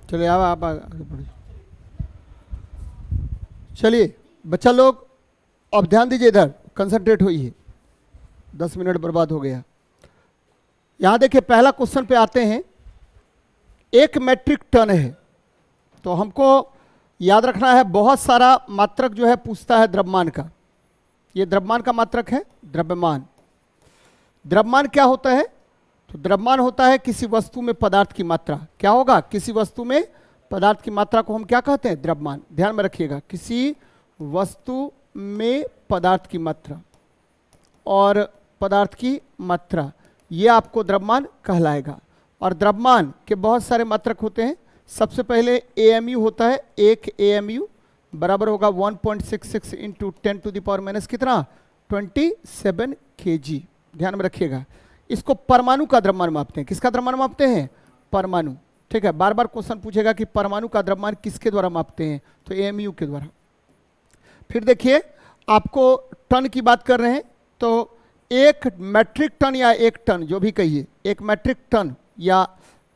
चलिए आप आगे बढ़िए। चलिए बच्चा लोग अब ध्यान दीजिए, इधर कंसंट्रेट होइए। 10 मिनट बर्बाद हो गया। यहां देखिए पहला क्वेश्चन पे आते हैं। 1 मेट्रिक टन है, तो हमको याद रखना है बहुत सारा मात्रक जो है पूछता है द्रव्यमान का। ये द्रव्यमान का मात्रक है, द्रव्यमान। द्रव्यमान क्या होता है? तो द्रव्यमान होता है किसी वस्तु में पदार्थ की मात्रा। क्या होगा? किसी वस्तु में पदार्थ की मात्रा को हम क्या कहते हैं? द्रव्यमान। ध्यान में रखिएगा, किसी वस्तु में पदार्थ की मात्रा और पदार्थ की मात्रा, ये आपको द्रव्यमान कहलाएगा। और द्रव्यमान के बहुत सारे मात्रक होते हैं। सबसे पहले एएमयू होता है। एक एएमयू बराबर होगा 1.66 into 10 to the power minus कितना? 27 kg। ध्यान में रखिएगा, इसको परमाणु का द्रव्यमान मापते हैं। किसका द्रव्यमान मापते हैं? परमाणु। ठीक है, बार बार क्वेश्चन पूछेगा कि परमाणु का द्रव्यमान किसके द्वारा मापते हैं? तो एएमयू के द्वारा। फिर देखिए, आपको टन की बात कर रहे हैं, तो 1 मेट्रिक टन या 1 टन जो भी कहिए, 1 मेट्रिक टन या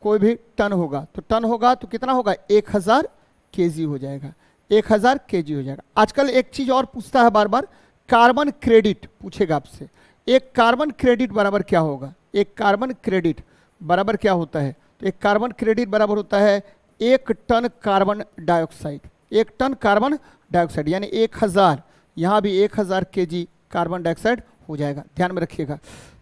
कोई भी टन होगा, तो टन होगा तो कितना होगा? 1000 kg हो जाएगा। 1000 kg हो जाएगा। आजकल एक चीज और पूछता है बार बार, कार्बन क्रेडिट पूछेगा आपसे। एक कार्बन क्रेडिट बराबर क्या होगा? एक कार्बन क्रेडिट बराबर क्या होता है? तो एक कार्बन क्रेडिट बराबर होता है 1 ton carbon dioxide. 1 ton carbon dioxide यानी 1000, यहाँ भी 1000 kg कार्बन डाइऑक्साइड हो जाएगा। ध्यान में रखिएगा।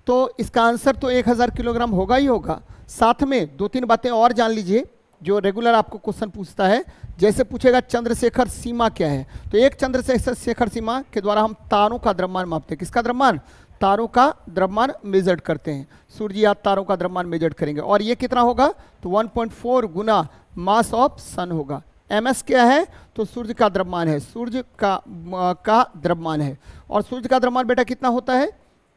तो इसका आंसर तो 1000 किलोग्राम होगा ही होगा। साथ में 2-3 बातें और जान लीजिए जो रेगुलर आपको क्वेश्चन पूछता है। जैसे पूछेगा चंद्रशेखर सीमा क्या है, तो एक चंद्रशेखर सीमा के द्वारा हम तारों का द्रव्यमान मापते हैं। किसका द्रव्यमान? तारों का द्रव्यमान मेजर करते हैं। सूर्य या तारों का द्रव्यमान मेजर करेंगे, और ये कितना होगा? तो 1.4 गुना मास ऑफ सन होगा। एमएस क्या है? तो सूर्य का द्रव्यमान है। सूर्य का द्रव्यमान है। और सूर्य का द्रव्यमान बेटा कितना होता है?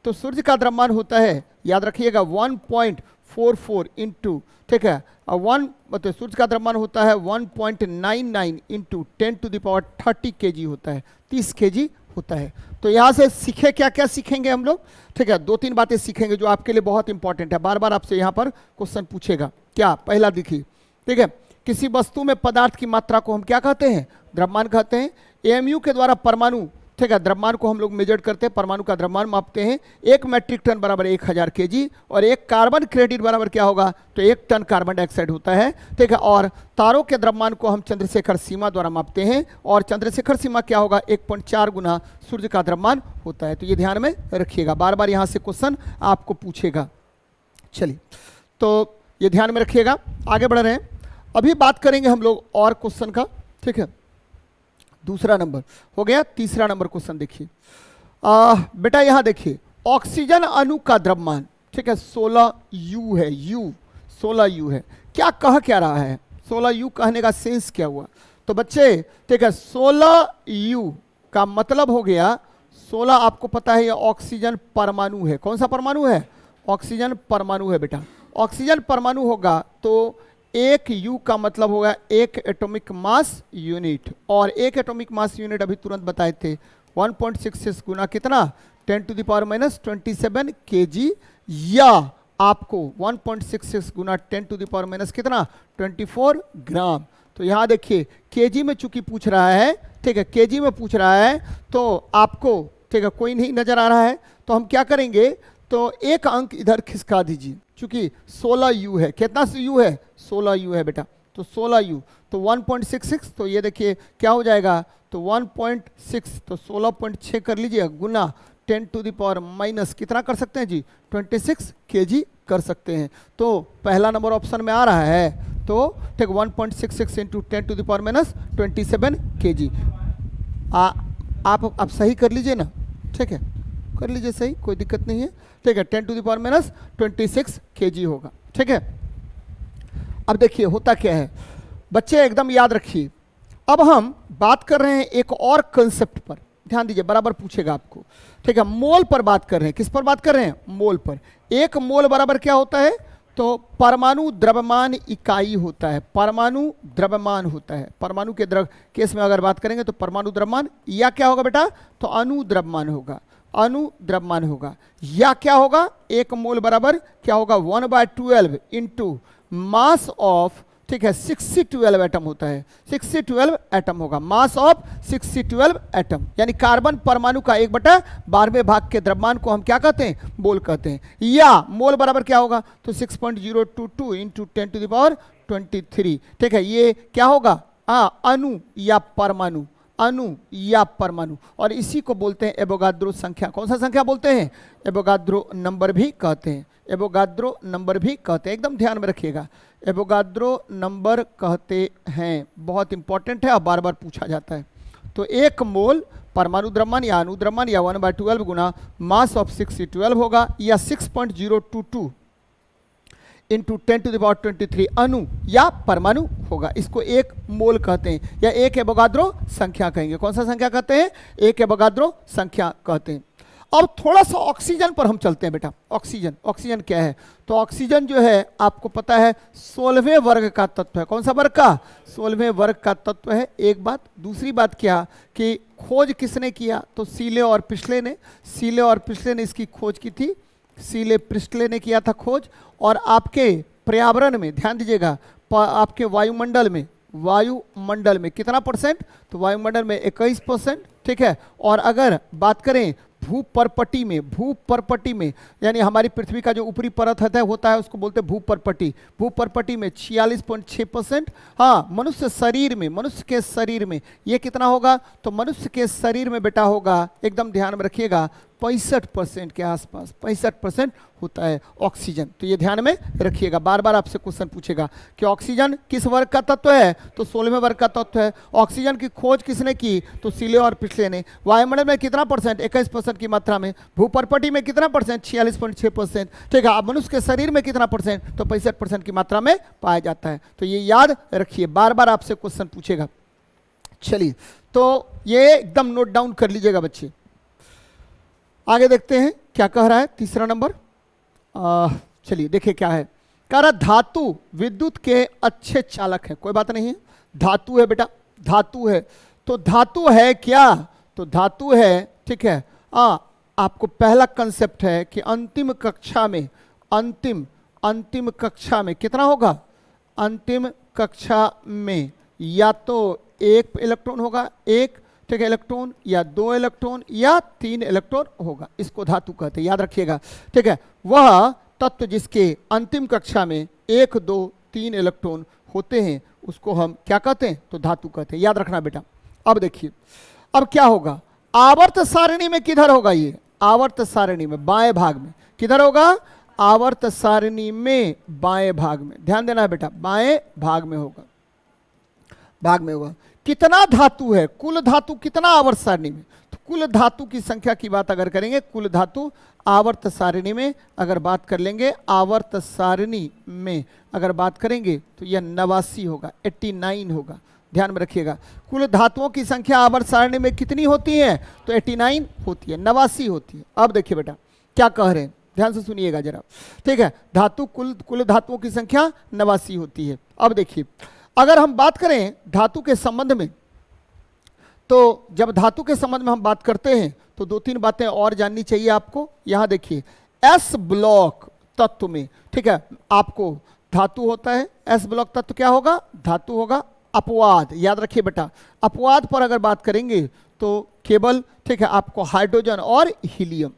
तो सूर्य का द्रव्यमान होता है, याद रखिएगा, 1.44 इंटू, ठीक है, मतलब सूर्य का द्रव्यमान होता है 1.99 into 10 to the power 30 kg होता है, 30 kg होता है। तो यहाँ से सीखे क्या क्या सीखेंगे हम लोग? ठीक है, 2-3 बातें सीखेंगे जो आपके लिए बहुत इंपॉर्टेंट है। बार बार आपसे यहाँ पर क्वेश्चन पूछेगा। क्या? पहला देखिए, ठीक है, किसी वस्तु में पदार्थ की मात्रा को हम क्या कहते हैं? द्रव्यमान कहते हैं। एएमयू के द्वारा परमाणु, ठीक है, द्रव्यमान को हम लोग मेजर करते हैं, परमाणु का द्रव्यमान मापते हैं। 1 मेट्रिक टन बराबर 1000 kg, और 1 कार्बन क्रेडिट बराबर क्या होगा? तो 1 टन कार्बन डाइऑक्साइड होता है। ठीक है, और तारों के द्रव्यमान को हम चंद्रशेखर सीमा द्वारा मापते हैं, और चंद्रशेखर सीमा क्या होगा? 1.4 गुना सूर्य का द्रव्यमान होता है। तो ये ध्यान में रखिएगा, बार बार यहाँ से क्वेश्चन आपको पूछेगा। चलिए, तो ये ध्यान में रखिएगा। आगे बढ़ रहे हैं, अभी बात करेंगे हम लोग और क्वेश्चन का। ठीक है, दूसरा नंबर हो गया। तीसरा नंबर क्वेश्चन देखिए। बेटा यहाँ देखिए, ऑक्सीजन अणु का द्रव्यमान, ठीक है, 16U है। U 16U है। क्या कह क्या रहा है? 16U कहने का सेंस क्या हुआ? तो बच्चे, ठीक है, 16U का मतलब हो गया 16, आपको पता है ये ऑक्सीजन परमाणु है। कौन सा परमाणु है? ऑक्सीजन परमाणु है बेटा। ऑक्सीजन परमाणु होगा तो 1 U का मतलब होगा 1 एटॉमिक मास यूनिट, और 1 एटॉमिक मास यूनिट अभी तुरंत बताए थे 1.66 गुना कितना? 10 to the power minus 27 kg, या आपको 1.66 गुना 10 टू द पावर माइनस कितना? 24 ग्राम। तो यहाँ देखिए kg में चूंकि पूछ रहा है, ठीक है, kg में पूछ रहा है, तो आपको, ठीक है, कोई नहीं नजर आ रहा है, तो हम क्या करेंगे? तो एक अंक इधर खिसका दीजिए, चूंकि 16U है। कितना U है? 16U है बेटा। तो 16U तो 1.66, तो ये देखिए क्या हो जाएगा? तो 1.6, तो 16.6 कर लीजिए, गुना 10 टू द पावर माइनस कितना कर सकते हैं जी? 26 kg कर सकते हैं। तो पहला नंबर ऑप्शन में आ रहा है, तो ठीक 1.66 into 10 to the power minus 27 kg। आप सही कर लीजिए ना, ठीक है, कर लीजिए सही, कोई दिक्कत नहीं है। ठीक है, 10 to the power minus 26 kg होगा। ठीक है, अब देखिए होता क्या है बच्चे, एकदम याद रखिए। अब हम बात कर रहे हैं एक और कंसेप्ट पर, ध्यान दीजिए, बराबर पूछेगा आपको। ठीक है, मोल पर बात कर रहे हैं। किस पर बात कर रहे हैं? मोल पर। 1 मोल बराबर क्या होता है? तो परमाणु द्रव्यमान इकाई होता है। परमाणु द्रव्यमान होता है। परमाणु के केस में अगर बात करेंगे तो परमाणु द्रव्यमान, या क्या होगा बेटा? तो अणु द्रव्यमान होगा। अणु द्रव्यमान होगा, या क्या होगा? 1 मोल बराबर क्या होगा? 1/12 इंटू मास ऑफ ठीक है 6C12 एटम होता है, 6C12 एटम होगा, मास ऑफ 6C12 एटम, यानी कार्बन परमाणु का 1/12वें भाग के द्रव्यमान को हम क्या कहते हैं, मोल कहते हैं। या मोल बराबर क्या होगा, तो 6.022 इंटू 10⁻23, ठीक है, ये क्या होगा, अणु या परमाणु, अणु या परमाणु, और इसी को बोलते हैं एवोगाद्रो संख्या। कौन सा संख्या बोलते हैं, एवोगाद्रो नंबर भी कहते हैं, एवोगाद्रो नंबर भी कहते हैं, एकदम ध्यान में रखिएगा, एवोगाद्रो नंबर कहते हैं, बहुत इंपॉर्टेंट है और बार बार पूछा जाता है। तो 1 मोल परमाणु द्रव्यमान या अणु द्रव्यमान या 1/12 गुना मास ऑफ 6C12 होगा, या 6.022 इंटू 10⁻23 अणु या परमाणु होगा। इसको 1 मोल कहते हैं या 1 एवोगाद्रो संख्या कहेंगे। कौन सा संख्या कहते हैं, 1 एवोगाद्रो संख्या कहते हैं। अब थोड़ा सा ऑक्सीजन पर हम चलते हैं बेटा। ऑक्सीजन, ऑक्सीजन क्या है, तो ऑक्सीजन जो है आपको पता है 16वें वर्ग का तत्व है। कौन सा वर्ग का, 16वें वर्ग का तत्व है, एक बात। दूसरी बात क्या कि खोज किसने किया, तो सीले और प्रिस्टले ने, सीले और प्रिस्टले ने इसकी खोज की थी, सीले प्रिस्टले ने किया था खोज। और आपके पर्यावरण में ध्यान दीजिएगा, आपके वायुमंडल में कितना परसेंट, तो वायुमंडल में 21%, ठीक है। और अगर बात करें भूपर्पटी में, यानी हमारी पृथ्वी का जो ऊपरी परत होता है उसको बोलते हैं भूपर्पटी में 46.6%। हाँ, मनुष्य के शरीर में ये कितना होगा, तो मनुष्य के शरीर में बेटा होगा, एकदम ध्यान में रखिएगा, 65% के आसपास, 65% होता है ऑक्सीजन। तो ये ध्यान में रखिएगा, बार बार आपसे क्वेश्चन पूछेगा कि ऑक्सीजन किस वर्ग का तत्व है, तो 16वें वर्ग का तत्व है। ऑक्सीजन की खोज किसने की, तो सीले और प्रिस्टले ने। वायुमंडल में कितना परसेंट, 21% की मात्रा में। भूपर्पटी में कितना परसेंट, 46.6%, ठीक है। मनुष्य के शरीर में कितना परसेंट, तो 65% की मात्रा में पाया जाता है। तो ये याद रखिए, बार बार आपसे क्वेश्चन पूछेगा। चलिए, तो ये एकदम नोट डाउन कर लीजिएगा बच्चे। आगे देखते हैं क्या कह रहा है, तीसरा नंबर। चलिए देखिए क्या है, कह रहा धातु विद्युत के अच्छे चालक है। कोई बात नहीं है, धातु है बेटा, धातु है। तो धातु है क्या, तो धातु है, ठीक है। आपको पहला कंसेप्ट है कि अंतिम कक्षा में कितना होगा, अंतिम कक्षा में या तो 1 इलेक्ट्रॉन होगा, एक, ठीक है, इलेक्ट्रॉन, या 2 इलेक्ट्रॉन या 3 इलेक्ट्रॉन होगा, इसको धातु कहते हैं, याद रखिएगा, ठीक है। वह तत्व जिसके अंतिम कक्षा में 1, 2, 3 इलेक्ट्रॉन होते हैं उसको हम क्या कहते हैं, तो धातु कहते हैं, याद रखना बेटा। अब देखिए, अब क्या होगा, आवर्त सारणी में किधर होगा ये, आवर्त सारणी में बाएं भाग में, किधर होगा, आवर्त सारणी में बाएं भाग में, ध्यान देना है बेटा, बाएं भाग में होगा, कितना धातु है, कुल धातु कितना आवर्त सारणी में, तो कुल धातु की संख्या की बात अगर करेंगे, कुल धातु आवर्त सारणी में अगर बात कर लेंगे, आवर्त सारणी में अगर बात करेंगे तो यह 89 होगा, 89 होगा, ध्यान में रखिएगा। कुल धातुओं की संख्या आवर्त सारणी में कितनी होती है, तो 89 होती है, 89 होती है। अब देखिए बेटा क्या कह रहे हैं, ध्यान से सुनिएगा जरा, ठीक है। धातु कुल धातुओं की संख्या 89 होती है। अब देखिए, अगर हम बात करें धातु के संबंध में, तो जब धातु के संबंध में हम बात करते हैं तो 2-3 बातें और जाननी चाहिए आपको। यहां देखिए, एस ब्लॉक तत्व में, ठीक है, आपको धातु होता है, एस ब्लॉक तत्व क्या होगा, धातु होगा। अपवाद, याद रखिए बेटा, अपवाद पर अगर बात करेंगे तो केवल, ठीक है, आपको हाइड्रोजन और हीलियम,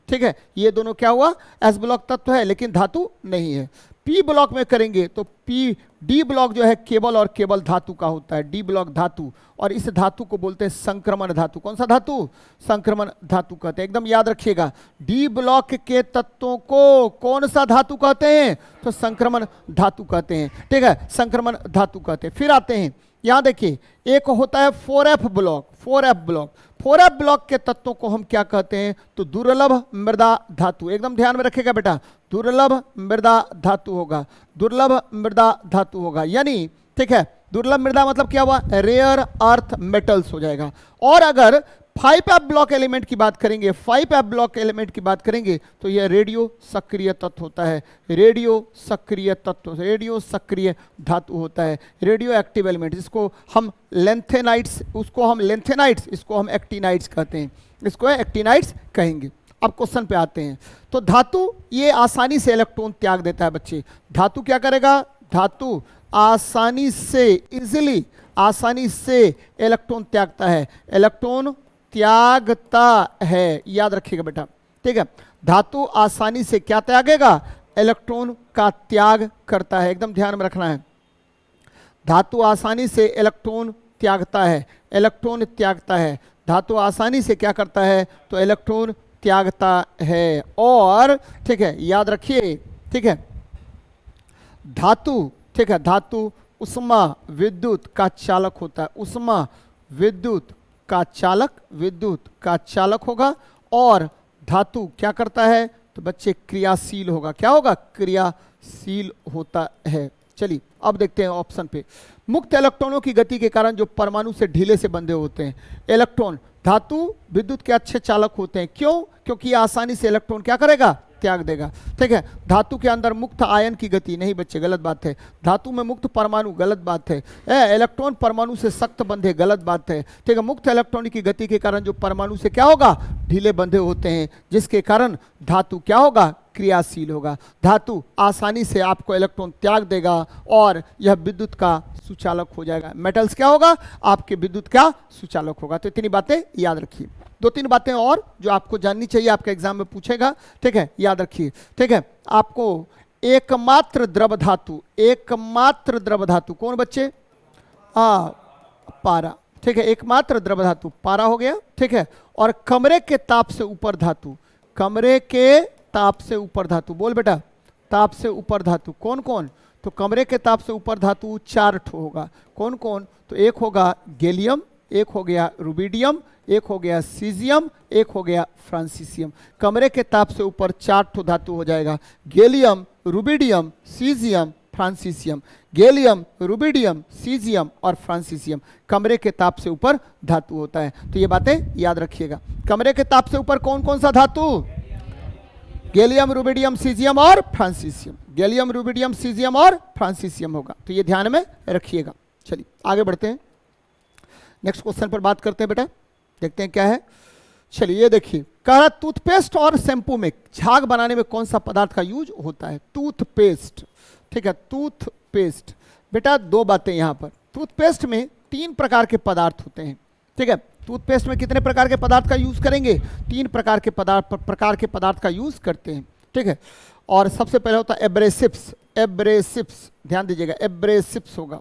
ठीक है, ये दोनों क्या हुआ, एस ब्लॉक तत्व है लेकिन धातु नहीं है। पी ब्लॉक में करेंगे तो डी ब्लॉक जो है केवल और केवल धातु का होता है, डी ब्लॉक धातु, और इस धातु को बोलते हैं संक्रमण धातु। कौन सा धातु, संक्रमण धातु कहते हैं, एकदम याद रखिएगा। डी ब्लॉक के तत्वों को कौन सा धातु कहते हैं, तो संक्रमण धातु कहते हैं, ठीक है, संक्रमण धातु कहते हैं। फिर आते हैं, यहां देखिए, एक होता है 4F ब्लॉक, 4F ब्लॉक के तत्वों को हम क्या कहते हैं, तो दुर्लभ मृदा धातु, एकदम ध्यान में रखिएगा बेटा, दुर्लभ मृदा धातु होगा, दुर्लभ मृदा धातु होगा, यानी, ठीक है, दुर्लभ मृदा मतलब क्या हुआ, रेयर अर्थ मेटल्स हो जाएगा। और अगर 5F ब्लॉक एलिमेंट की बात करेंगे, 5F ब्लॉक एलिमेंट की बात करेंगे तो यह रेडियो सक्रिय तत्व होता है, रेडियो सक्रिय तत्व, रेडियो सक्रिय धातु होता है, रेडियो एक्टिव एलिमेंट, जिसको हम लेंथेनाइट्स, उसको हम लेंथेनाइट्स, इसको हम एक्टिनाइट्स कहते हैं, इसको एक्टिनाइट्स कहेंगे। अब क्वेश्चन पे आते हैं, तो धातु ये आसानी से इलेक्ट्रॉन त्याग देता है बच्चे। धातु क्या करेगा, धातु आसानी से, इजिली, आसानी से इलेक्ट्रॉन त्यागता है, इलेक्ट्रॉन त्यागता है, याद रखिएगा बेटा, ठीक है। धातु आसानी से क्या त्यागेगा? इलेक्ट्रॉन का त्याग करता है, एकदम ध्यान में रखना है। धातु आसानी से इलेक्ट्रॉन त्यागता है, इलेक्ट्रॉन त्यागता है। धातु आसानी से क्या करता है? तो इलेक्ट्रॉन त्यागता है। और ठीक है, याद रखिए, ठीक है, धातु, ठीक है, धातु उष्मा विद्युत का चालक होता है, उष्मा विद्युत का चालक, विद्युत का चालक होगा। और धातु क्या करता है? तो बच्चे क्रियाशील होगा, क्या होगा? क्रियाशील होता है। चलिए अब देखते हैं ऑप्शन पे। मुक्त इलेक्ट्रॉनों की गति के कारण जो परमाणु से ढीले से बंधे होते हैं इलेक्ट्रॉन, धातु विद्युत के अच्छे चालक होते हैं। क्यों? क्योंकि ये आसानी से इलेक्ट्रॉन क्या करेगा? त्याग देगा, ठीक है। धातु के अंदर मुक्त आयन की गति, नहीं बच्चे गलत बात है। धातु में मुक्त परमाणु, गलत बात है। इलेक्ट्रॉन परमाणु से सख्त बंधे, गलत बात है, ठीक है। मुक्त इलेक्ट्रॉन की गति के कारण जो परमाणु से क्या होगा? ढीले बंधे होते हैं, जिसके कारण धातु क्या होगा? क्रियाशील होगा। धातु आसानी से आपको इलेक्ट्रॉन त्याग देगा और यह विद्युत का सुचालक हो जाएगा। मेटल्स क्या होगा? आपके विद्युत का सुचालक होगा। तो इतनी बातें याद रखिए। दो तीन बातें और जो आपको जाननी चाहिए, आपके एग्जाम में पूछेगा, ठीक है, याद रखिए, ठीक है। आपको एकमात्र द्रव धातु, एकमात्र द्रव धातु कौन बच्चे? पारा, ठीक है, एकमात्र द्रव धातु पारा हो गया, ठीक है। और कमरे के ताप से ऊपर धातु, कमरे के ताप से ऊपर धातु, बोल बेटा, ताप से ऊपर धातु कौन कौन? तो कमरे के ताप से ऊपर धातु 4 ठो होगा। कौन कौन? तो एक होगा गैलियम, एक हो गया रुबिडियम, एक हो गया सीजियम, एक हो गया फ्रांसीसियम। कमरे के ताप से ऊपर 4 ठो धातु हो जाएगा, gallium, rubidium, caesium, francium. Gallium, rubidium, caesium और फ्रांसीसियम कमरे के ताप से ऊपर धातु होता है। तो ये बातें याद रखिएगा। कमरे के ताप से ऊपर कौन कौन सा धातु? गैलियम, रुबिडियम, सीजियम और फ्रांसीसियम। गैलियम, रुबिडियम, सीजियम और फ्रांसीसियम होगा, तो ये ध्यान में रखिएगा। चलिए आगे बढ़ते हैं, नेक्स्ट क्वेश्चन पर बात करते हैं बेटा, देखते हैं क्या है। चलिए ये देखिए, कह रहा टूथपेस्ट और शैम्पू में झाग बनाने में कौन सा पदार्थ का यूज होता है? टूथपेस्ट, ठीक है, टूथपेस्ट। बेटा दो बातें यहाँ पर, टूथपेस्ट में 3 प्रकार के पदार्थ होते हैं, ठीक है। टूथपेस्ट में कितने प्रकार के पदार्थ का यूज करेंगे? 3 प्रकार के पदार्थ का यूज करते हैं, ठीक है। और सबसे पहले होता है एब्रेसिव्स, एब्रेसिव्स ध्यान दीजिएगा, एब्रेसिव्स होगा,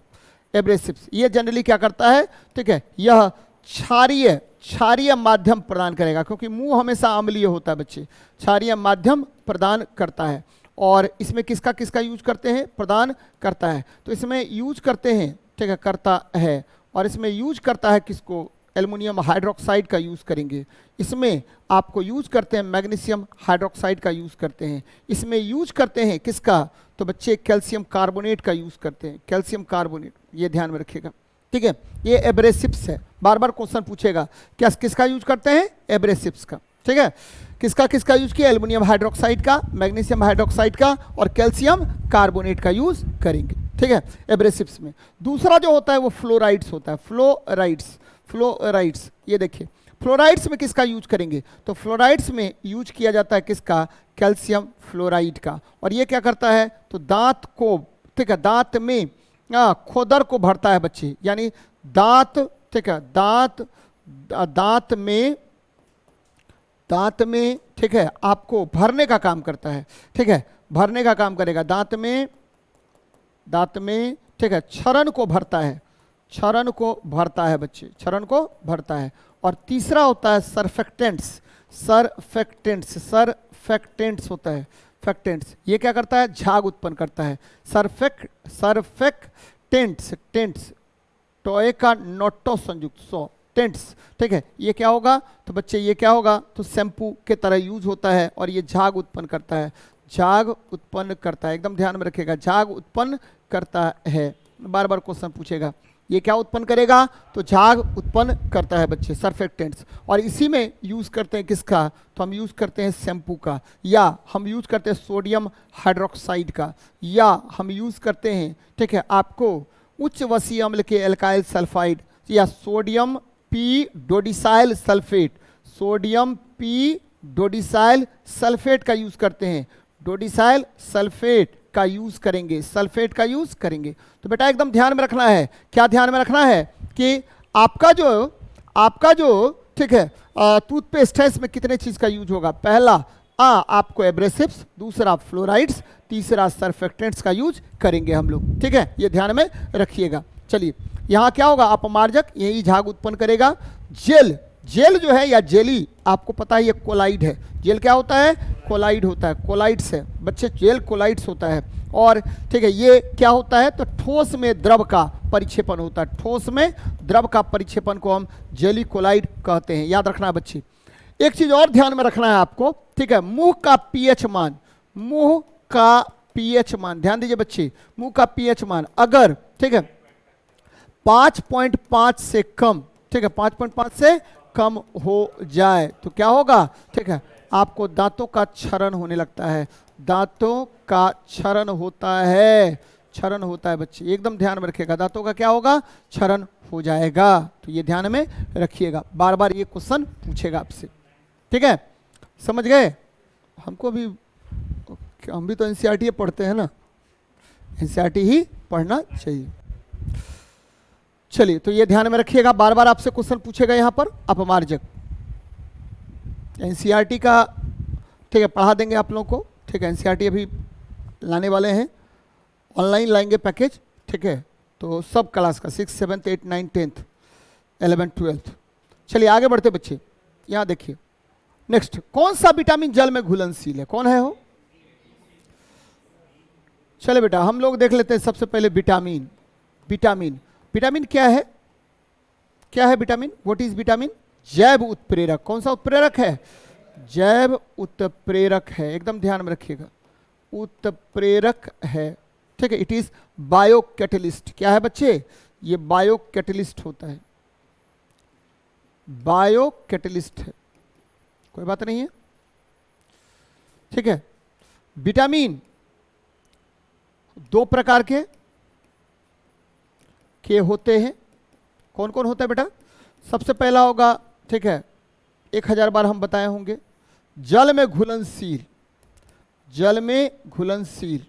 एब्रेसिव्स। ये जनरली क्या करता है? ठीक है, यह क्षारीय माध्यम प्रदान करेगा, क्योंकि मुंह हमेशा अम्लीय होता है बच्चे, क्षारीय माध्यम प्रदान करता है। और इसमें किसका किसका यूज करते हैं? प्रदान करता है। तो इसमें यूज करते हैं, ठीक है, करता है। और इसमें यूज करता है किसको? एल्युमिनियम हाइड्रोक्साइड का यूज करेंगे। इसमें आपको यूज करते हैं मैग्नीशियम हाइड्रोक्साइड का यूज करते हैं। इसमें यूज करते हैं किसका? तो बच्चे कैल्शियम कार्बोनेट का यूज करते हैं, कैल्शियम कार्बोनेट, ये ध्यान में रखिएगा, ठीक है। ये एब्रेसिव्स है, बार बार क्वेश्चन पूछेगा, क्या किसका यूज करते हैं? एब्रेसिव्स का, ठीक है। किसका किसका यूज किया? एल्युमिनियम हाइड्रोक्साइड का, मैग्नीशियम हाइड्रोक्साइड का और कैल्शियम कार्बोनेट का यूज करेंगे, ठीक है, एब्रेसिव्स में। दूसरा जो होता है वो फ्लोराइड्स होता है, फ्लोराइड्स, फ्लोराइड्स। ये देखिए, फ्लोराइड्स में किसका यूज करेंगे? तो फ्लोराइड्स में यूज किया जाता है किसका? कैल्शियम फ्लोराइड का। और ये क्या करता है? तो दांत को, ठीक है, दांत में खोदर को भरता है बच्चे, यानी दांत, ठीक है, दांत में, ठीक है, आपको भरने का काम करता है, ठीक है, भरने का काम करेगा दांत में, ठीक है, क्षरण को भरता है, क्षरण को भरता है बच्चे, क्षरण को भरता है। और तीसरा होता है सरफेक्टेंट्स, सरफेक्टेंट्स होता है, फैक्टेंट्स। ये क्या करता है? झाग उत्पन्न करता है। सरफेक्टेंट्स, टॉय का नोटो संयुक्त, सो टेंट्स, ठीक है। ये क्या होगा? तो बच्चे ये क्या होगा? तो शैम्पू के तरह यूज होता है और ये झाग उत्पन्न करता है, झाग उत्पन्न करता है, एकदम ध्यान में रखिएगा, झाग उत्पन्न करता है। बार बार क्वेश्चन पूछेगा, ये क्या उत्पन्न करेगा? तो झाग उत्पन्न करता है बच्चे, सरफेक्टेंट्स। और इसी में यूज करते हैं किसका? तो हम यूज करते हैं शैम्पू का, या हम यूज करते हैं सोडियम हाइड्रोक्साइड का, या हम यूज करते हैं, ठीक है, आपको उच्च वसीय अम्ल के एल्काइल सल्फाइड या sodium P dodecyl sulphate, sodium P dodecyl sulphate का यूज करते हैं, डोडिसाइल सल्फेट का यूज करेंगे, सल्फेट का यूज करेंगे। तो बेटा एकदम ध्यान में रखना है, क्या ध्यान में रखना है कि आपका जो ठीक है टूथपेस्ट है, इसमें कितने चीज का यूज होगा। पहला आपको एब्रेसिव्स, दूसरा फ्लोराइड्स, तीसरा सर्फेक्टेंट्स का यूज करेंगे हम लोग, ठीक है, ये ध्यान में रखिएगा। चलिए यहाँ क्या होगा, अपमार्जक यही झाग उत्पन्न करेगा। जेल जो है या जेली, आपको पता है ये कोलाइड है। जेल क्या होता है, कोलाइड होता है, कोलाइड्स है बच्चे, जेल कोलाइड्स होता है। और ठीक है ये क्या होता है, तो ठोस में द्रव का परिक्षेपण होता है, ठोस में द्रव का परिक्षेपण को हम जेली कोलाइड कहते हैं, याद रखना है बच्चे। एक चीज और ध्यान में रखना है आपको, ठीक है, मुंह का पीएच मान, मुंह का पीएच मान, ध्यान दीजिए बच्चे, मुंह का पीएच मान अगर ठीक है 5.5 से कम, ठीक है 5.5 से कम हो जाए तो क्या होगा, ठीक है, आपको दांतों का क्षरण होने लगता है, दांतों का क्षरण होता है, क्षरण होता है बच्चे, एकदम ध्यान में रखिएगा, दांतों का क्या होगा, क्षरण हो जाएगा। तो ये ध्यान में रखिएगा, बार बार ये क्वेश्चन पूछेगा आपसे, ठीक है, समझ गए। हमको भी, हम भी तो एनसीईआरटी पढ़ते हैं ना, एनसीईआरटी ही पढ़ना चाहिए। चलिए तो ये ध्यान में रखिएगा, बार बार आपसे क्वेश्चन पूछेगा यहाँ पर अपमार्जक, एनसीईआरटी का, ठीक है, पढ़ा देंगे आप लोगों को, ठीक है, एनसीईआरटी अभी लाने वाले हैं, ऑनलाइन लाएंगे पैकेज, ठीक है, तो सब क्लास का 6, 7, 8, 9, 10, 11, 12। चलिए आगे बढ़ते बच्चे, यहाँ देखिए नेक्स्ट, कौन सा विटामिन जल में घुलनशील है, कौन है वो। चले बेटा हम लोग देख लेते हैं सबसे पहले विटामिन। विटामिन क्या है, क्या है विटामिन, व्हाट इज विटामिन, जैव उत्प्रेरक। कौन सा उत्प्रेरक है, जैव उत्प्रेरक है, एकदम ध्यान में रखिएगा, उत्प्रेरक है, ठीक है। इट इज बायो कैटलिस्ट, क्या है बच्चे, ये बायो कैटलिस्ट होता है, बायो कैटलिस्ट है, कोई बात नहीं है, ठीक है। विटामिन दो प्रकार के होते हैं, कौन कौन होता है बेटा, सबसे पहला होगा, ठीक है, 1000 बार हम बताए होंगे, जल में घुलनशील, जल में घुलनशील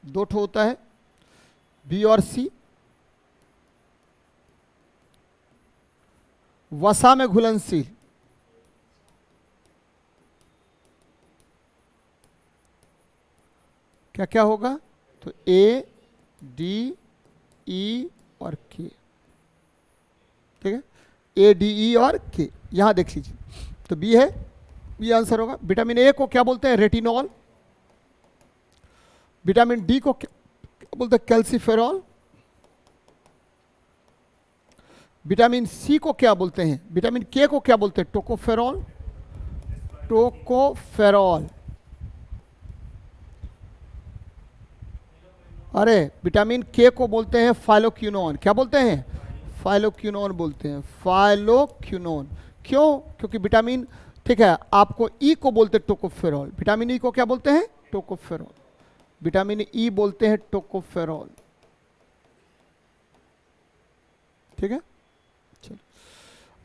दो ठो होता है, बी और सी। वसा में घुलनशील, क्या क्या होगा, तो ए, डी, ई और के, ठीक है, ए, डी, ई और के, यहां देख लीजिए, तो बी है, बी आंसर होगा। विटामिन ए को क्या बोलते हैं, रेटिनॉल। विटामिन डी को क्या बोलते हैं, कैल्सीफेरॉल। विटामिन सी को क्या बोलते हैं, विटामिन के को क्या बोलते हैं, टोकोफेरॉल, टोकोफेरॉल। अरे विटामिन के को बोलते हैं फाइलोक्विनोन, क्या बोलते हैं, फाइलोक्विनोन बोलते हैं, फाइलोक्विनोन। क्यों, क्योंकि विटामिन, ठीक है, आपको ई को बोलते हैं टोकोफेरॉल, विटामिन ई को क्या बोलते हैं, टोकोफेरॉल, विटामिन ई बोलते हैं टोकोफेरॉल, ठीक है। चलो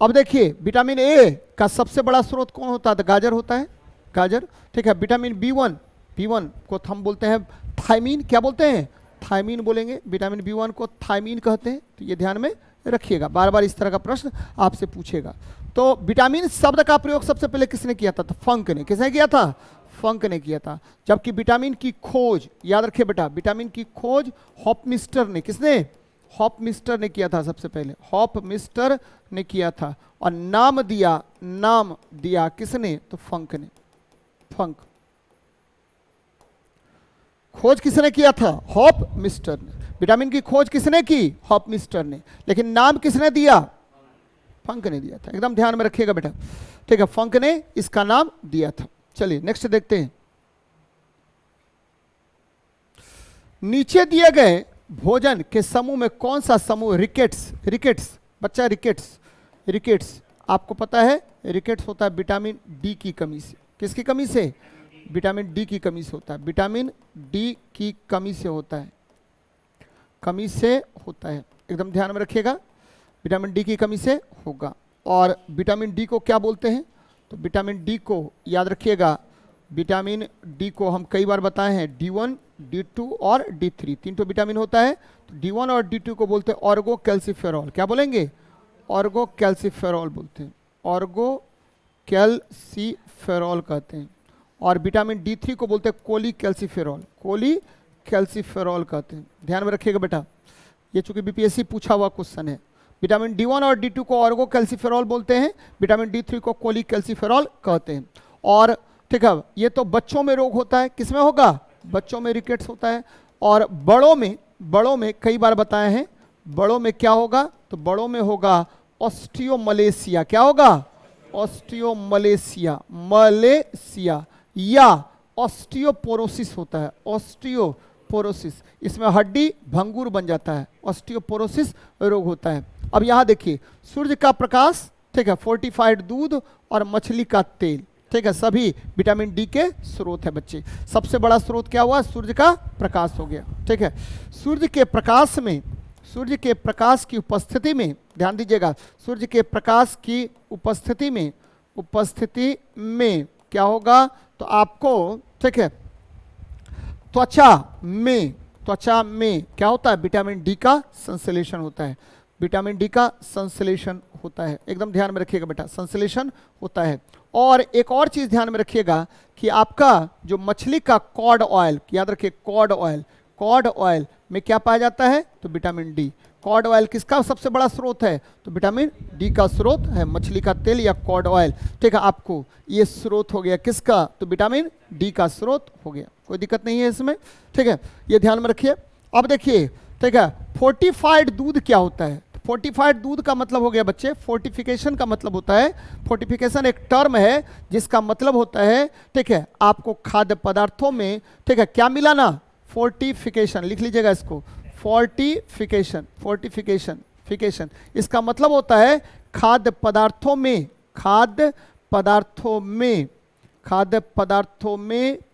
अब देखिए, विटामिन ए का सबसे बड़ा स्रोत कौन होता है, गाजर होता है, गाजर, ठीक है। विटामिन बी1 को हम बोलते हैं थायमीन, क्या बोलते हैं, थायमीन बोलेंगे, विटामिन बी1 को थायमीन कहते हैं। तो ये ध्यान में रखिएगा, बार बार इस तरह का प्रश्न आपसे पूछेगा। तो विटामिन शब्द का प्रयोग सबसे पहले किसने किया था, तो फंक ने, किसने किया था, फंक ने किया था। जबकि विटामिन की खोज, याद रखिए बेटा, विटामिन की खोज हॉपमिस्टर ने, किसने, हॉपमिस्टर ने किया था, सबसे पहले हॉपमिस्टर ने किया था। और नाम दिया किसने, तो फंक ने, फंक। खोज किसने किया था, हॉपमिस्टर ने। विटामिन की खोज किसने की, हॉपमिस्टर ने, लेकिन नाम किसने दिया, फंक ने दिया था, एकदम ध्यान में रखिएगा बेटा, ठीक है, फंक ने इसका नाम दिया था। चलिए नेक्स्ट देखते हैं, नीचे दिए गए भोजन के समूह में कौन सा समूह रिकेट्स, बच्चा रिकेट्स आपको पता है, रिकेट्स होता है विटामिन डी की कमी से, किसकी कमी से, विटामिन डी की कमी से होता है, विटामिन डी की कमी से होता है, कमी से होता है, एकदम ध्यान में रखिएगा, विटामिन डी की कमी से होगा। और विटामिन डी को क्या बोलते हैं, तो विटामिन डी को याद रखिएगा विटामिन डी को हम कई बार बताए हैं D1, D2 और D3, 3 तो विटामिन होता है। तो D1 और D2 को बोलते हैं ऑर्गो कैल्सीफेरॉल। क्या बोलेंगे? ऑर्गो कैल्सीफेरॉल बोलते हैं, ऑर्गो कैल्सीफेरॉल कहते हैं। और विटामिन D3 को बोलते हैं कोली कैल्सीफेरॉल, कोली कैल्सीफेरॉल कहते हैं। ध्यान में रखिएगा बेटा, ये चूंकि बीपीएससी पूछा हुआ क्वेश्चन है। विटामिन D1 और D2 को ऑर्गो कैल्सीफेरॉल बोलते हैं, विटामिन D3 को कोली कैल्सीफेरॉल कहते हैं। और ठीक है, ये तो बच्चों में रोग होता है, किसमें होगा? बच्चों में रिकेट्स होता है। और बड़ों में कई बार बताए हैं, बड़ों में क्या होगा? तो बड़ों में होगा ऑस्टियोमलेशिया। क्या होगा? ऑस्टियोमलेशिया, मलेशिया, या ऑस्टियोपोरोसिस होता है, ऑस्टियोपोरोसिस। इसमें हड्डी भंगुर बन जाता है, ऑस्टियोपोरोसिस रोग होता है। अब यहां देखिए, सूर्य का प्रकाश, ठीक है, फोर्टिफाइड दूध और मछली का तेल, ठीक है, सभी विटामिन डी के स्रोत है बच्चे। सबसे बड़ा स्रोत क्या हुआ? सूर्य का प्रकाश हो गया, ठीक है। सूर्य के प्रकाश की उपस्थिति में, ध्यान दीजिएगा, सूर्य के प्रकाश की उपस्थिति में क्या होगा? तो आपको, ठीक है, त्वचा में क्या होता है? विटामिन डी का संश्लेषण होता है, विटामिन डी का संश्लेषण होता है। एकदम ध्यान में रखिएगा बेटा, संश्लेषण होता है। और एक और चीज ध्यान में रखिएगा कि आपका जो मछली का कॉड ऑयल, याद रखिए, कॉड ऑयल में क्या पाया जाता है? तो विटामिन डी। कॉड ऑयल किसका सबसे बड़ा स्रोत है? तो विटामिन डी का स्रोत है, मछली का तेल या कॉड ऑयल, ठीक है। आपको ये स्रोत हो गया किसका? तो विटामिन डी का स्रोत हो गया, कोई दिक्कत नहीं है इसमें, ठीक है, ये ध्यान में रखिए। अब देखिए, ठीक है, फोर्टिफाइड दूध क्या होता है? फोर्टिफाइड दूध का मतलब हो गया बच्चे, फोर्टिफिकेशन का मतलब होता है, फोर्टिफिकेशन एक टर्म है जिसका मतलब होता है, ठीक है, आपको खाद्य पदार्थों में, ठीक है, क्या मिलाना? फोर्टिफिकेशन, लिख लीजिएगा इसको, फोर्टिफिकेशन, इसका मतलब होता है खाद्य पदार्थों में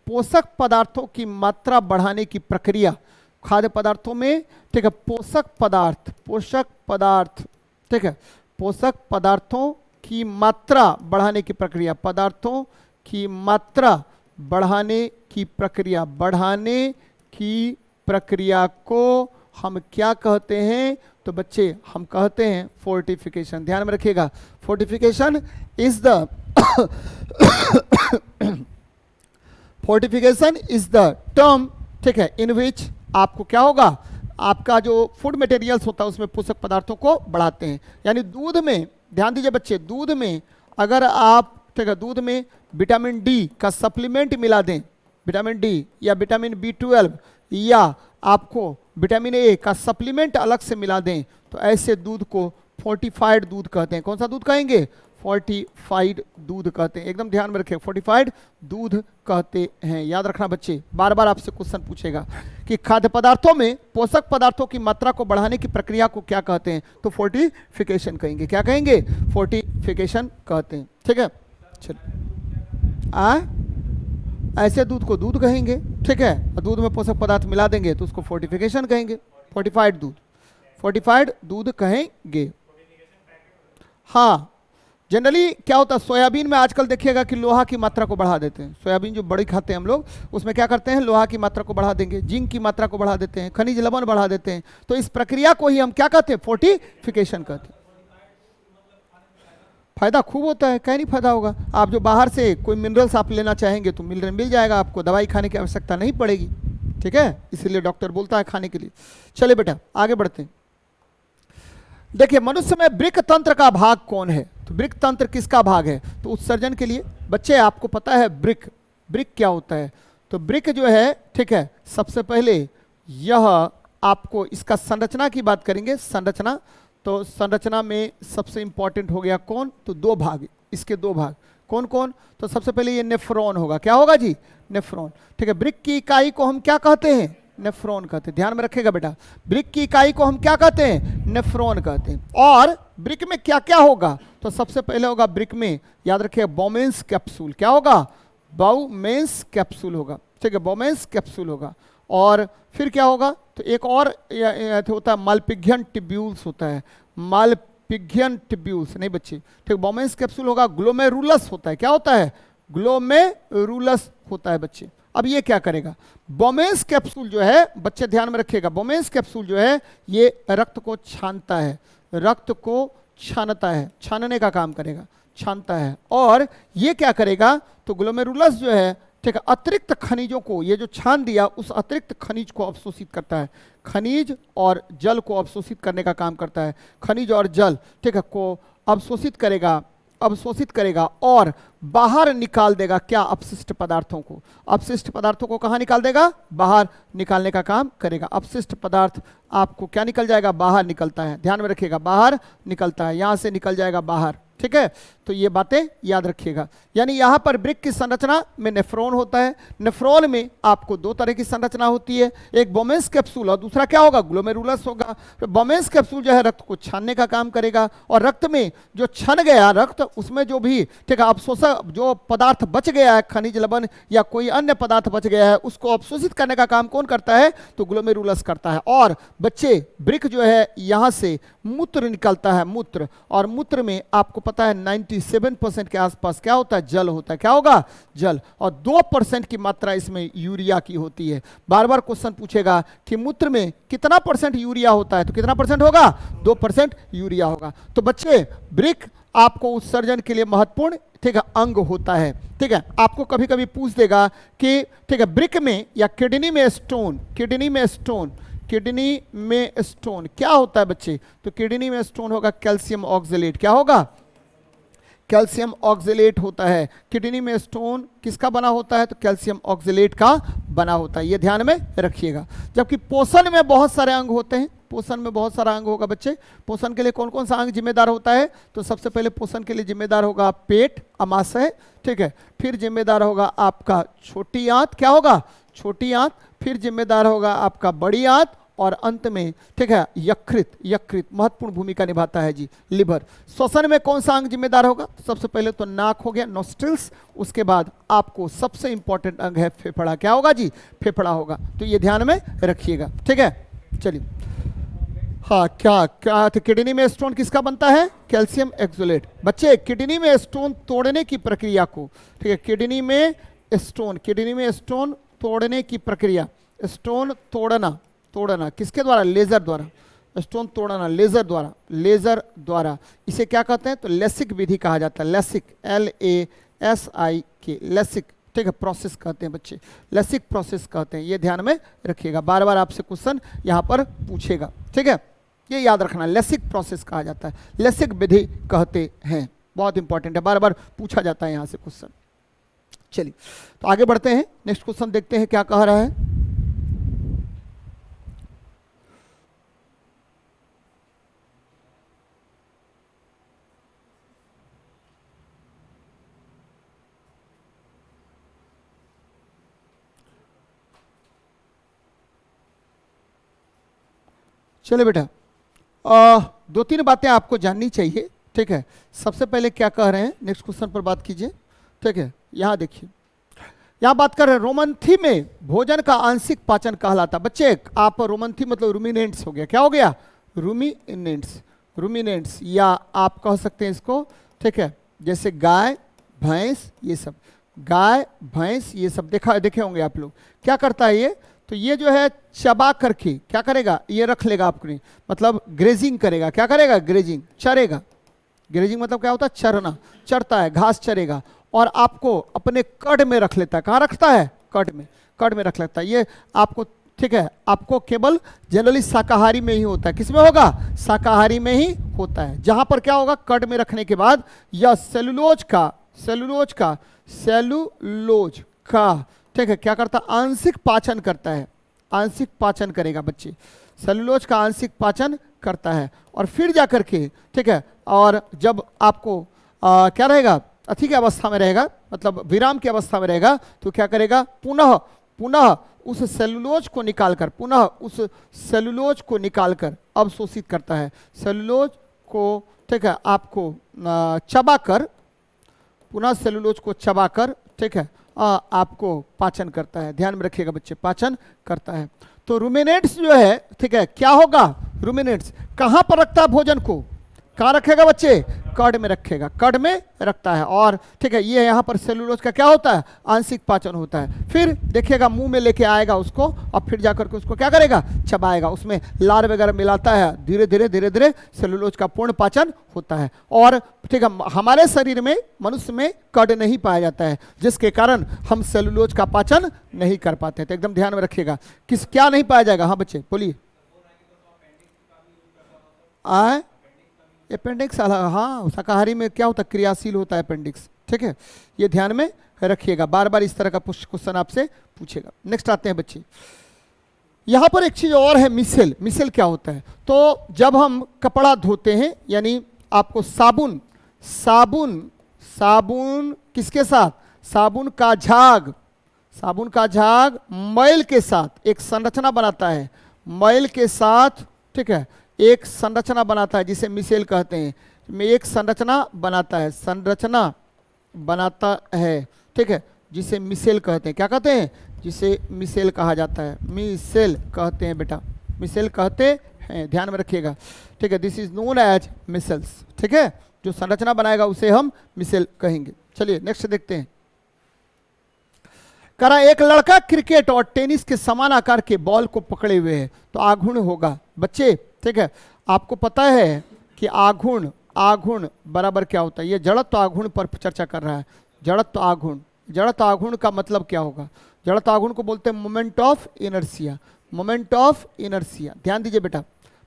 पोषक पदार्थों की मात्रा बढ़ाने की प्रक्रिया। खाद्य पदार्थों में, ठीक है, पोषक पदार्थ, ठीक है, पोषक पदार्थों की मात्रा बढ़ाने की प्रक्रिया, पदार्थों की मात्रा बढ़ाने की प्रक्रिया को हम क्या कहते हैं? तो बच्चे हम कहते हैं फोर्टिफिकेशन। ध्यान में रखिएगा, फोर्टिफिकेशन इज द टर्म, ठीक है, इन विच आपको क्या होगा? आपका जो फूड मटेरियल्स होता है उसमें पोषक पदार्थों को बढ़ाते हैं। यानी दूध में, ध्यान दीजिए बच्चे, दूध में अगर आप, ठीक है, दूध में विटामिन डी का सप्लीमेंट मिला दें, विटामिन डी या विटामिन B12 या आपको विटामिन ए का सप्लीमेंट अलग से मिला दें, तो ऐसे दूध को फोर्टिफाइड दूध कहते हैं। कौन सा दूध कहेंगे? फोर्टिफाइड दूध कहते हैं। एकदम ध्यान में रखें, फोर्टिफाइड दूध कहते हैं। याद रखना बच्चे, बार बार आपसे क्वेश्चन पूछेगा कि खाद्य पदार्थों में पोषक पदार्थों की मात्रा को बढ़ाने की प्रक्रिया को क्या कहते हैं? तो फोर्टिफिकेशन कहेंगे। क्या कहेंगे? फोर्टिफिकेशन कहते हैं, ठीक है। चलिए, ऐसे दूध को दूध कहेंगे, ठीक है, और दूध में पोषक पदार्थ मिला देंगे तो उसको फोर्टिफिकेशन कहेंगे, फोर्टिफाइड दूध कहेंगे। हाँ, जनरली क्या होता है, सोयाबीन में आजकल देखिएगा कि लोहा की मात्रा को बढ़ा देते हैं। सोयाबीन जो बड़ी खाते हैं हम लोग, उसमें क्या करते हैं? लोहा की मात्रा को बढ़ा देंगे, जिंक की मात्रा को बढ़ा देते हैं, खनिज लवण बढ़ा देते हैं। तो इस प्रक्रिया को ही हम क्या कहते हैं? फोर्टिफिकेशन कहते हैं। फायदा खूब होता है, कहीं नहीं फायदा होगा। आप जो बाहर से कोई मिनरल्स आप लेना चाहेंगे तो मिनरल मिल जाएगा आपको, दवाई खाने की आवश्यकता नहीं पड़ेगी, ठीक है, इसीलिए डॉक्टर बोलता है खाने के लिए। चलिए बेटा आगे बढ़ते हैं। देखिए, मनुष्य में वृक्क तंत्र का भाग कौन है? तो वृक्क तंत्र किसका भाग है? तो उत्सर्जन के लिए। बच्चे आपको पता है वृक्क क्या होता है? तो वृक्क जो है, ठीक है, सबसे पहले यह आपको इसका संरचना की बात करेंगे। संरचना, तो संरचना में सबसे इंपॉर्टेंट हो गया कौन? तो दो भाग, इसके दो भाग कौन कौन? तो सबसे पहले ये नेफ्रॉन होगा। क्या होगा जी? नेफ्रॉन, ठीक है। वृक्क की इकाई को हम क्या कहते हैं? नेफ्रॉन कहते हैं। ध्यान में रखिएगा बेटा, वृक्क की इकाई को हम क्या कहते हैं? नेफ्रॉन कहते हैं। और वृक्क में क्या क्या होगा? तो सबसे पहले होगा वृक्क में, याद रखिए, बोमेंस कैप्सूल। क्या होगा? बोमेंस कैप्सूल होगा, ठीक है, बोमेंस कैप्सूल होगा। और फिर क्या होगा? तो एक और होता है मालपिघियन ट्यूब्यूल्स होता है, मालपिघियन ट्यूब्यूल्स नहीं बच्चे, ठीक, बोमेंस कैप्सूल होगा। ग्लोमेरुलस होता है। क्या होता है? ग्लोमेरुलस होता है बच्चे। अब ये क्या करेगा, बोमेंस कैप्सूल जो है बच्चे ध्यान में रखिएगा, बोमेंस कैप्सूल जो है ये रक्त को छानता है, रक्त को छानता है, छानने का काम करेगा, छानता है। और ये क्या करेगा, तो ग्लोमेरुलस जो है ठीक है अतिरिक्त खनिजों को, ये जो छान दिया उस अतिरिक्त खनिज को अवशोषित करता है, खनिज और जल को अवशोषित करने का काम करता है, खनिज और जल ठीक है को अवशोषित करेगा, अवशोषित करेगा और बाहर निकाल देगा क्या, अपशिष्ट पदार्थों को, अपशिष्ट पदार्थों को कहाँ निकाल देगा, बाहर निकालने का काम करेगा। अपशिष्ट पदार्थ आपको क्या निकल जाएगा, बाहर निकलता है, ध्यान में रखिएगा, बाहर निकलता है, यहां से निकल जाएगा बाहर, ठीक है। तो ये बातें याद रखिएगा। यानी यहां पर वृक्क की संरचना में नेफ्रॉन होता है, नेफ्रॉन में आपको दो तरह की संरचना होती है, एक बोमेंस कैप्सूल और दूसरा क्या होगा, ग्लोमेरुलस होगा। तो बोमेंस कैप्सूल जो है रक्त को छानने का काम करेगा और रक्त में जो छन गया रक्त, उसमें जो भी ठीक है अवशोषक जो पदार्थ बच गया है, खनिज लवण या कोई अन्य पदार्थ बच गया है, उसको अवशोषित करने का काम कौन करता है, तो ग्लोमेरुलस करता है। और बच्चे वृक्क जो है यहां से मूत्र निकलता है, मूत्र, और मूत्र में आपको पता है 97% के आसपास क्या होता है, जल होता है, क्या होगा, जल, और 2% की मात्रा इसमें यूरिया की होती है। बार बार क्वेश्चन पूछेगा कि मूत्र में कितना परसेंट यूरिया होता है, तो कितना परसेंट होगा, 2% यूरिया होगा। तो बच्चे वृक्क आपको उत्सर्जन के लिए महत्वपूर्ण ठीक है अंग होता है, ठीक है। आपको कभी कभी पूछ देगा कि ठीक है वृक्क में या किडनी में स्टोन, किडनी में स्टोन, किडनी में स्टोन क्या होता है बच्चे, तो किडनी में स्टोन होगा कैल्शियम ऑक्सलेट, क्या होगा, कैल्शियम ऑक्सलेट होता है। किडनी में स्टोन किसका बना होता है, तो कैल्शियम ऑक्सलेट का बना होता है, ये ध्यान में रखिएगा। जबकि पोषण में बहुत सारे अंग होते हैं, पोषण में बहुत सारा अंग होगा बच्चे। पोषण के लिए कौन कौन सा अंग जिम्मेदार होता है, तो सबसे पहले पोषण के लिए जिम्मेदार होगा पेट, अमाशय, ठीक है। फिर जिम्मेदार होगा आपका छोटी आंत, क्या होगा, छोटी आंत। फिर जिम्मेदार होगा आपका बड़ी आंत और अंत में ठीक है यकृत, यकृत महत्वपूर्ण भूमिका निभाता है जी, लिवर। श्वसन में कौन सा अंग जिम्मेदार होगा, सबसे पहले तो नाक हो गया, नोस्ट्रिल्स। उसके बाद आपको सबसे इंपॉर्टेंट अंग है फेफड़ा, क्या होगा जी, फेफड़ा होगा। तो ये ध्यान में रखिएगा, ठीक है। चलिए हाँ, क्या क्या तो किडनी में स्टोन किसका बनता है, कैल्शियम ऑक्सलेट। बच्चे किडनी में स्टोन तोड़ने की प्रक्रिया को, ठीक है, किडनी में स्टोन, किडनी में स्टोन तोड़ने की प्रक्रिया, स्टोन तोड़ना, तोड़ना किसके द्वारा, लेजर द्वारा, स्टोन तोड़ना लेजर द्वारा, लेजर द्वारा, इसे क्या कहते हैं, तो लेसिक विधि कहा जाता है, लेसिक, LASIK, लेसिक, ठीक है, प्रोसेस कहते हैं बच्चे, लेसिक प्रोसेस कहते हैं, ये ध्यान में रखिएगा। बार बार आपसे क्वेश्चन यहाँ पर पूछेगा, ठीक है, ये याद रखना, लेसिक प्रोसेस कहा जाता है, लेसिक विधि कहते हैं, बहुत इंपॉर्टेंट है, बार बार पूछा जाता है यहाँ से क्वेश्चन। चलिए तो आगे बढ़ते हैं, नेक्स्ट क्वेश्चन देखते हैं क्या कह रहा है। चलिए बेटा, दो तीन बातें आपको जाननी चाहिए, ठीक है। सबसे पहले क्या कह रहे हैं, नेक्स्ट क्वेश्चन पर बात कीजिए, ठीक है। यहाँ देखिए, यहाँ बात कर रहे हैं रोमंथी में भोजन का आंशिक पाचन कहलाता। बच्चे आप रोमंथी मतलब रूमिनेंट्स हो गया, क्या हो गया, रूमिनेंट्स, रूमिनेंट्स, या आप कह सकते हैं इसको, ठीक है, जैसे गाय भैंस, ये सब गाय भैंस ये सब देखे होंगे आप लोग। क्या करता है ये, तो ये जो है चबा करके क्या करेगा, ये रख लेगा आपने, मतलब ग्रेजिंग करेगा, क्या करेगा, ग्रेजिंग, चरेगा। ग्रेजिंग मतलब क्या होता है, चरना, चरता है, घास चरेगा, और आपको अपने कड में रख लेता है। कहाँ रखता है, कड में, कड में रख लेता है। ये आपको ठीक है, आपको केवल जनरली शाकाहारी में ही होता है, किसमें होगा, शाकाहारी में ही होता है, जहां पर क्या होगा, कड में रखने के बाद यह सेलुलोज का, सेलुलोज का, सेलुलोज का ठीक है क्या करता, आंशिक पाचन करता है, आंशिक पाचन करेगा बच्चे, सेलुलोज का आंशिक पाचन करता है। और फिर जा करके ठीक है, और जब आपको क्या रहेगा, अथी की अवस्था में रहेगा, मतलब विराम की अवस्था में रहेगा, तो क्या करेगा, पुनः पुनः उस सेलुलोज को निकालकर, पुनः उस सेलुलोज को निकालकर अवशोषित करता है। सेलुलोज को ठीक है आपको चबाकर, पुनः सेलुलोज को चबाकर ठीक है आपको पाचन करता है। ध्यान में रखिएगा बच्चे, पाचन करता है। तो रूमिनेंट्स जो है ठीक है क्या होगा, रूमिनेंट्स कहां पर रखता है भोजन को, कहाँ रखेगा बच्चे? कड में रखेगा, कड में रखता है। और ठीक है, ये यहाँ पर सेलुलोज का क्या होता है? आंशिक पाचन होता है। फिर देखिएगा मुंह में लेके आएगा उसको और फिर जाकर के उसको क्या करेगा? चबाएगा, उसमें लार वगैरह मिलाता है, धीरे धीरे सेलुलोज का पूर्ण पाचन होता है। और ठीक है, हमारे शरीर में, मनुष्य में कड नहीं पाया जाता है, जिसके कारण हम सेलुलोज का पाचन नहीं कर पाते। तो एकदम ध्यान में रखिएगा, किस क्या नहीं पाया जाएगा? हाँ बच्चे बोलिए। अपेंडिक्स, हाँ शाकाहारी में क्या होता है? क्रियाशील होता है अपेंडिक्स। ठीक है, ये ध्यान में रखिएगा, बार बार इस तरह का क्वेश्चन आपसे पूछेगा। नेक्स्ट आते हैं बच्चे, यहां पर एक चीज और है, मिसेल। मिसेल क्या होता है? तो जब हम कपड़ा धोते हैं, यानी आपको साबुन साबुन साबुन किसके साथ? साबुन का झाग, साबुन का झाग मैल के साथ एक संरचना बनाता है, मैल के साथ, ठीक है, एक संरचना बनाता है जिसे मिसेल कहते हैं। में एक संरचना बनाता है, संरचना बनाता है, ठीक है, जिसे मिसेल कहते हैं। क्या कहते हैं? जिसे मिसेल कहा जाता है, मिसेल कहते हैं बेटा, मिसेल कहते हैं, ध्यान में रखिएगा। ठीक है, this is known as micelles. ठीक है, जो संरचना बनाएगा उसे हम मिसेल कहेंगे। चलिए नेक्स्ट देखते हैं। करा एक लड़का क्रिकेट और टेनिस के समान आकार के बॉल को पकड़े हुए है, तो आघूर्ण होगा। बच्चे ठीक है, आपको पता है कि आघूर्ण, आघूर्ण बराबर क्या होता है? ये जड़त्व आघूर्ण पर चर्चा कर रहा है। जड़त्व आघूर्ण, जड़त्व आघूर्ण का मतलब क्या होगा? जड़त्व आघूर्ण को बोलते हैं moment of inertia, moment of inertia. ध्यान दीजिए बेटा,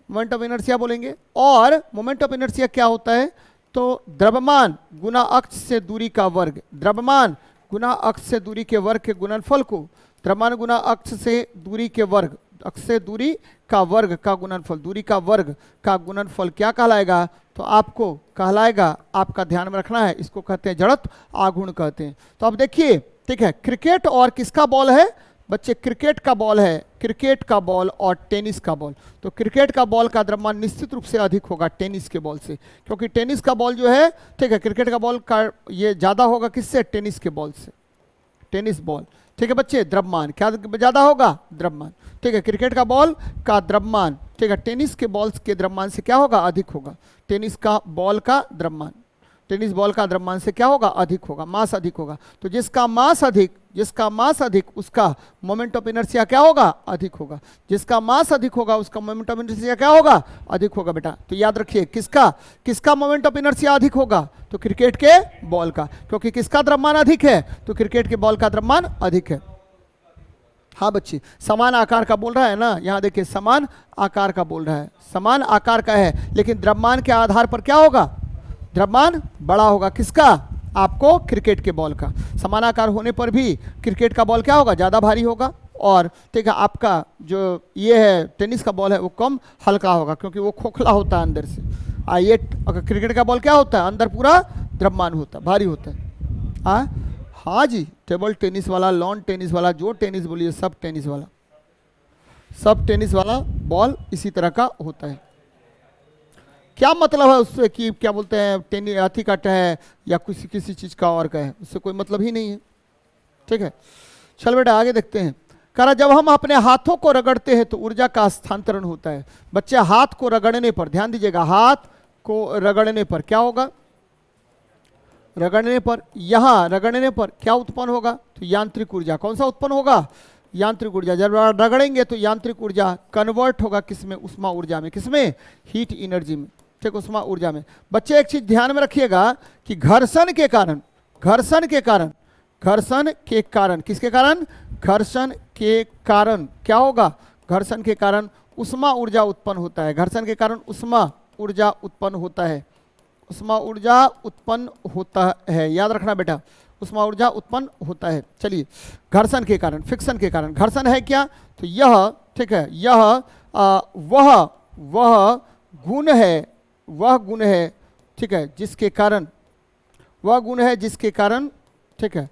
मोमेंट ऑफ इनर्शिया बोलेंगे। और मोमेंट ऑफ इनर्शिया क्या होता है? तो द्रव्यमान गुना अक्ष से दूरी का वर्ग, द्रव्यमान गुना अक्ष से दूरी के वर्ग के गुणनफल को, द्रव्यमान गुना अक्ष से दूरी के वर्ग, अक्ष से दूरी का वर्ग का गुणनफल, दूरी का वर्ग का गुणनफल क्या कहलाएगा? तो आपको कहलाएगा, आपका ध्यान में रखना है, इसको कहते हैं जड़त्व आघूर्ण कहते हैं। तो अब देखिए, ठीक है, क्रिकेट और किसका बॉल है बच्चे? क्रिकेट का बॉल है, क्रिकेट का बॉल और टेनिस का बॉल। तो क्रिकेट का बॉल का द्रव्यमान निश्चित रूप से अधिक होगा टेनिस के बॉल से, क्योंकि टेनिस का बॉल जो है, ठीक है, क्रिकेट का बॉल का ये ज़्यादा होगा किससे? टेनिस के बॉल से, टेनिस बॉल। ठीक है बच्चे, द्रव्यमान क्या ज़्यादा होगा? द्रव्यमान। ठीक है, क्रिकेट का बॉल का द्रव्यमान, ठीक है, टेनिस के बॉल्स के द्रव्यमान से क्या होगा? अधिक होगा। टेनिस का बॉल का द्रव्यमान, टेनिस बॉल का द्रव्यमान से क्या होगा? अधिक होगा, मास अधिक होगा। तो जिसका मास अधिक, जिसका मास अधिक, उसका मोमेंट ऑफ इनर्शिया क्या होगा? अधिक होगा। जिसका मास अधिक होगा उसका मोमेंट ऑफ इनर्शिया क्या होगा? अधिक होगा बेटा। तो याद रखिए, किसका किसका मोमेंट ऑफ इनर्शिया अधिक होगा? तो क्रिकेट के बॉल का, क्योंकि किसका द्रव्यमान अधिक है? तो क्रिकेट के बॉल का द्रव्यमान अधिक है। हाँ बच्चे, समान आकार का बोल रहा है ना, यहाँ देखिए समान आकार का बोल रहा है, समान आकार का है, लेकिन द्रव्यमान के आधार पर क्या होगा? द्रव्यमान बड़ा होगा। किसका? आपको क्रिकेट के बॉल का। समान आकार होने पर भी क्रिकेट का बॉल क्या होगा? ज़्यादा भारी होगा। और ठीक है, आपका जो ये है टेनिस का बॉल है वो कम हल्का होगा, क्योंकि वो खोखला होता है अंदर से। ये क्रिकेट का बॉल क्या होता है? अंदर पूरा द्रव्यमान होता है, भारी होता है। हाँ जी, टेबल टेनिस वाला, लॉन टेनिस वाला, जो टेनिस बोलिए, सब टेनिस वाला, सब टेनिस वाला बॉल इसी तरह का होता है। क्या मतलब है उससे कि क्या बोलते हैं टेनिस हाथी का है या किसी किसी चीज़ का और का है, उससे कोई मतलब ही नहीं है। ठीक है, चल बेटा आगे देखते हैं। करा जब हम अपने हाथों को रगड़ते हैं तो ऊर्जा का स्थानांतरण होता है। बच्चे हाथ को रगड़ने पर ध्यान दीजिएगा, हाथ को रगड़ने पर क्या होगा? रगड़ने पर, यहाँ रगड़ने पर क्या उत्पन्न होगा? तो यांत्रिक ऊर्जा। कौन सा उत्पन्न होगा? यांत्रिक ऊर्जा। जब रगड़ेंगे तो यांत्रिक ऊर्जा कन्वर्ट होगा किसमें? उष्मा ऊर्जा में। किसमें? हीट एनर्जी में। ठीक, उष्मा ऊर्जा में। बच्चे एक चीज ध्यान में रखिएगा कि घर्षण के कारण, घर्षण के कारण, घर्षण के कारण, किसके कारण? घर्षण के कारण क्या होगा? घर्षण के कारण उष्मा ऊर्जा उत्पन्न होता है। घर्षण के कारण उष्मा ऊर्जा उत्पन्न होता है, उष्मा ऊर्जा उत्पन्न होता है। याद रखना बेटा, उष्मा ऊर्जा उत्पन्न होता है। चलिए, घर्षण के कारण, फ्रिक्शन के कारण। घर्षण है क्या? तो यह, ठीक है, यह वह गुण है, वह गुण है, ठीक है, जिसके कारण, वह गुण है जिसके कारण, ठीक है,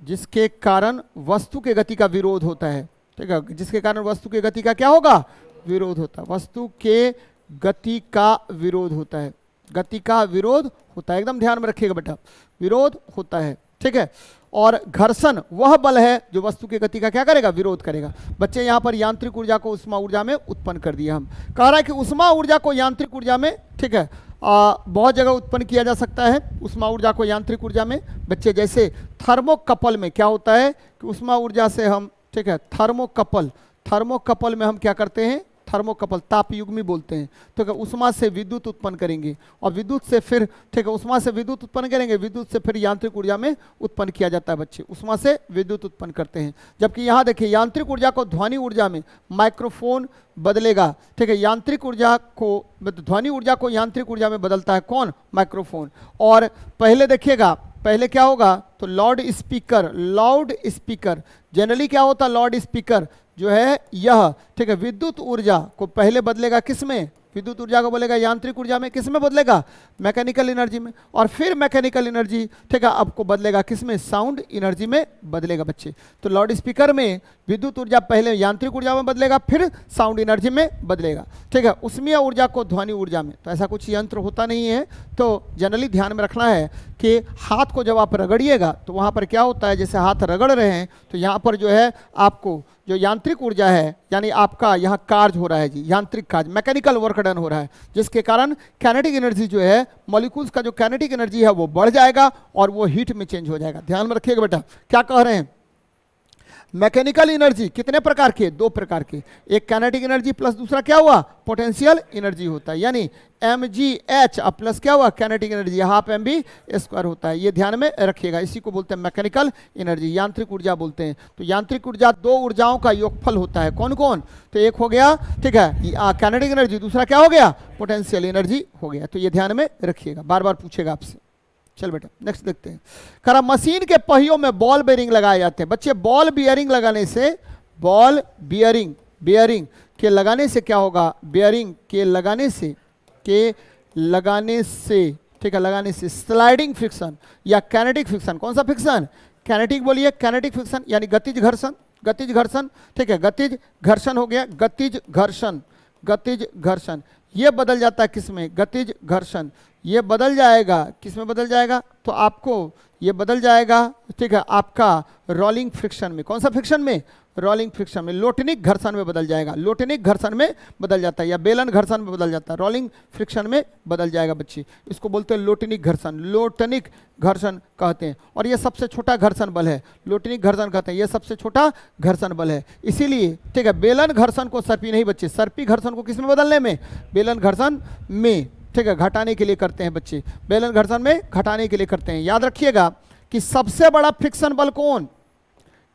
जिसके कारण वस्तु के गति का विरोध होता है। ठीक है, जिसके कारण वस्तु के गति का क्या होगा? विरोध होता है। वस्तु के गति का विरोध होता है, गति का विरोध होता है। एकदम ध्यान में रखिएगा बेटा, विरोध होता है। ठीक है, और घर्षण वह बल है जो वस्तु की गति का क्या करेगा, विरोध करेगा। बच्चे यहाँ पर यांत्रिक ऊर्जा को उष्मा ऊर्जा में उत्पन्न कर दिया। हम कह रहा है कि उष्मा ऊर्जा को यांत्रिक ऊर्जा में, ठीक है, बहुत जगह उत्पन्न किया जा सकता है उष्मा ऊर्जा को यांत्रिक ऊर्जा में। बच्चे जैसे थर्मोकपल में क्या होता है कि उष्मा ऊर्जा से हम, ठीक है, थर्मोकपल में हम क्या करते हैं, थर्मोकपल तापयुग्मी बोलते हैं। तो क्या उष्मा से विद्युत उत्पन्न करेंगे और विद्युत से फिर, ठीक है, उष्मा से विद्युत उत्पन्न करेंगे, विद्युत से फिर यांत्रिक ऊर्जा में उत्पन्न किया जाता है। बच्चे उष्मा से विद्युत उत्पन्न करते हैं। जबकि यहाँ देखिए यांत्रिक ऊर्जा को ध्वनि ऊर्जा में माइक्रोफोन बदलेगा, ठीक है, यांत्रिक ऊर्जा को, ध्वनि ऊर्जा को यांत्रिक ऊर्जा में बदलता है कौन, माइक्रोफोन। और पहले देखिएगा, पहले क्या होगा तो लाउड स्पीकर जनरली क्या होता है, लाउड स्पीकर जो है यह, ठीक है, विद्युत ऊर्जा को पहले बदलेगा किसमें, विद्युत ऊर्जा को बोलेगा यांत्रिक ऊर्जा में, किसमें बदलेगा, मैकेनिकल एनर्जी में। और फिर मैकेनिकल एनर्जी, ठीक है, आपको बदलेगा किसमें, साउंड एनर्जी में बदलेगा। बच्चे तो लाउड स्पीकर में विद्युत ऊर्जा पहले यांत्रिक ऊर्जा में बदलेगा, फिर साउंड एनर्जी में बदलेगा, ठीक है। उष्मीय ऊर्जा को ध्वनि ऊर्जा में। तो ऐसा कुछ यंत्र होता नहीं है, तो जनरली ध्यान में रखना है कि हाथ को जब आप रगड़िएगा तो वहाँ पर क्या होता है, जैसे हाथ रगड़ रहे हैं तो यहाँ पर जो है आपको जो यांत्रिक ऊर्जा है, यानी आपका यहाँ कार्य हो रहा है जी, यांत्रिक कार्य, मैकेनिकल वर्क डन हो रहा है, जिसके कारण कैनेटिक एनर्जी जो है, मॉलिक्यूल्स का जो कैनेटिक एनर्जी है वो बढ़ जाएगा और वो हीट में चेंज हो जाएगा। ध्यान में रखिएगा बेटा, क्या कह रहे हैं, मैकेनिकल एनर्जी कितने प्रकार के, दो प्रकार के, एक कैनेटिक एनर्जी प्लस दूसरा क्या हुआ, पोटेंशियल एनर्जी होता है, यानी mgh प्लस क्या हुआ, कैनेटिक एनर्जी, हाफ mv² होता है। ये ध्यान में रखिएगा, इसी को बोलते हैं मैकेनिकल एनर्जी, यांत्रिक ऊर्जा बोलते हैं। तो यांत्रिक ऊर्जा दो ऊर्जाओं का योगफल होता है, कौन कौन, तो एक हो गया, ठीक है, कैनेटिक एनर्जी, दूसरा क्या हो गया, पोटेंशियल एनर्जी हो गया। तो ये ध्यान में रखिएगा, बार बार पूछेगा आपसे। चल बेटा नेक्स्ट देखते हैं। करा मशीन के पहियों में बॉल बेयरिंग लगाए जाते हैं। बच्चे बॉल बियरिंग लगाने से, बॉल बियरिंग के लगाने से क्या होगा, बियरिंग के लगाने से, ठीक है, लगाने से स्लाइडिंग फ्रिक्शन या कैनेटिक फ्रिक्शन, कौन सा फ्रिक्शन, कैनेटिक बोलिए, कैनेटिक फ्रिक्शन यानी गतिज घर्षण, ठीक है, गतिज घर्षण हो गया, गतिज घर्षण ये बदल जाता है किसमें, गतिज घर्षण ये बदल जाएगा, किसमें बदल जाएगा, तो आपको ये बदल जाएगा, ठीक है, आपका रोलिंग फ्रिक्शन में, कौन सा फ्रिक्शन में, रोलिंग फ्रिक्शन में, लोटनिक घर्षण में बदल जाएगा, लोटनिक घर्षण में बदल जाता है या बेलन घर्षण में बदल जाता है, रोलिंग फ्रिक्शन में बदल जाएगा बच्चे। इसको बोलते हैं लोटनिक घर्षण कहते हैं। और ये सबसे छोटा घर्षण बल है, लोटनिक घर्षण कहते हैं, ये सबसे छोटा घर्षण बल है। इसीलिए, ठीक है, बेलन घर्षण को सर्पी नहीं बच्चे, सर्पी घर्षण को किस में बदलने में, बेलन घर्षण में, ठीक है, घटाने के लिए करते हैं बच्चे, बेलन घर्षण में घटाने के लिए करते हैं। याद रखिएगा कि सबसे बड़ा फ्रिक्शन बल कौन,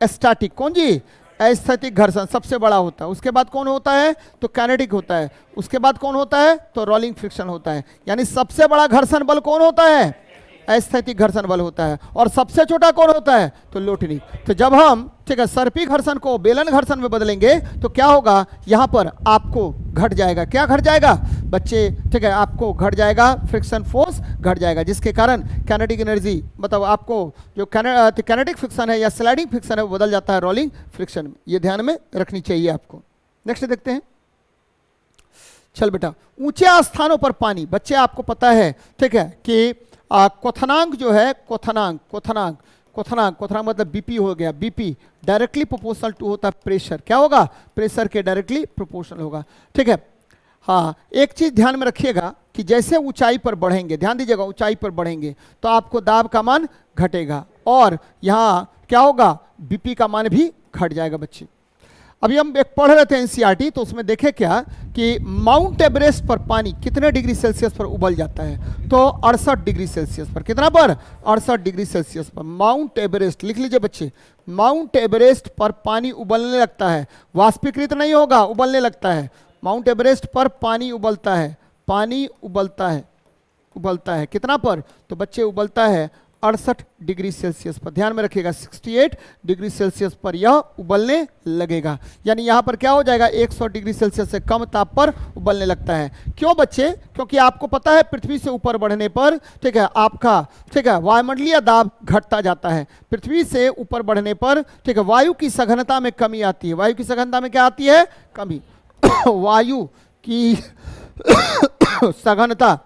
स्टैटिक, कौन जी, स्थैतिक घर्षण सबसे बड़ा होता है। उसके बाद कौन होता है, तो कैनेटिक होता है। उसके बाद कौन होता है, तो रोलिंग फ्रिक्शन होता है। यानी सबसे बड़ा घर्षण बल कौन होता है, स्थैतिक घर्षण बल होता है। और सबसे छोटा कौन होता है, तो लोटनिक। तो जब हम, ठीक है, सर्पी घर्षण को बेलन घर्षण में बदलेंगे तो क्या होगा, यहाँ पर आपको घट जाएगा, क्या घट जाएगा बच्चे, ठीक है, आपको घट जाएगा, फ्रिक्शन फोर्स घट जाएगा, जिसके कारण कैनेटिक एनर्जी, मतलब आपको जो कैनेटिक फ्रिक्शन है या स्लाइडिंग फ्रिक्शन है वो बदल जाता है रोलिंग फ्रिक्शन में। ये ध्यान में रखनी चाहिए आपको। नेक्स्ट देखते हैं। चल बेटा, ऊंचे स्थानों पर पानी, बच्चे आपको पता है, ठीक है, कि क्वथनांक जो है, क्वथनांक मतलब बीपी हो गया, बीपी डायरेक्टली प्रोपोर्शनल टू होता है प्रेशर, क्या होगा, प्रेशर के डायरेक्टली प्रोपोर्शनल होगा, ठीक है। हाँ, एक चीज ध्यान में रखिएगा कि जैसे ऊंचाई पर बढ़ेंगे, ध्यान दीजिएगा, ऊंचाई पर बढ़ेंगे तो आपको दाब का मान घटेगा और यहाँ क्या होगा, बीपी का मान भी घट जाएगा बच्चे। अभी हम एक पढ़ रहे थे एनसीईआरटी, तो उसमें देखे क्या कि माउंट एवरेस्ट पर पानी कितने डिग्री सेल्सियस पर उबल जाता है, तो 68 डिग्री सेल्सियस पर। कितना पर, 68 डिग्री सेल्सियस पर माउंट एवरेस्ट, लिख लीजिए बच्चे, माउंट एवरेस्ट पर पानी उबलने लगता है, वाष्पीकृत नहीं होगा, उबलने लगता है। माउंट एवरेस्ट पर पानी उबलता है, उबलता है कितना पर, तो बच्चे उबलता है 68 डिग्री सेल्सियस पर। ध्यान में रखिएगा 68 डिग्री सेल्सियस पर यह उबलने लगेगा। यानी यहाँ पर क्या हो जाएगा, 100 डिग्री सेल्सियस से कम ताप पर उबलने लगता है। क्यों बच्चे, क्योंकि आपको पता है पृथ्वी से ऊपर बढ़ने पर, ठीक है, आपका, ठीक है, वायुमंडलीय दाब घटता जाता है। पृथ्वी से ऊपर बढ़ने पर, ठीक है, वायु की सघनता में कमी आती है। वायु की सघनता में क्या आती है, कमी। वायु की सघनता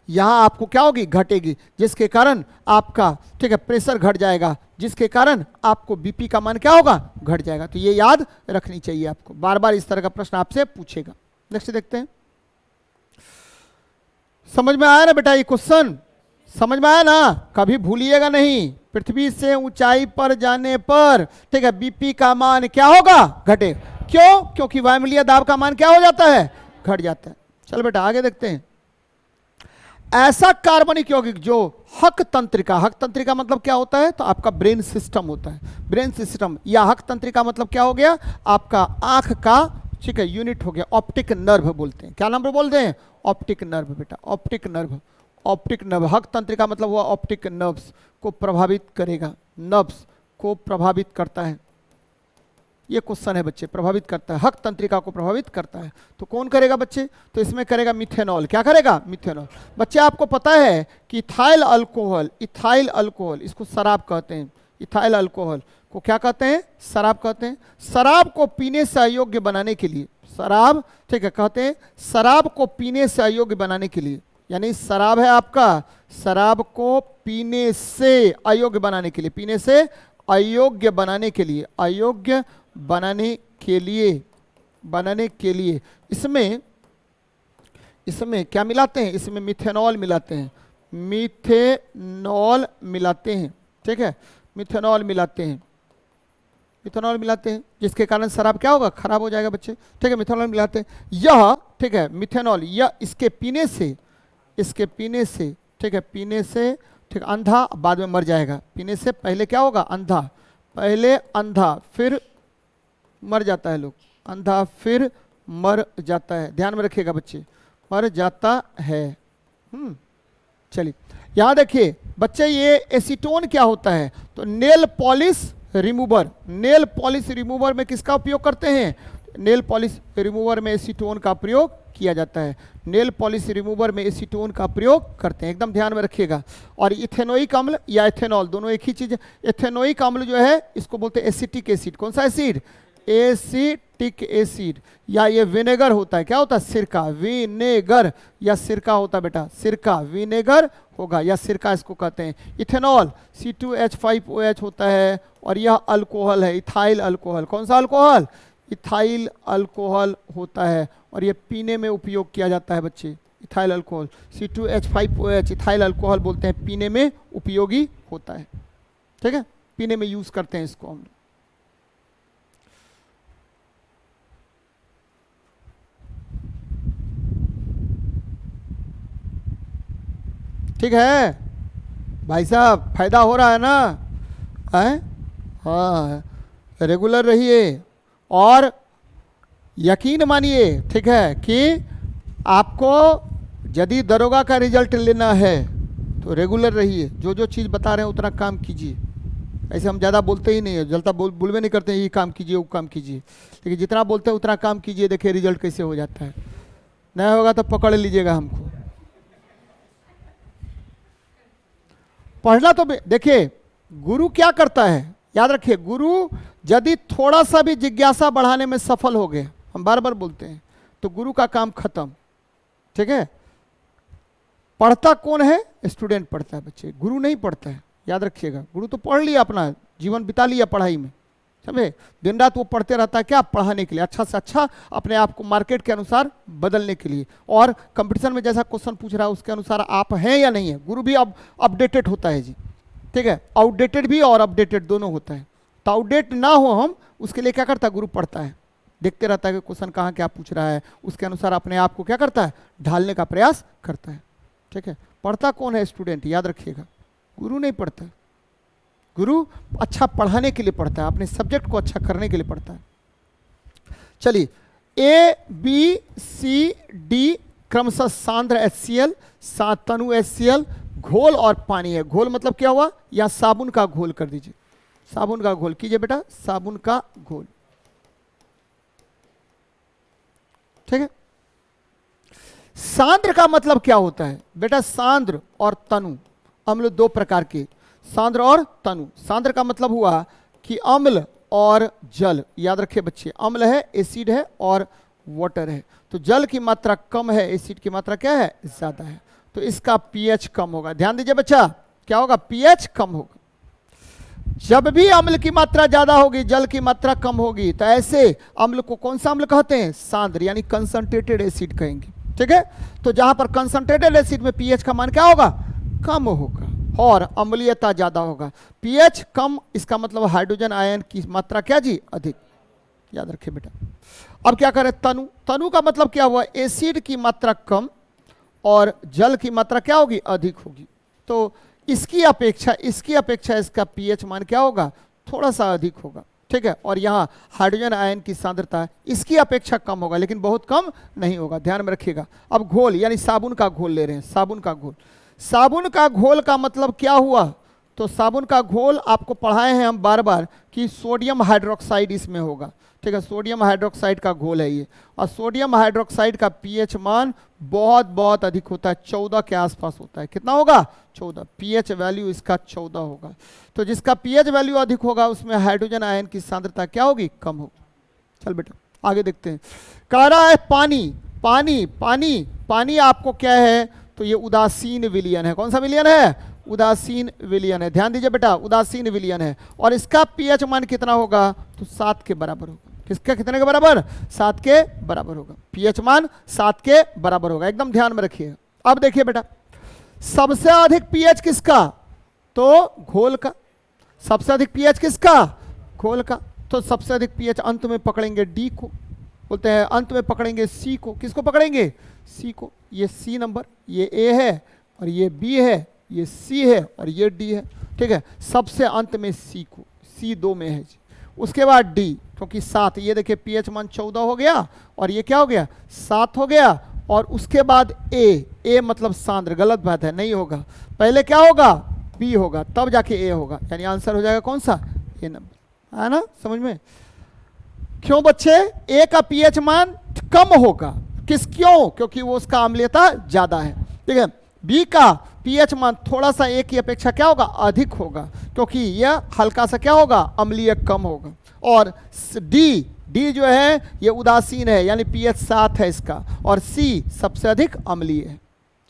यहाँ आपको क्या होगी, घटेगी, जिसके कारण आपका ठीक है प्रेशर घट जाएगा, जिसके कारण आपको बीपी का मान क्या होगा, घट जाएगा। तो ये याद रखनी चाहिए आपको, बार बार इस तरह का प्रश्न आपसे पूछेगा। नेक्स्ट देखते हैं। समझ में आया ना बेटा ये क्वेश्चन, समझ में आया ना, कभी भूलिएगा नहीं। पृथ्वी से ऊंचाई पर जाने पर ठीक है बीपी का मान क्या होगा, घटे। क्यों? क्योंकि वायुमंडलीय दाब का मान क्या हो जाता है, घट जाता है। चल बेटा आगे देखते हैं। ऐसा कार्बनिक यौगिक जो हक तंत्रिका, हक तंत्रिका मतलब क्या होता है, तो आपका ब्रेन सिस्टम होता है, ब्रेन सिस्टम, या हक तंत्रिका मतलब क्या हो गया, आपका आंख का ठीक है यूनिट हो गया, ऑप्टिक नर्व बोलते हैं। क्या नंबर बोलते हैं, ऑप्टिक नर्व बेटा, ऑप्टिक नर्व, ऑप्टिक नर्व। हक तंत्रिका मतलब हुआ ऑप्टिक नर्व्स को प्रभावित करेगा, नर्व्स को प्रभावित करता है। ये क्वेश्चन है बच्चे, प्रभावित करता है, हक तंत्रिका को प्रभावित करता है। तो कौन करेगा बच्चे, तो इसमें करेगा मिथेनॉल। क्या करेगा, मिथेनॉल। बच्चे आपको पता है कि इथाइल अल्कोहल, इथाइल अल्कोहल इसको शराब कहते हैं, इथाइल अल्कोहल को क्या कहते हैं, शराब कहते हैं। शराब को पीने से अयोग्य बनाने के लिए, शराब ठीक है कहते हैं, शराब को पीने से अयोग्य बनाने के लिए, यानी शराब है आपका, शराब को पीने से अयोग्य बनाने के लिए, पीने से अयोग्य बनाने के लिए, अयोग्य बनाने के लिए, बनाने के लिए इसमें क्या मिलाते हैं, इसमें मिथेनॉल मिलाते हैं, मिथेनॉल मिलाते हैं, ठीक है, मिथेनॉल मिलाते हैं, मिथेनॉल मिलाते हैं, जिसके कारण शराब क्या होगा, खराब हो जाएगा बच्चे, ठीक है। मिथेनॉल मिलाते हैं, यह ठीक है मिथेनॉल, यह इसके पीने से, इसके पीने से ठीक है, पीने से ठीक अंधा बाद में मर जाएगा। पीने से पहले क्या होगा, अंधा, पहले अंधा फिर मर जाता है लोग, अंधा फिर मर जाता है, ध्यान में रखिएगा बच्चे, मर जाता है। चलिए यहाँ देखिए बच्चे, ये एसीटोन क्या होता है, तो nail polish remover, nail polish remover में किसका उपयोग करते हैं, नेल पॉलिश रिमूवर में एसीटोन का प्रयोग किया जाता है, नेल पॉलिश रिमूवर में एसीटोन का प्रयोग करते हैं, एकदम ध्यान में रखिएगा। और इथेनोइक अम्ल या इथेनॉल दोनों एक ही चीज है। इथेनोइक अम्ल जो है इसको बोलते हैं एसिटिक एसिड। कौन सा एसिड, एसिटिक एसिड, या ये विनेगर होता है, क्या होता है, सिरका, विनेगर या सिरका होता है बेटा, सिरका, विनेगर होगा या सिरका इसको कहते हैं। इथेनॉल C2H5OH होता है, और यह अल्कोहल है, इथाइल अल्कोहल। कौन सा अल्कोहल, इथाइल अल्कोहल होता है, और ये पीने में उपयोग किया जाता है बच्चे, ethyl alcohol, C2H5OH ethyl alcohol बोलते हैं, पीने में उपयोगी होता है, ठीक है, पीने में यूज करते हैं इसको हम। ठीक है भाई साहब, फायदा हो रहा है ना, है? हाँ, रेगुलर रहिए और यकीन मानिए ठीक है कि आपको यदि दरोगा का रिजल्ट लेना है तो रेगुलर रहिए, जो जो चीज़ बता रहे हैं उतना काम कीजिए। ऐसे हम ज़्यादा बोलते ही नहीं है, जल्दा बोलवे नहीं करते हैं ये काम कीजिए वो काम कीजिए, लेकिन जितना बोलते हैं उतना काम कीजिए, देखिए रिजल्ट कैसे हो जाता है। नहीं होगा तो पकड़ लीजिएगा हमको। पढ़ना तो देखिए गुरु क्या करता है, याद रखिए, गुरु यदि थोड़ा सा भी जिज्ञासा बढ़ाने में सफल हो गए, हम बार बार बोलते हैं, तो गुरु का काम खत्म, ठीक है। पढ़ता कौन है, स्टूडेंट पढ़ता है बच्चे, गुरु नहीं पढ़ता है, याद रखिएगा। गुरु तो पढ़ लिया, अपना जीवन बिता लिया पढ़ाई में, समझे, दिन रात वो पढ़ते रहता है, क्या, पढ़ाने के लिए, अच्छा से अच्छा अपने आप को मार्केट के अनुसार बदलने के लिए, और कंपटीशन में जैसा क्वेश्चन पूछ रहा है उसके अनुसार आप हैं या नहीं है। गुरु भी अब अपडेटेड होता है जी, ठीक है, आउटडेटेड भी और अपडेटेड दोनों होता है। तो आउटडेट ना हो हम, उसके लिए क्या करता है, गुरु पढ़ता है, देखते रहता है कि क्वेश्चन कहाँ क्या पूछ रहा है, उसके अनुसार अपने आप को क्या करता है, ढालने का प्रयास करता है, ठीक है। पढ़ता कौन है, स्टूडेंट, याद रखिएगा, गुरु नहीं पढ़ता। गुरु अच्छा पढ़ाने के लिए पढ़ता है, अपने सब्जेक्ट को अच्छा करने के लिए पढ़ता है। चलिए, ABCD क्रमशः सांद्र HCl, तनु HCl, घोल और पानी है। घोल मतलब क्या हुआ, या साबुन का घोल कर दीजिए, साबुन का घोल कीजिए बेटा, साबुन का घोल, ठीक है। सांद्र का मतलब क्या होता है बेटा, सांद्र और तनु अम्ल दो प्रकार के, सांद्र और तनु। सांद्र का मतलब हुआ कि अम्ल और जल, याद रखिए बच्चे, अम्ल है, एसिड है और वाटर है। तो जल की मात्रा कम है, एसिड की मात्रा क्या है, ज्यादा है। तो इसका पीएच कम होगा। ध्यान दीजिए बच्चा, क्या होगा? पीएच कम होगा। जब भी अम्ल की मात्रा ज्यादा होगी, जल की मात्रा कम होगी, तो ऐसे अम्ल को कौन सा अम्ल कहते हैं? सांद्र, यानी कंसंट्रेटेड एसिड कहेंगे। ठीक है, तो जहां पर कंसंट्रेटेड एसिड में पीएच का मान क्या होगा? कम होगा और अम्लीयता ज्यादा होगा। पीएच कम, इसका मतलब हाइड्रोजन आयन की मात्रा क्या जी? अधिक। याद रखिए बेटा। अब क्या करें? तनु। तनु का मतलब क्या हुआ? एसिड की मात्रा कम और जल की मात्रा क्या होगी? अधिक होगी। तो इसकी अपेक्षा इसका पीएच मान क्या होगा? थोड़ा सा अधिक होगा। ठीक है, और यहाँ हाइड्रोजन आयन की सांद्रता इसकी अपेक्षा कम होगा, लेकिन बहुत कम नहीं होगा। ध्यान में रखिएगा। अब घोल, यानी साबुन का घोल ले रहे हैं। साबुन का घोल, साबुन का घोल का मतलब क्या हुआ? तो साबुन का घोल आपको पढ़ाए हैं हम बार बार कि सोडियम हाइड्रोक्साइड इसमें होगा। ठीक है, सोडियम हाइड्रोक्साइड का घोल है ये, और सोडियम हाइड्रोक्साइड का पीएच मान बहुत बहुत अधिक होता है, 14 के आसपास होता है। कितना होगा? 14। पीएच वैल्यू इसका 14 होगा। तो जिसका पीएच वैल्यू अधिक होगा उसमें हाइड्रोजन आयन की सांद्रता क्या होगी? कम होगी। चल बेटा आगे देखते हैं। कह रहा है पानी। पानी पानी पानी आपको क्या है? तो ये उदासीन विलयन है। कौन सा विलयन है? उदासीन विलयन है। ध्यान दीजिए बेटा, उदासीन विलयन है, और इसका पीएच मान कितना होगा? तो 7 के बराबर होगा। किसका? कितने के बराबर? 7 के बराबर होगा। पीएच मान 7 के बराबर होगा। एकदम ध्यान में रखिए। अब देखिए बेटा, सबसे अधिक पीएच किसका? तो घोल का। सबसे अधिक पीएच किसका? घोल का। तो सबसे अधिक पीएच अंत में पकड़ेंगे डी को, बोलते हैं अंत में पकड़ेंगे सी को। किसको पकड़ेंगे? सी को। ये सी नंबर, ये ए है, और ये बी है, ये सी है, और ये डी है। ठीक है, सबसे अंत में सी को, सी 2 में है जी। उसके बाद डी, क्योंकि 7, ये देखिए पीएच मान 14 हो गया, और ये क्या हो गया? 7 हो गया। और उसके बाद ए मतलब सांद्र। गलत बात है, नहीं होगा। पहले क्या होगा? बी होगा, तब जाके ए होगा, यानी आंसर हो जाएगा कौन सा? ए नंबर। है ना समझ में? क्यों बच्चे? ए का पीएच मान कम होगा। क्यों? क्योंकि वो उसका अम्लीयता ज्यादा है। ठीक है, बी का पीएच मान थोड़ा सा ए की अपेक्षा क्या होगा? अधिक होगा, क्योंकि यह हल्का सा क्या होगा? अम्लीय कम होगा। और डी जो है ये उदासीन है, यानी पीएच 7 है इसका, और सी सबसे अधिक अम्लीय है,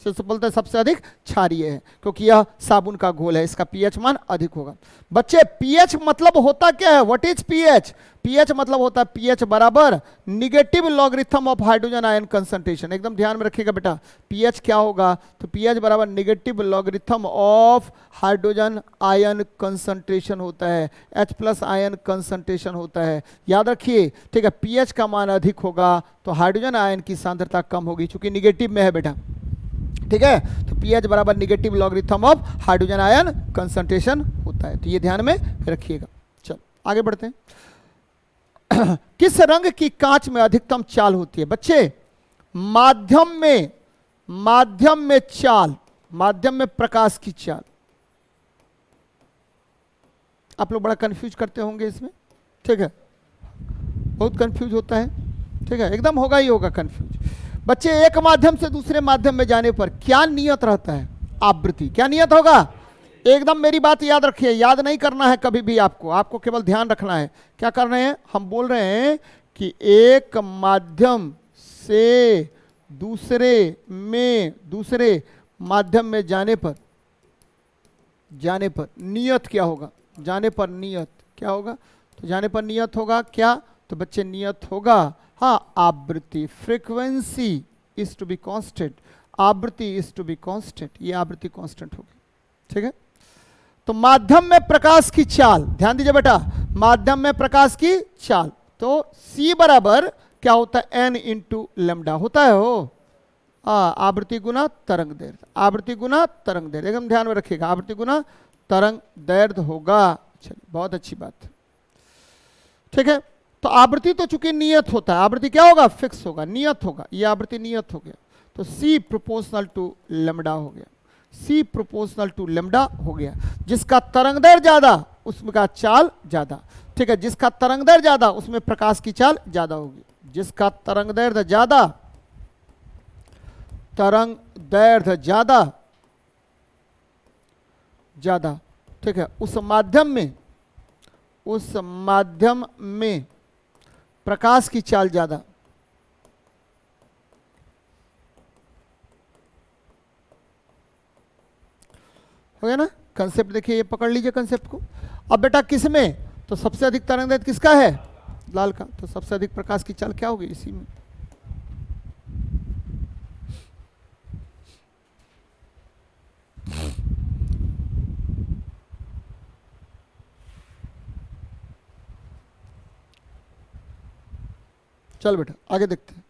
बोलते हैं सबसे अधिक क्षारीय है, क्योंकि यह साबुन का घोल है, इसका पीएच मान अधिक होगा। बच्चे पीएच मतलब होता क्या है? What is pH? पीएच मतलब होता है पीएच बराबर negative logarithm of hydrogen ion concentration. एकदम ध्यान में रखिएगा बेटा, पीएच क्या होगा? तो पीएच बराबर negative logarithm of hydrogen ion concentration होता है, H+ आयन कंसंट्रेशन होता है। याद रखिए। ठीक है, पीएच का मान अधिक होगा तो हाइड्रोजन आयन की सांद्रता कम होगी, चूंकि निगेटिव में है बेटा। ठीक है, तो पीएच बराबर negative logarithm of hydrogen ion concentration होता है। तो ये ध्यान में रखिएगा। चल आगे बढ़ते हैं। किस रंग की कांच में अधिकतम चाल होती है? बच्चे माध्यम में चाल, माध्यम में प्रकाश की चाल। आप लोग बड़ा कंफ्यूज करते होंगे इसमें। ठीक है, बहुत कंफ्यूज होता है। ठीक है, एकदम होगा ही होगा कंफ्यूज। बच्चे एक माध्यम से दूसरे माध्यम में जाने पर क्या नियत रहता है? आवृत्ति। क्या नियत होगा? एकदम मेरी बात याद रखिए, याद नहीं करना है कभी भी आपको केवल ध्यान रखना है। क्या कर रहे हैं हम? बोल रहे हैं कि एक माध्यम से दूसरे माध्यम में जाने पर नियत क्या होगा? जाने पर नियत क्या होगा? तो जाने पर नियत होगा क्या? तो बच्चे नियत होगा हाँ आवृत्ति। Frequency is to be constant, आवृत्ति इज टू बी कांस्टेंट। ये आवृत्ति कांस्टेंट होगी। ठीक है, तो माध्यम में प्रकाश की चाल, ध्यान दीजिए बेटा, माध्यम में प्रकाश की चाल। तो C बराबर क्या होता है? n इंटू लेमडा होता है। हो आवृत्ति गुना तरंग दैर्घ्य, आवृत्ति गुना तरंग दैर्घ्य। एकदम ध्यान में रखिएगा, आवृत्ति गुना तरंग दैर्घ्य होगा। चलिए, बहुत अच्छी बात है। ठीक है, तो आवृत्ति तो चूंकि नियत होता है, आवृत्ति क्या होगा? फिक्स होगा, नियत होगा। ये आवृत्ति नियत हो गया, तो C प्रोपोर्शनल टू लेमडा हो गया। C प्रोपोर्शनल टू लेमडा हो गया। जिसका तरंग दैर्घ्य ज्यादा उसका चाल ज्यादा। ठीक है, जिसका तरंग दैर्घ्य ज्यादा उसमें प्रकाश की चाल ज्यादा होगी। जिसका तरंग दैर्घ्य ज्यादा, ठीक है, उस माध्यम में प्रकाश की चाल ज्यादा। हो गया ना कंसेप्ट, देखिए ये पकड़ लीजिए कंसेप्ट को। अब बेटा किस में, तो सबसे अधिक तरंगदैर्घ्य किसका है, लाल का, तो सबसे अधिक प्रकाश की चाल क्या होगी, इसी में। चल बेटा आगे देखते हैं।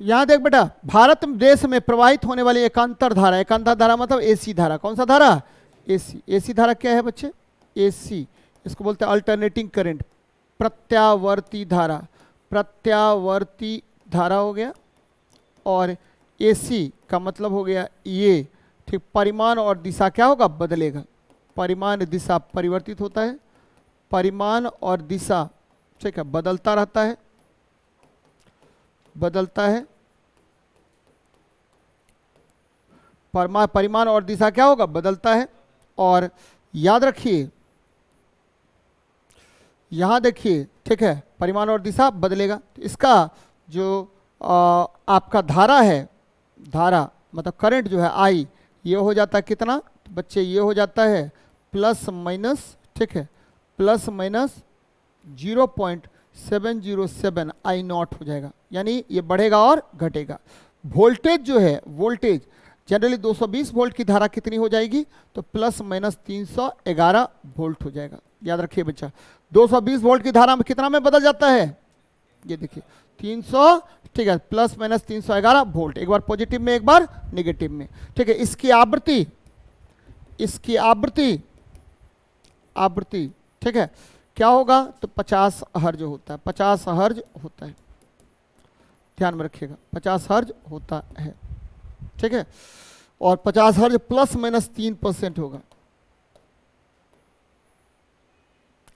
यहां देख बेटा, भारत देश में प्रवाहित होने वाली एकांतर धारा, एकांतर धारा मतलब एसी धारा, कौन सा धारा, एसी। एसी धारा क्या है बच्चे, एसी, इसको बोलते हैं अल्टरनेटिंग करंट, प्रत्यावर्ती धारा, प्रत्यावर्ती धारा हो गया। और एसी का मतलब हो गया ये, ठीक, परिमाण और दिशा क्या होगा, बदलेगा, परिमाण दिशा परिवर्तित होता है, परिमाण और दिशा, ठीक है, बदलता रहता है, बदलता है, परिमाण और दिशा क्या होगा, बदलता है। और याद रखिए यहां देखिए, ठीक है, परिमाण और दिशा बदलेगा, तो इसका जो आपका धारा है, धारा मतलब करंट जो है आई, ये हो जाता है कितना, तो बच्चे ये हो जाता है प्लस माइनस, ठीक है, प्लस माइनस 0.707 आई नॉट हो जाएगा, यानी ये बढ़ेगा और घटेगा। वोल्टेज जो है, वोल्टेज जनरली 220 वोल्ट की धारा कितनी हो जाएगी, तो प्लस माइनस 311 वोल्ट हो जाएगा। याद रखिए बच्चा, 220 वोल्ट की धारा में कितना में बदल जाता है, ये देखिए 300, ठीक है, प्लस माइनस 311 वोल्ट, एक बार पॉजिटिव में एक बार नेगेटिव में, ठीक है। इसकी आवृत्ति, इसकी आवृत्ति, आवृत्ति, ठीक है, क्या होगा, तो 50 हर्ज होता है, 50 हर्ज होता है, ध्यान में रखिएगा 50 हर्ज होता है, ठीक है। और 50 हर्ज प्लस माइनस 3% होगा,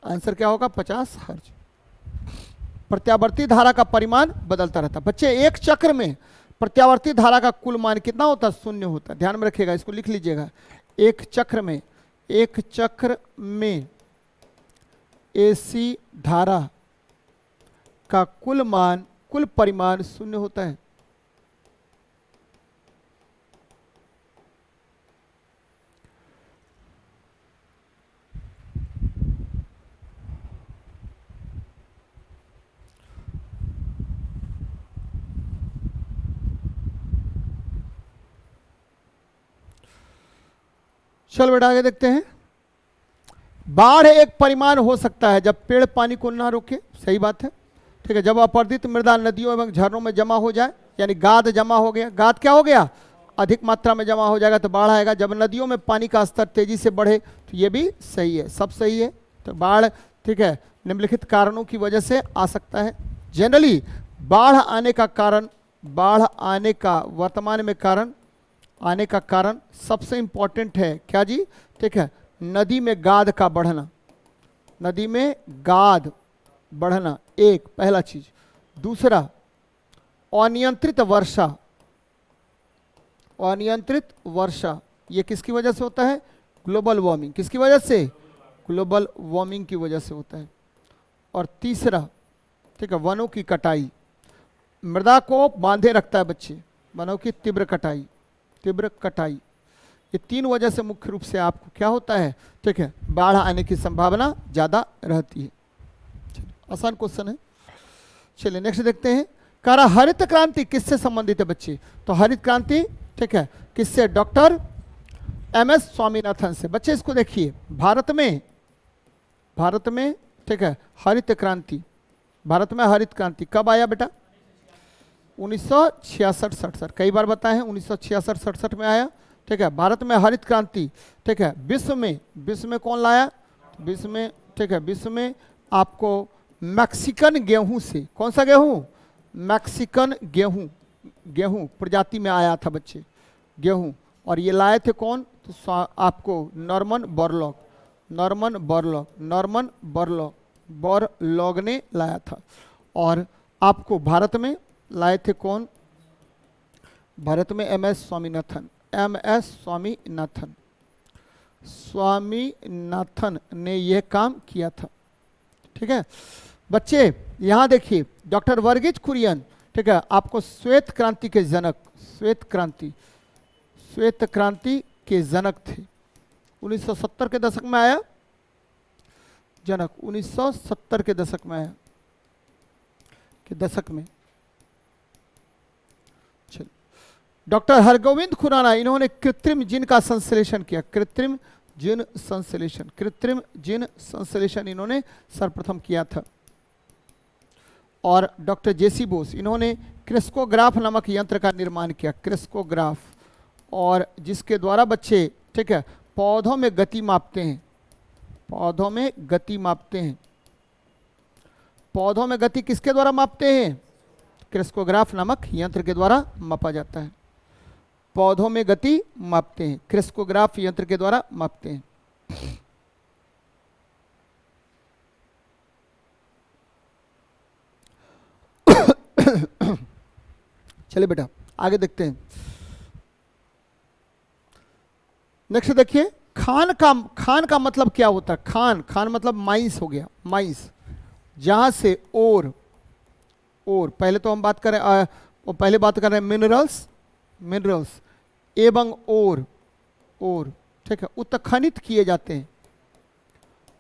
आंसर क्या होगा, 50 हर्ज। प्रत्यावर्ती धारा का परिमाण बदलता रहता है बच्चे, एक चक्र में प्रत्यावर्ती धारा का कुल मान कितना होता है, 0 होता है, ध्यान में रखिएगा, इसको लिख लीजिएगा। एक चक्र में, एक चक्र में एसी धारा का कुल मान, कुल परिमाण 0 होता है। चल बेटा आगे देखते हैं। बाढ़ एक परिमाण हो सकता है जब पेड़ पानी को ना रोके, सही बात है, ठीक है। जब अपर्दित मृदा नदियों एवं झरनों में जमा हो जाए, यानी गाद जमा हो गया, गाद क्या हो गया, अधिक मात्रा में जमा हो जाएगा तो बाढ़ आएगा। जब नदियों में पानी का स्तर तेजी से बढ़े, तो ये भी सही है, सब सही है। तो बाढ़, ठीक है, निम्नलिखित कारणों की वजह से आ सकता है। जनरली बाढ़ आने का कारण, बाढ़ आने का वर्तमान में कारण, आने का कारण सबसे इंपॉर्टेंट है क्या जी, ठीक है, नदी में गाद का बढ़ना, नदी में गाद बढ़ना, एक पहला चीज। दूसरा अनियंत्रित वर्षा, अनियंत्रित वर्षा, ये किसकी वजह से होता है, ग्लोबल वार्मिंग, किसकी वजह से, ग्लोबल वार्मिंग की वजह से होता है। और तीसरा, ठीक है, वनों की कटाई, मृदा को बांधे रखता है बच्चे, वनों की तीव्र कटाई, तीव्र कटाई, ये 3 वजह से मुख्य रूप से आपको क्या होता है, ठीक है, बाढ़ आने की संभावना ज्यादा रहती है। आसान क्वेश्चन है। चलिए नेक्स्ट देखते हैं। कह रहा हरित क्रांति किससे संबंधित है बच्चे, तो हरित क्रांति, ठीक है, किससे, डॉक्टर MS स्वामीनाथन से। बच्चे इसको देखिए, भारत में, भारत में, ठीक है, हरित क्रांति, भारत में हरित क्रांति कब आया बेटा, 1966-67, कई बार बताए हैं 1966-67 में आया, ठीक है। भारत में हरित क्रांति, ठीक है, विश्व में, विश्व में कौन लाया, विश्व में, ठीक है, विश्व में आपको मैक्सिकन गेहूं से, कौन सा गेहूं, मैक्सिकन गेहूं, गेहूं प्रजाति में आया था बच्चे, गेहूं। और ये लाए थे कौन, तो आपको Norman Borlaug, Norman Borlaug, Norman Borlaug, Borlaug ने लाया था। और आपको भारत में लाए थे कौन, भारत में MS स्वामीनाथन, MS स्वामीनाथन, स्वामीनाथन ने यह काम किया था, ठीक है बच्चे। यहां देखिए डॉक्टर वर्गीज कुरियन, ठीक है, आपको श्वेत क्रांति के जनक, श्वेत क्रांति, श्वेत क्रांति के जनक थे। 1970 के दशक में आया जनक, 1970 के दशक में आया, के दशक में। चलो, डॉक्टर हरगोविंद खुराना, इन्होंने कृत्रिम जिन का संश्लेषण किया, कृत्रिम जिन संश्लेषण, कृत्रिम जिन संश्लेषण इन्होंने सर्वप्रथम किया था। और डॉक्टर जेसी बोस, इन्होंने क्रिस्कोग्राफ नामक यंत्र का निर्माण किया, क्रिस्कोग्राफ, और जिसके द्वारा बच्चे, ठीक है, पौधों में गति मापते हैं, पौधों में गति मापते हैं। पौधों में गति किसके द्वारा मापते हैं? क्रिस्कोग्राफ नामक यंत्र के द्वारा मापा जाता है। पौधों में गति मापते हैं, क्रिस्कोग्राफ यंत्र के द्वारा मापते हैं। चलिए बेटा आगे देखते हैं। नेक्स्ट देखिए, खान का मतलब क्या होता है? खान मतलब माइस हो गया, माइस, जहां से ओर पहले तो हम बात करें, पहले बात कर रहे हैं मिनरल्स एवं ओर, ठीक है, उत्खनित किए जाते हैं,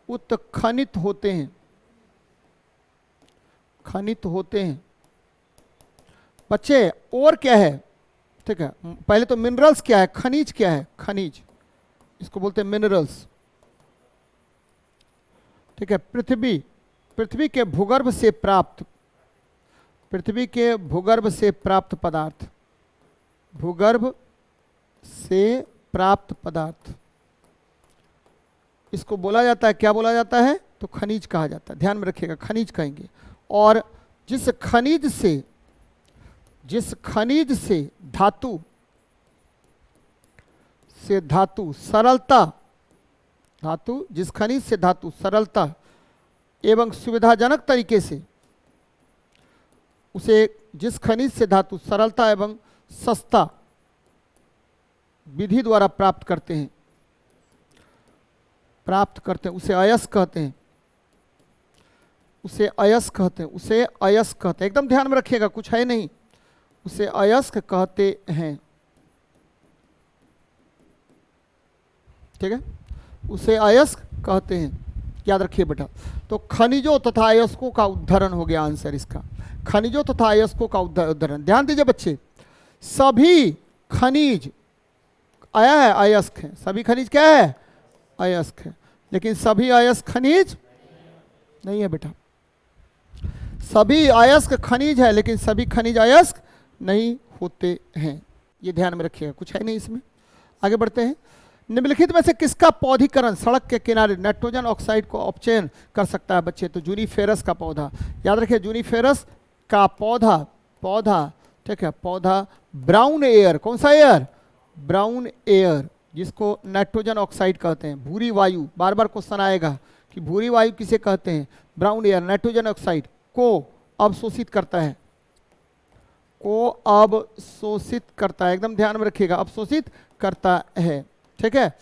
उत्खनित होते हैं, खनित होते हैं। बच्चे और क्या है? ठीक है, पहले तो मिनरल्स क्या है, खनिज क्या है? खनिज, इसको बोलते हैं मिनरल्स। ठीक है, पृथ्वी के भूगर्भ से प्राप्त, पृथ्वी के भूगर्भ से प्राप्त पदार्थ, भूगर्भ से प्राप्त पदार्थ, इसको बोला जाता है, क्या बोला जाता है? तो खनिज कहा जाता है। ध्यान में रखिएगा, खनिज कहेंगे। और जिस खनिज से धातु सरलता, जिस खनिज से धातु सरलता एवं सुविधाजनक तरीके से, जिस खनिज से धातु सरलता एवं सस्ता विधि द्वारा प्राप्त करते हैं, उसे अयस्क कहते हैं, उसे अयस्क कहते हैं। एकदम ध्यान में रखिएगा, कुछ है नहीं, उसे अयस्क कहते हैं। ठीक है, उसे अयस्क कहते हैं, याद रखिए बेटा। तो खनिजों तथा अयस्कों का उदाहरण हो गया आंसर इसका, खनिजों तथा अयस्कों का उदाहरण। ध्यान दीजिए बच्चे, सभी खनिज आया है अयस्क है, सभी खनिज क्या है? अयस्क है। लेकिन सभी अयस्क खनिज नहीं है बेटा, सभी अयस्क खनिज है लेकिन सभी खनिज अयस्क नहीं होते हैं, ये ध्यान में रखिएगा, कुछ है नहीं इसमें। आगे बढ़ते हैं। निम्नलिखित में से किसका पौधीकरण सड़क के किनारे नाइट्रोजन ऑक्साइड को अपचयन कर सकता है बच्चे? तो जूनिफेरस का पौधा, याद रखिए, जूनिफेरस का पौधा, ठीक है, पौधा ब्राउन एयर, कौन सा एयर? ब्राउन एयर, जिसको नाइट्रोजन ऑक्साइड कहते हैं। भूरी वायु, बार बार क्वेश्चन आएगा कि भूरी वायु किसे कहते हैं? ब्राउन एयर, नाइट्रोजन ऑक्साइड को अवशोषित करता है, एकदम ध्यान में रखिएगा, अवशोषित करता है। ठीक है,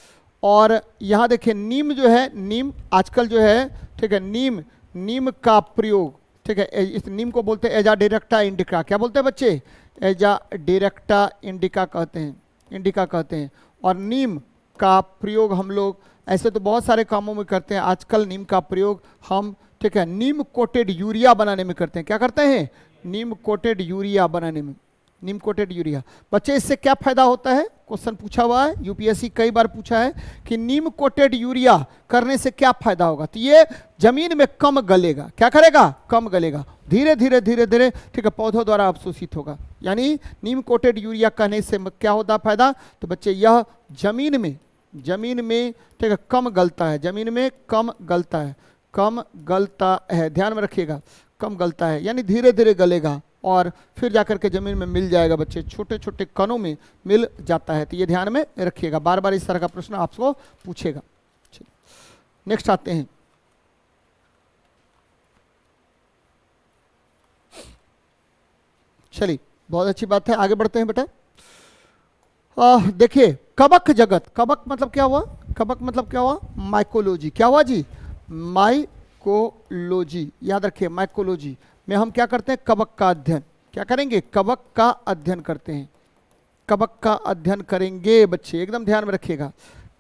और यहाँ देखिए नीम जो है, नीम आजकल जो है, ठीक है, नीम का प्रयोग, ठीक है, इस नीम को बोलते हैं एजा डायरेक्टा इंडिका। क्या बोलते हैं बच्चे? एजा डायरेक्टा इंडिका कहते हैं। और नीम का प्रयोग हम लोग ऐसे तो बहुत सारे कामों में करते हैं, आजकल नीम का प्रयोग हम, ठीक है, नीम कोटेड यूरिया बनाने में करते हैं। क्या करते हैं? नीम कोटेड यूरिया बनाने में, नीम कोटेड यूरिया। बच्चे इससे क्या फायदा होता है? क्वेश्चन पूछा हुआ है, यूपीएससी कई बार पूछा है कि नीम कोटेड यूरिया करने से क्या फायदा होगा? तो ये जमीन में कम गलेगा। क्या करेगा? कम गलेगा, धीरे धीरे, ठीक है, पौधों द्वारा अवशोषित होगा। यानी नीम कोटेड यूरिया कहने से क्या होता है फायदा? तो बच्चे यह जमीन में, ठीक है, कम गलता है, जमीन में कम गलता है, ध्यान में रखिएगा, कम गलता है, यानी धीरे धीरे गलेगा और फिर जाकर के जमीन में मिल जाएगा बच्चे, छोटे छोटे कणों में मिल जाता है। तो ये ध्यान में रखिएगा, बार बार इस तरह का प्रश्न आपको पूछेगा। नेक्स्ट आते हैं। चलिए, बहुत अच्छी बात है, आगे बढ़ते हैं बेटा। देखिए, कवक जगत, कवक मतलब क्या हुआ? कवक मतलब क्या हुआ? माइकोलॉजी। क्या हुआ जी? माइकोलॉजी, याद रखिए, माइकोलॉजी में हम क्या करते हैं? कवक का अध्ययन। क्या करेंगे? कवक का अध्ययन करते हैं। कवक का अध्ययन करेंगे बच्चे, एकदम ध्यान में रखिएगा।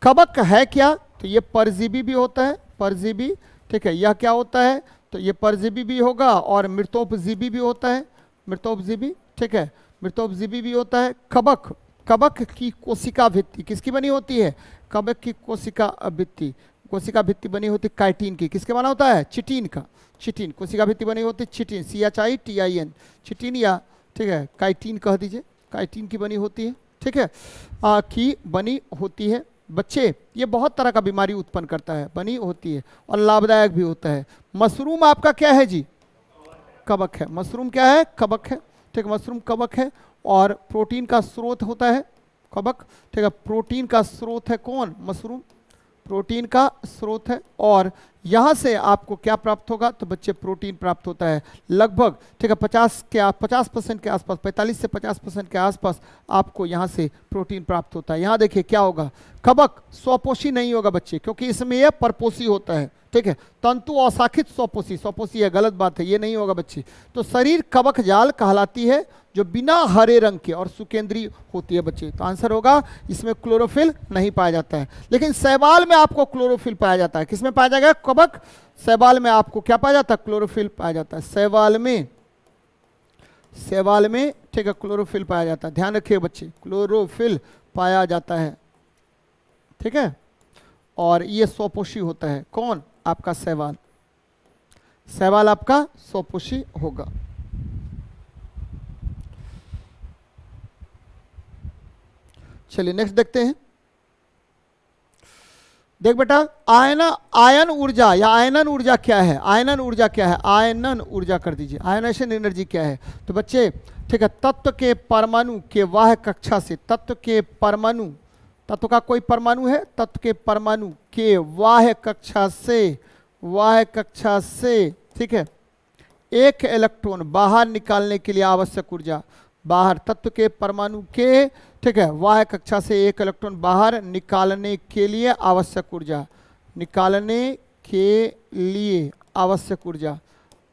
कवक है क्या? तो ये परजीवी भी होता है, परजीवी, ठीक है। यह क्या होता है? तो ये परजीवी भी होगा और मृतोपजीवी भी होता है, मृतोपजीवी, ठीक है, मृतोपजीवी भी होता है। कवक, कवक की कोशिका भित्ति किसकी बनी होती है? कवक की कोशिका भित्ति, कोशिका भित्ति बनी होती काइटिन की। किसके बना होता है? चिटिन का, चिटिन, कोशिका भित्ति बनी होती चिटिन, CHITIN, चिटिन, या ठीक है काइटिन कह दीजिए, काइटिन की बनी होती है, ठीक है, की बनी होती है बच्चे। ये बहुत तरह का बीमारी उत्पन्न करता है, बनी होती है और लाभदायक भी होता है। मशरूम आपका क्या है जी? कवक है। मशरूम क्या है? कवक है, ठीक है, मशरूम कवक है और प्रोटीन का स्रोत होता है कवक, ठीक है। प्रोटीन का स्रोत है कौन? मशरूम, प्रोटीन का स्रोत है। और यहाँ से आपको क्या प्राप्त होगा? तो बच्चे प्रोटीन प्राप्त होता है लगभग, ठीक है, 50% के आसपास, 45 से 50% के आसपास आपको यहाँ से प्रोटीन प्राप्त होता है। यहाँ देखिए क्या होगा, कवक स्वपोषी नहीं होगा बच्चे, क्योंकि इसमें यह परपोषी होता है, ठीक है। तंतु अशाखित स्वपोषी, स्वपोषी है, गलत बात है, ये नहीं होगा बच्चे। तो शरीर कवक जाल कहलाती है जो बिना हरे रंग के और सुकेंद्रीय होती है बच्चे। तो आंसर होगा इसमें क्लोरोफिल नहीं पाया जाता है, लेकिन शैवाल में आपको क्लोरोफिल पाया जाता है। किसमें पाया जाएगा? कवक, शैवाल में आपको क्या पाया जाता है? क्लोरोफिल पाया जाता है शैवाल में, शैवाल में, ठीक है, क्लोरोफिल पाया जाता है। ध्यान रखिए बच्चे, क्लोरोफिल पाया जाता है, ठीक है। और ये स्वपोषी होता है, कौन? आपका शैवाल, शैवाल आपका स्वपोषी होगा। चलिए नेक्स्ट देखते हैं। देख बेटा, आयन ऊर्जा या आयनन ऊर्जा क्या है? आयनन ऊर्जा क्या है? आयनन ऊर्जा कर दीजिए, आयनेशन एनर्जी क्या है? तो बच्चे, ठीक है, तत्व के परमाणु के वाह्य कक्षा से, तत्व के परमाणु, तत्व का कोई परमाणु है, तत्व के परमाणु के वाह्य कक्षा से, वाह्य कक्षा से, ठीक है, एक इलेक्ट्रॉन बाहर निकालने के लिए आवश्यक ऊर्जा, बाहर तत्व के परमाणु के, ठीक है, वाह्य कक्षा से एक इलेक्ट्रॉन बाहर निकालने के लिए आवश्यक ऊर्जा, निकालने के लिए आवश्यक ऊर्जा,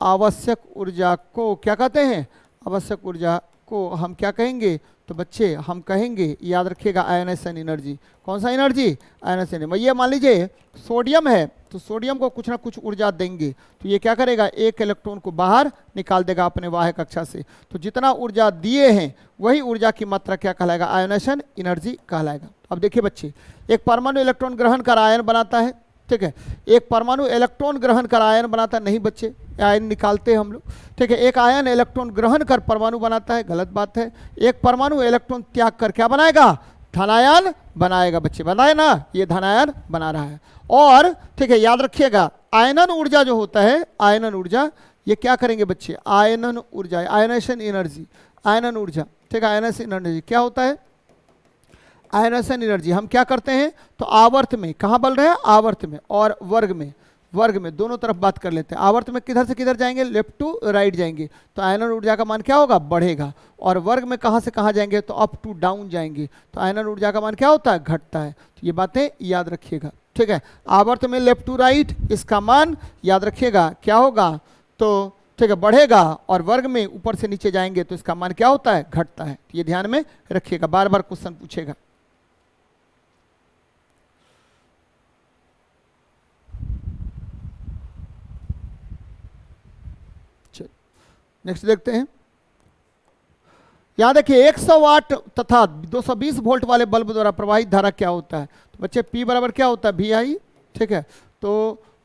आवश्यक ऊर्जा को क्या कहते हैं? आवश्यक ऊर्जा को हम क्या कहेंगे? तो बच्चे हम कहेंगे, याद रखिएगा, आयनेशन एनर्जी। कौन सा एनर्जी? Ionisation energy. ये मान लीजिए सोडियम है, तो सोडियम को कुछ ना कुछ ऊर्जा देंगे, तो ये क्या करेगा? एक इलेक्ट्रॉन को बाहर निकाल देगा अपने वाह्य कक्षा से। तो जितना ऊर्जा दिए हैं वही ऊर्जा की मात्रा क्या कहलाएगा? आयनेशन एनर्जी कहलाएगा। अब देखिए बच्चे, एक परमाणु इलेक्ट्रॉन ग्रहण कर आयन बनाता है, ठीक है, एक परमाणु इलेक्ट्रॉन ग्रहण कर आयन बनाता नहीं बच्चे, आयन निकालते हैं हम लोग, ठीक है। एक आयन इलेक्ट्रॉन ग्रहण कर परमाणु बनाता है, गलत बात है। एक परमाणु इलेक्ट्रॉन त्याग कर क्या बनाएगा? धनायन बनाएगा बच्चे, बनाए ना, ये धनायन बना रहा है। और ठीक है, याद रखिएगा, आयनन ऊर्जा जो होता है, आयनन ऊर्जा, ये क्या करेंगे बच्चे? आयनन ऊर्जा, आयनेशन एनर्जी, आयनन ऊर्जा, ठीक है, आयनेशन एनर्जी क्या होता है? आयनेशन एनर्जी हम क्या करते हैं? तो आवर्त में, कहाँ बल रहे हैं? आवर्त में, और वर्ग में, वर्ग में, दोनों तरफ बात कर लेते हैं। आवर्त में किधर से किधर जाएंगे? लेफ्ट टू राइट जाएंगे, तो आयनन ऊर्जा का मान क्या होगा? बढ़ेगा। और वर्ग में कहाँ से कहाँ जाएंगे? तो अप टू डाउन जाएंगे, तो आयनन ऊर्जा का मान क्या होता है? घटता है। तो ये बातें याद रखिएगा, ठीक है। आवर्त में लेफ्ट टू राइट, इसका मान याद रखिएगा क्या होगा? तो ठीक है, बढ़ेगा। और वर्ग में ऊपर से नीचे जाएंगे तो इसका मान क्या होता है? घटता है। ये ध्यान में रखिएगा, बार बार क्वेश्चन पूछेगा। नेक्स्ट देखते हैं। यहां देखिए 100 वाट तथा 220 वोल्ट वाले बल्ब द्वारा प्रवाहित धारा क्या होता है? तो बच्चे P बराबर क्या होता है? VI, ठीक है। तो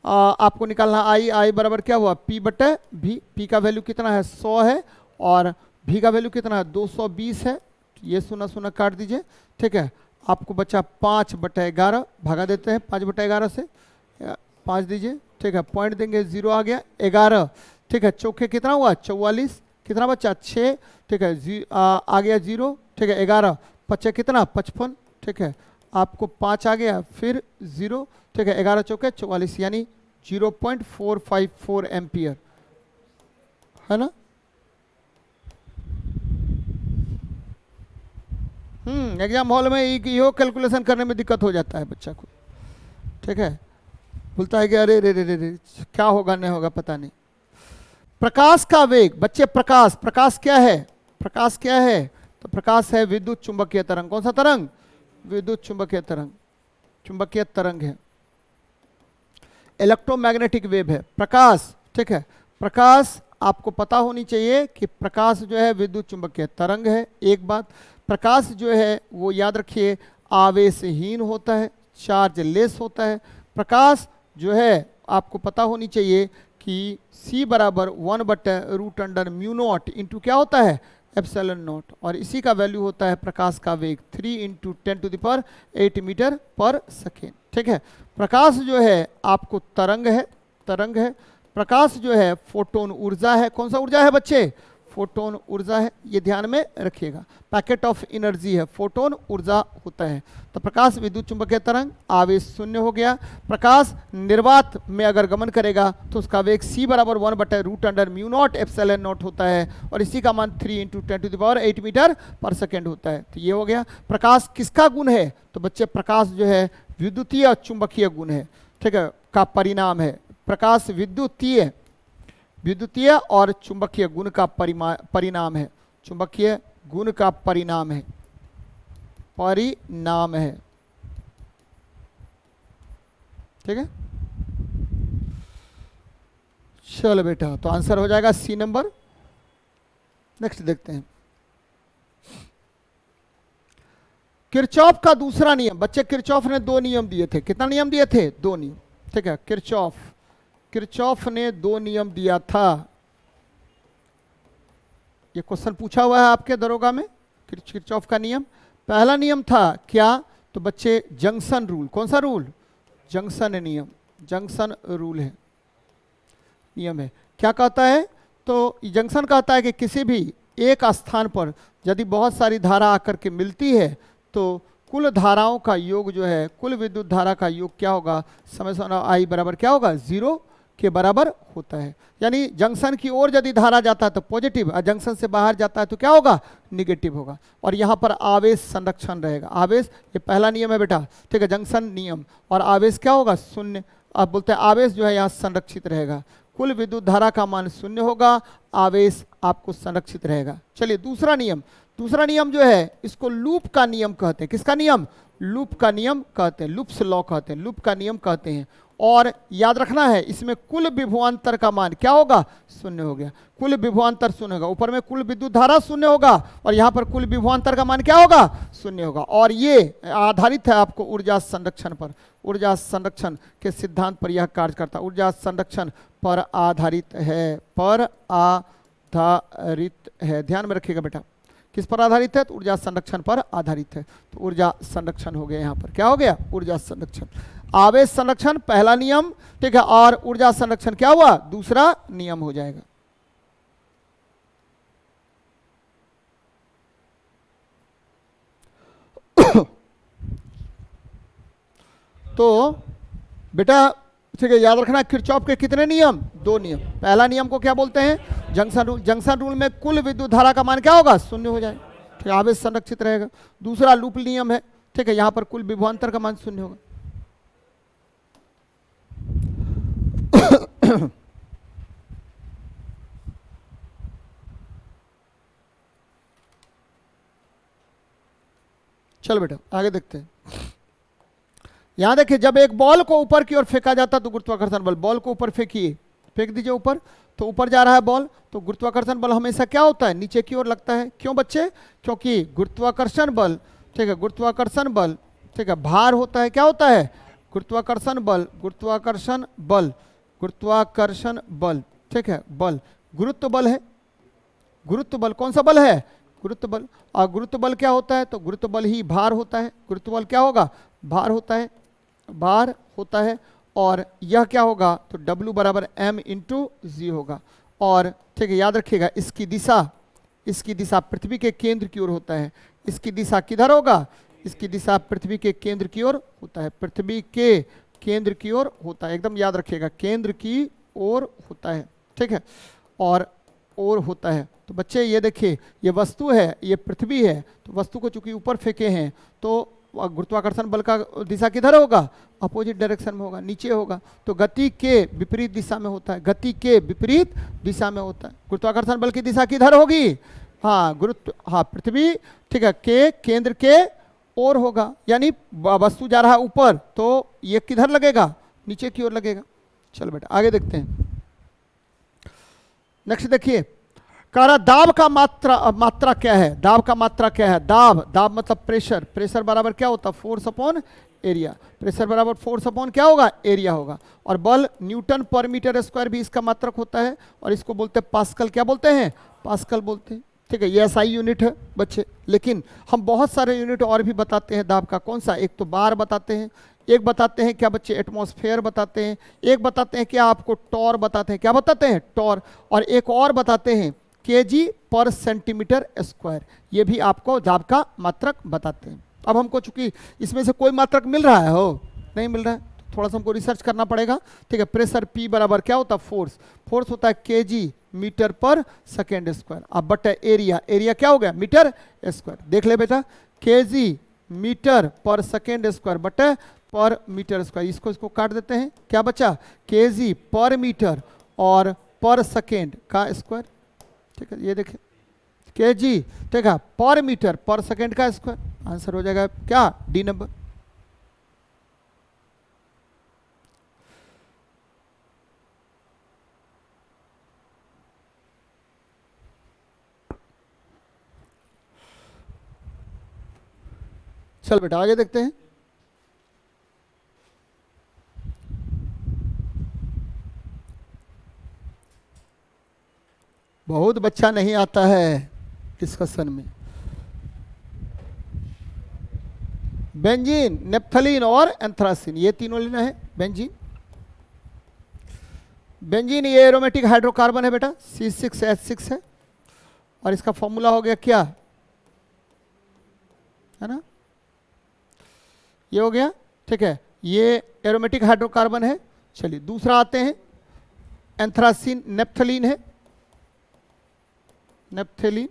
आपको निकालना I बराबर क्या हुआ? P बटे V। P का वैल्यू कितना है? 100 है, और V का वैल्यू कितना है? 220 है। ये सुना सुना काट दीजिए, ठीक है। आपको बचा 5/11, भागा देते हैं 5/11 से, 5 दीजिए, ठीक है, पॉइंट देंगे, 0 आ गया, 11, ठीक है। चौके कितना हुआ? 44, कितना बचा? 6, ठीक है, आ गया 0, ठीक है, 11, 5 कितना? 55, ठीक है, आपको 5 आ गया, फिर 0, ठीक है, 11 चौके 44, यानी 0.454 एम्पियर, है ना? एग्जाम हॉल में यो कैलकुलेशन करने में दिक्कत हो जाता है बच्चा को, ठीक है, बोलता है कि अरे रे रे रे रे क्या होगा नहीं होगा पता नहीं। प्रकाश का वेग बच्चे, प्रकाश, प्रकाश क्या है? प्रकाश क्या है? तो प्रकाश है विद्युत चुंबकीय तरंग। कौन सा तरंग? विद्युत चुंबकीय तरंग, चुंबकीय तरंग है। इलेक्ट्रोमैग्नेटिक वेव है प्रकाश, ठीक है। प्रकाश आपको पता होनी चाहिए कि प्रकाश जो है विद्युत चुंबकीय तरंग है। एक बात, प्रकाश जो है वो याद रखिए आवेशहीन होता है, चार्ज लेस होता है। प्रकाश जो है आपको पता होनी चाहिए कि C बराबर 1/√μ0 इंटू क्या होता है? Epsilon not. और इसी का वैल्यू होता है प्रकाश का वेग 3 × 10⁸ मीटर पर सेकेंड, ठीक है। प्रकाश जो है आपको तरंग है, तरंग है। प्रकाश जो है फोटोन ऊर्जा है। कौन सा ऊर्जा है बच्चे? फोटोन ऊर्जा है, ये ध्यान में रखिएगा। पैकेट ऑफ एनर्जी है, फोटोन ऊर्जा होता है। तो प्रकाश विद्युत चुंबकीय तरंग, आवेश शून्य हो गया। प्रकाश निर्वात में अगर गमन करेगा तो उसका वेग C बराबर 1/√μ0 एप्सिलॉन नॉट होता है और इसी का मान 3 × 10⁸ मीटर पर सेकेंड होता है। तो ये हो गया। प्रकाश किसका गुण है? तो बच्चे प्रकाश जो है विद्युतीय और चुंबकीय गुण है, ठीक है, का परिणाम है। प्रकाश विद्युतीय, विद्युतीय और चुंबकीय गुण का परिणाम है, चुंबकीय गुण का परिणाम है, परिणाम है, ठीक है। चलो बेटा, तो आंसर हो जाएगा C नंबर। नेक्स्ट देखते हैं किरचॉफ का दूसरा नियम। बच्चे किरचॉफ ने 2 नियम दिए थे। कितना नियम दिए थे? 2 नियम, ठीक है। किरचॉफ ने 2 नियम दिया था। ये क्वेश्चन पूछा हुआ है आपके दरोगा में, किरचॉफ का नियम। पहला नियम था क्या? तो बच्चे जंक्शन रूल। कौन सा रूल? जंक्शन नियम, जंक्शन रूल है, नियम है। क्या कहता है? तो जंक्शन कहता है कि किसी भी एक स्थान पर यदि बहुत सारी धारा आकर के मिलती है तो कुल धाराओं का योग जो है, कुल विद्युत धारा का योग क्या होगा? समेशन I बराबर क्या होगा? 0 के बराबर होता है। यानी जंक्शन की ओर यदि धारा जाता है तो पॉजिटिव, और जंक्शन से बाहर जाता है तो क्या होगा? निगेटिव होगा। और यहाँ पर आवेश संरक्षण रहेगा। आवेश, ये पहला नियम है बेटा, ठीक है, जंक्शन नियम। और आवेश क्या होगा? शून्य। अब बोलते हैं आवेश जो है यहाँ संरक्षित रहेगा। कुल विद्युत धारा का मान शून्य होगा, आवेश आपको संरक्षित रहेगा। चलिए दूसरा नियम, दूसरा नियम जो है इसको लूप का नियम कहते हैं। किसका नियम? लूप का नियम कहते हैं, लूप्स लॉ कहते हैं, लूप का नियम कहते हैं। और याद रखना है इसमें कुल विभवांतर का मान क्या होगा? शून्य हो गया। कुल विभवांतर शून्य होगा, ऊपर में कुल विद्युत धारा शून्य होगा और यहाँ पर कुल विभवांतर का मान क्या होगा? शून्य होगा। और ये आधारित है आपको ऊर्जा संरक्षण पर, ऊर्जा संरक्षण के सिद्धांत पर यह कार्य करता है। ऊर्जा संरक्षण पर आधारित है, पर आधारित है, ध्यान में रखिएगा बेटा। किस पर आधारित है? तो ऊर्जा संरक्षण पर आधारित है। तो ऊर्जा संरक्षण हो गया, यहाँ पर क्या हो गया? ऊर्जा संरक्षण। आवेश संरक्षण पहला नियम, ठीक है, और ऊर्जा संरक्षण क्या हुआ? दूसरा नियम हो जाएगा। तो बेटा ठीक है, याद रखना किरचॉफ के कितने नियम? 2 नियम। पहला नियम को क्या बोलते हैं? Junction rule. जंक्शन रूल में कुल विद्युत धारा का मान क्या होगा? शून्य हो जाए, ठीक है, आवेश संरक्षित रहेगा। दूसरा लूप नियम है, ठीक है, यहां पर कुल विभवांतर का मान शून्य होगा। चलो बेटा आगे देखते हैं। यहां देखिए, जब एक बॉल को ऊपर की ओर फेंका जाता है तो गुरुत्वाकर्षण बल, बॉल को ऊपर फेंकिए, फेंक दीजिए ऊपर, तो ऊपर जा रहा है बॉल, तो गुरुत्वाकर्षण बल हमेशा क्या होता है? नीचे की ओर लगता है। क्यों बच्चे? क्योंकि गुरुत्वाकर्षण बल, ठीक है, गुरुत्वाकर्षण बल, ठीक है, भार होता है। क्या होता है? गुरुत्वाकर्षण बल, गुरुत्वाकर्षण बल, गुरुत्वाकर्षण बल, ठीक है, बल गुरुत्व बल है। गुरुत्व बल कौन सा बल है? गुरुत्व बल। और गुरुत्व बल क्या होता है? तो गुरुत्व बल ही भार होता है। गुरुत्व बल क्या होगा? भार होता है, भार होता है। और यह क्या होगा? तो W बराबर M × G होगा। और ठीक है, याद रखिएगा इसकी दिशा पृथ्वी के केंद्र की ओर होता है। इसकी दिशा किधर होगा? इसकी दिशा पृथ्वी के केंद्र की ओर होता है, पृथ्वी के केंद्र की ओर होता है, एकदम याद रखिएगा, केंद्र की ओर होता है, ठीक है, और होता है। तो बच्चे ये देखिए, ये वस्तु है, ये पृथ्वी है, तो वस्तु को चूंकि ऊपर फेंके हैं तो गुरुत्वाकर्षण बल का दिशा किधर होगा? अपोजिट डायरेक्शन में होगा, नीचे होगा। तो गति के विपरीत दिशा में होता है, गति के विपरीत दिशा में होता है। गुरुत्वाकर्षण बल की दिशा किधर होगी? हाँ गुरुत्व, हाँ पृथ्वी, ठीक है, के केंद्र के ओर होगा, यानी वस्तु जा रहा है ऊपर तो ये किधर लगेगा, नीचे की ओर लगेगा। चलो बेटा आगे देखते हैं। नेक्स्ट देखिए, कह रहा दाब का मात्रा क्या है, दाब का मात्रा क्या है, दाब मतलब प्रेशर, प्रेशर बराबर क्या होता है, फोर्स अपॉन एरिया, प्रेशर बराबर फोर्स अपॉन क्या होगा, एरिया होगा। और बल न्यूटन पर मीटर स्क्वायर भी इसका मात्रक होता है, और इसको बोलते हैं पास्कल, क्या बोलते हैं, पास्कल बोलते हैं, ठीक है। ये एसआई यूनिट है बच्चे, लेकिन हम बहुत सारे यूनिट और भी बताते हैं दाब का। कौन सा, एक तो बार बताते हैं, एक बताते हैं क्या बच्चे, एटमॉस्फेयर बताते हैं, एक बताते हैं क्या आपको टॉर बताते हैं, क्या बताते हैं, टॉर, और एक और बताते हैं केजी पर सेंटीमीटर स्क्वायर, ये भी आपको दाब का मात्रक बताते हैं। अब हमको चूंकि इसमें से कोई मात्रक मिल रहा है, हो नहीं मिल रहा है, तो थोड़ा सा हमको रिसर्च करना पड़ेगा, ठीक है। प्रेशर पी बराबर क्या होता है, फोर्स, फोर्स होता है केजी मीटर पर सेकेंड स्क्वायर, अब बटे एरिया, एरिया क्या हो गया, मीटर स्क्वायर। देख ले बेटा, केजी मीटर पर सेकेंड स्क्वायर बटे पर मीटर स्क्वायर, इसको काट देते हैं, क्या बचा, केजी पर मीटर और पर सेकेंड का स्क्वायर, ठीक है। ये देखिए केजी, ठीक है, पर मीटर पर सेकेंड का स्क्वायर, आंसर हो जाएगा क्या, डी नंबर। चल बेटा आगे देखते हैं। बहुत बच्चा नहीं आता है डिस्कशन में। बेंजीन, नेप्थलीन और एंथ्रासिन, ये तीनों लेना है। बेंजीन, बेंजीन ये एरोमेटिक हाइड्रोकार्बन है बेटा, C6H6 है, और इसका फॉर्मूला हो गया क्या, है ना, ये हो गया, ठीक है, ये एरोमेटिक हाइड्रोकार्बन है। चलिए दूसरा आते हैं, एंथ्रासिन नेप्थलीन है, नेप्थलीन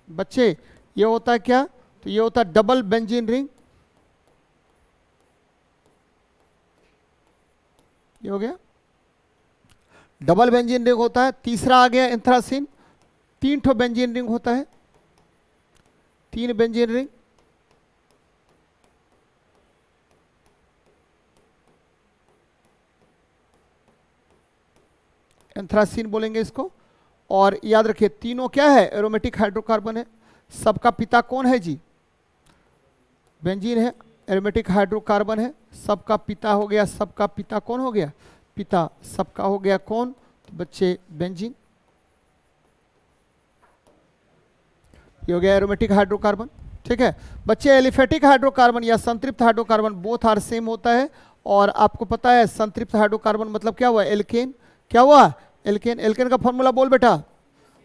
बच्चे ये होता है क्या, तो ये होता है डबल बेंजीन रिंग, ये हो गया डबल बेंजीन रिंग होता है। तीसरा आ गया एंथ्रासिन, 3 ठो बेंजीन रिंग होता है, 3 बेंजीन रिंग। एंथ्रासिन बोलेंगे इसको। और याद रखिए तीनों क्या है, एरोमेटिक हाइड्रोकार्बन है। सबका पिता कौन है जी, बेंजीन है, एरोमेटिक हाइड्रोकार्बन है, सबका पिता हो गया, सबका पिता कौन हो गया, पिता, सबका हो गया कौन, तो बच्चे बेंजीन, ये हो गया एरोमेटिक हाइड्रोकार्बन, ठीक है। बच्चे एलिफेटिक हाइड्रोकार्बन या संतृप्त हाइड्रोकार्बन बोथ आर सेम होता है। और आपको पता है संतृप्त हाइड्रोकार्बन मतलब क्या हुआ, एल्केन, क्या हुआ, एल्केन। एल्केन का फॉर्मूला बोल बेटा,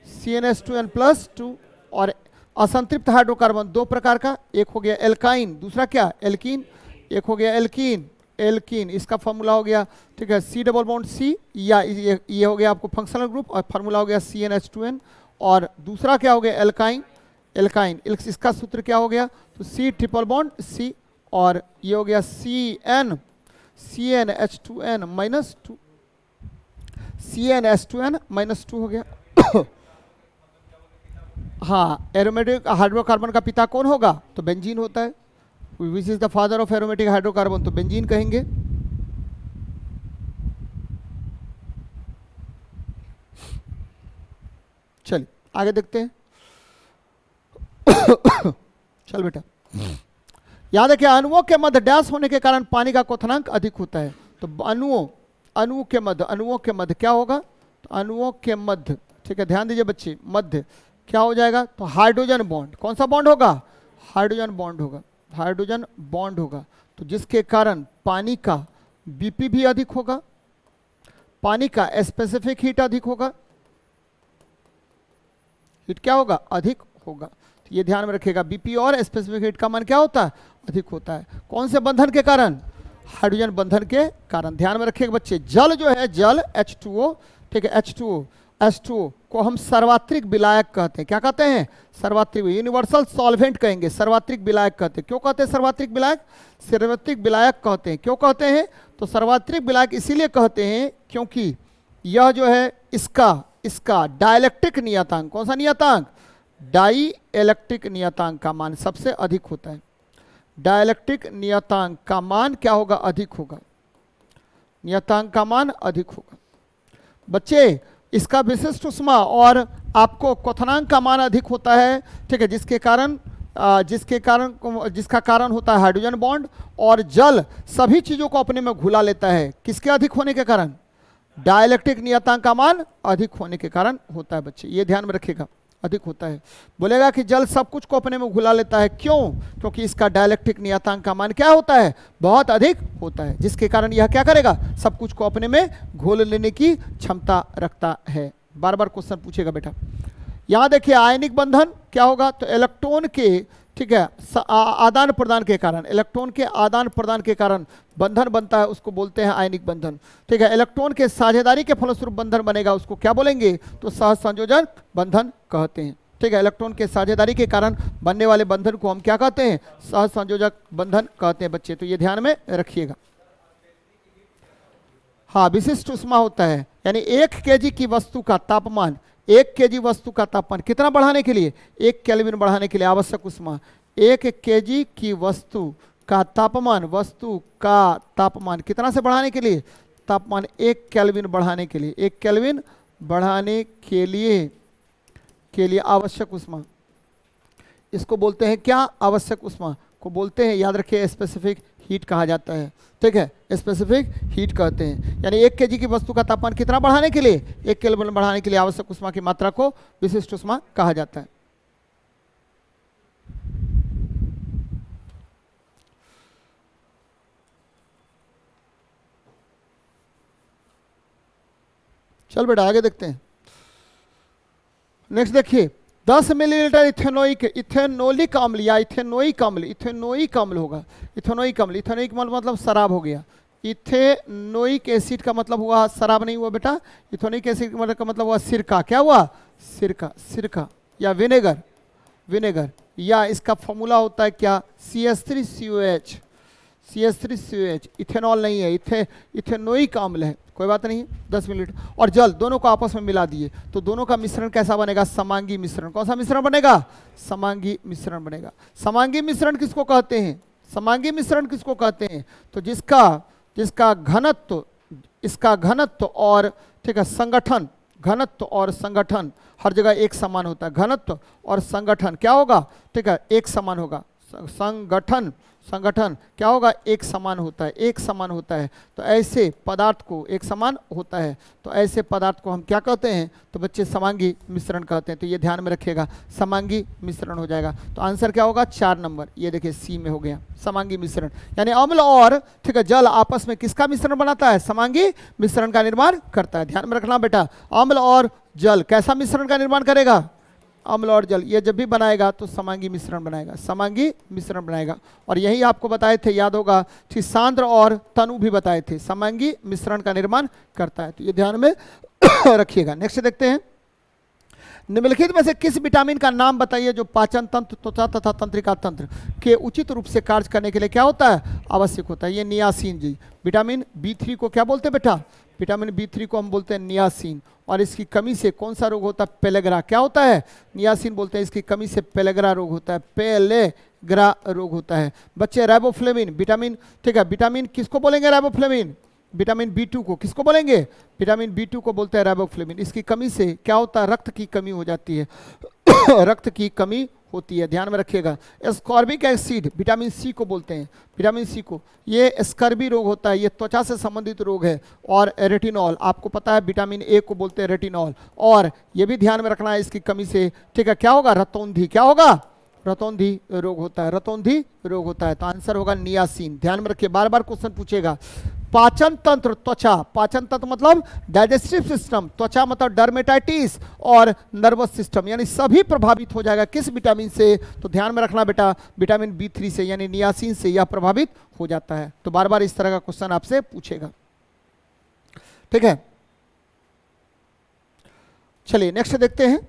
CnH2n+2। और असंतृप्त हाइड्रोकार्बन 2 प्रकार का, एक हो गया एल्काइन, दूसरा क्या, एल्कीन, एक हो गया एल्कीन, एल्कीन, इसका फॉर्मूला हो गया, ठीक है, C डबल बॉन्ड C, या ये हो गया आपको फंक्शनल ग्रुप, और फॉर्मूला हो गया CnH2n। और दूसरा क्या हो गया, एल्काइन, एल्काइन, इसका सूत्र क्या हो गया, तो C ट्रिपल बॉन्ड C, और ये हो गया CnH2n-2, CnH2n-2 हो गया। हाँ, एरोमेटिक हाइड्रोकार्बन का पिता कौन होगा, तो बेंजीन होता है। Which is the father of aromatic hydrocarbon, तो बेंजीन कहेंगे। चलिए आगे देखते हैं। चल बेटा, याद है कि अणुओं के मध्य डैश होने के कारण पानी का क्वथनांक अधिक होता है। तो अणुओं के मध्य क्या होगा, तो अणुओं के मध्य, ठीक है, ध्यान दीजिए बच्चे, मध्य क्या हो जाएगा, तो हाइड्रोजन बॉन्ड, कौन सा बॉन्ड होगा, हाइड्रोजन बॉन्ड होगा, हाइड्रोजन बॉन्ड होगा। तो जिसके कारण पानी का बीपी भी अधिक होगा, पानी का स्पेसिफिक हीट अधिक होगा, हीट क्या होगा, अधिक होगा। तो ये ध्यान में रखिएगा, बीपी और स्पेसिफिक हीट का मान क्या होता है, अधिक होता है। कौन से बंधन के कारण, हाइड्रोजन बंधन के कारण। ध्यान में रखिएगा बच्चे, जल जो है, जल H2O, ठीक है, H2O को हम सर्वात्रिक विलायक कहते हैं। क्या कहते हैं, सर्वात्रिक, यूनिवर्सल सॉल्वेंट कहेंगे, सर्वात्रिक विलायक कहते हैं। क्यों कहते हैं सर्वात्रिक विलायक, सर्वात्रिक विलायक कहते हैं, क्यों कहते हैं, तो सर्वात्रिक विलायक इसीलिए कहते हैं क्योंकि यह जो है इसका डाइलेक्ट्रिक नियतांक, कौन सा नियतांक, डाई इलेक्ट्रिक नियतांक का मान सबसे अधिक होता है। डाइलेक्ट्रिक नियतांक का मान क्या होगा? अधिक होगा। नियतांक का मान अधिक होगा। बच्चे इसका विशिष्ट ऊष्मा और आपको क्वथनांक का मान अधिक होता है, ठीक है, जिसका कारण होता है हाइड्रोजन बॉन्ड, और जल सभी चीजों को अपने में घुला लेता है। किसके अधिक होने के कारण? डाइलेक्ट्रिक नियतांक का मान अधिक होने के कारण होता है। बच्चे ये ध्यान में रखिएगा, अधिक होता है। बोलेगा कि जल सब कुछ को अपने में घुला लेता है, क्यों? क्योंकि इसका डाइलेक्ट्रिक नियतांक का मान क्या होता है? बहुत अधिक होता है, जिसके कारण यह क्या करेगा? सब कुछ को अपने में घोल लेने की क्षमता रखता है। बार बार क्वेश्चन पूछेगा बेटा। यहां देखिए आयनिक बंधन क्या होगा? तो इलेक्ट्रॉन के, ठीक है, आदान प्रदान के कारण, इलेक्ट्रॉन के आदान प्रदान के कारण बंधन बनता है, उसको बोलते हैं आयनिक बंधन। ठीक है, इलेक्ट्रॉन के साझेदारी के फलस्वरूप बंधन बनेगा, उसको क्या बोलेंगे? तो सहसंयोजन बंधन कहते हैं। ठीक है, इलेक्ट्रॉन के साझेदारी के कारण बनने वाले बंधन को हम क्या कहते हैं? सहसंयोजक बंधन कहते हैं बच्चे, तो ये ध्यान में रखिएगा। हाँ, विशिष्ट ऊष्मा होता है, यानी 1 kg की वस्तु का तापमान, 1 kg वस्तु का तापमान कितना बढ़ाने के लिए? 1 केल्विन बढ़ाने के लिए आवश्यक ऊष्मा। 1 kg की वस्तु का तापमान कितना से बढ़ाने के लिए? तापमान 1 केल्विन बढ़ाने के लिए, 1 केल्विन बढ़ाने के लिए आवश्यक ऊष्मा, इसको बोलते हैं क्या? आवश्यक ऊष्मा को बोलते हैं, याद रखिए, स्पेसिफिक हीट कहा जाता है। ठीक है, स्पेसिफिक हीट कहते हैं। यानी 1 kg की वस्तु का तापमान कितना बढ़ाने के लिए? 1 केल्विन बढ़ाने के लिए आवश्यक ऊष्मा की मात्रा को विशिष्ट ऊष्मा कहा जाता है। चल बेटा आगे देखते हैं। नेक्स्ट देखिए, 10 मिलीलीटर इथेनोलिक अम्ल या इथेनोइक अम्ल होगा। इथेनोइक मतलब शराब हो गया। इथेनोइक एसिड का मतलब हुआ शराब नहीं हुआ बेटा। इथेनोइक एसिड का मतलब हुआ सिरका। क्या हुआ? सिरका या विनेगर, या इसका फॉर्मूला होता है क्या? CH3COH। इथेनॉल नहीं है, इथेनोइक अम्ल है, कोई बात नहीं है। 10 मिलीलीटर और जल दोनों को आपस में मिला दिए तो दोनों का मिश्रण कैसा बनेगा? समांगी मिश्रण। कौन सा मिश्रण बनेगा? समांगी मिश्रण बनेगा। समांगी मिश्रण किसको कहते हैं? तो जिसका घनत्व और, ठीक है, घनत्व और संगठन हर जगह एक समान होता है। घनत्व और संगठन क्या होगा? ठीक है, एक समान होगा। संगठन क्या होगा? एक समान होता है। तो ऐसे पदार्थ को एक समान होता है, तो ऐसे पदार्थ को हम क्या कहते हैं? तो बच्चे समांगी मिश्रण कहते हैं। तो ये ध्यान में रखिएगा, समांगी मिश्रण हो जाएगा। तो आंसर क्या होगा? 4 नंबर। ये देखिए सी में हो गया, समांगी मिश्रण। यानी अम्ल और, ठीक है, जल आपस में किसका मिश्रण बनाता है? समांगी मिश्रण का निर्माण करता है। ध्यान में रखना बेटा, अम्ल और जल कैसा मिश्रण का निर्माण करेगा? अम्ल और जल, ये जब भी बनाएगा तो समांगी मिश्रण बनाएगा। और यही आपको बताए थे, याद होगा, कि सांद्र और तनु भी बताए थे, समांगी मिश्रण का निर्माण करता है। तो ये ध्यान में रखिएगा। नेक्स्ट देखते हैं, निम्नलिखित में से किस विटामिन का नाम बताइए जो पाचन तंत्र, त्वचा तथा तंत्रिका तंत्र के उचित रूप से कार्य करने के लिए क्या होता है? आवश्यक होता है। ये नियासिन जी। विटामिन B3 को क्या बोलते हैं बेटा? विटामिन B3 को हम बोलते हैं नियासिन। और इसकी कमी से कौन सा रोग होता है? पेलेग्रा। क्या होता है? नियासिन बोलते हैं, इसकी कमी से पेलेग्रा रोग होता है। पेलेग्रा रोग होता है। बच्चे राइबोफ्लेविन विटामिन, ठीक है, विटामिन किसको बोलेंगे? राइबोफ्लेविन। विटामिन B2 को किसको बोलेंगे? विटामिन B2 को बोलते हैं राइबोफ्लेविन। इसकी कमी से क्या होता है? रक्त की कमी हो जाती है। रक्त की कमी होती है, ध्यान में रखिएगा। एस्कॉर्बिक एसिड विटामिन C को बोलते हैं। विटामिन C को, ये स्कर्बी रोग होता है, ये त्वचा से संबंधित रोग है। और रेटिनॉल, आपको पता है विटामिन A को बोलते हैं रेटिनॉल। और ये भी ध्यान में रखना है, इसकी कमी से, ठीक है, क्या होगा? रतौंधी। क्या होगा? रतौंधी रोग होता है। तो आंसर होगा नियासिन। ध्यान में रखिए, बार बार क्वेश्चन पूछेगा। पाचन तंत्र, त्वचा, पाचन तंत्र मतलब डाइजेस्टिव सिस्टम, त्वचा मतलब डर्मेटाइटिस, और नर्वस सिस्टम, यानी सभी प्रभावित हो जाएगा किस विटामिन से? तो ध्यान में रखना बेटा, विटामिन B3 से, यानी नियासिन से यह प्रभावित हो जाता है। तो बार बार इस तरह का क्वेश्चन आपसे पूछेगा। ठीक है, चलिए नेक्स्ट देखते हैं।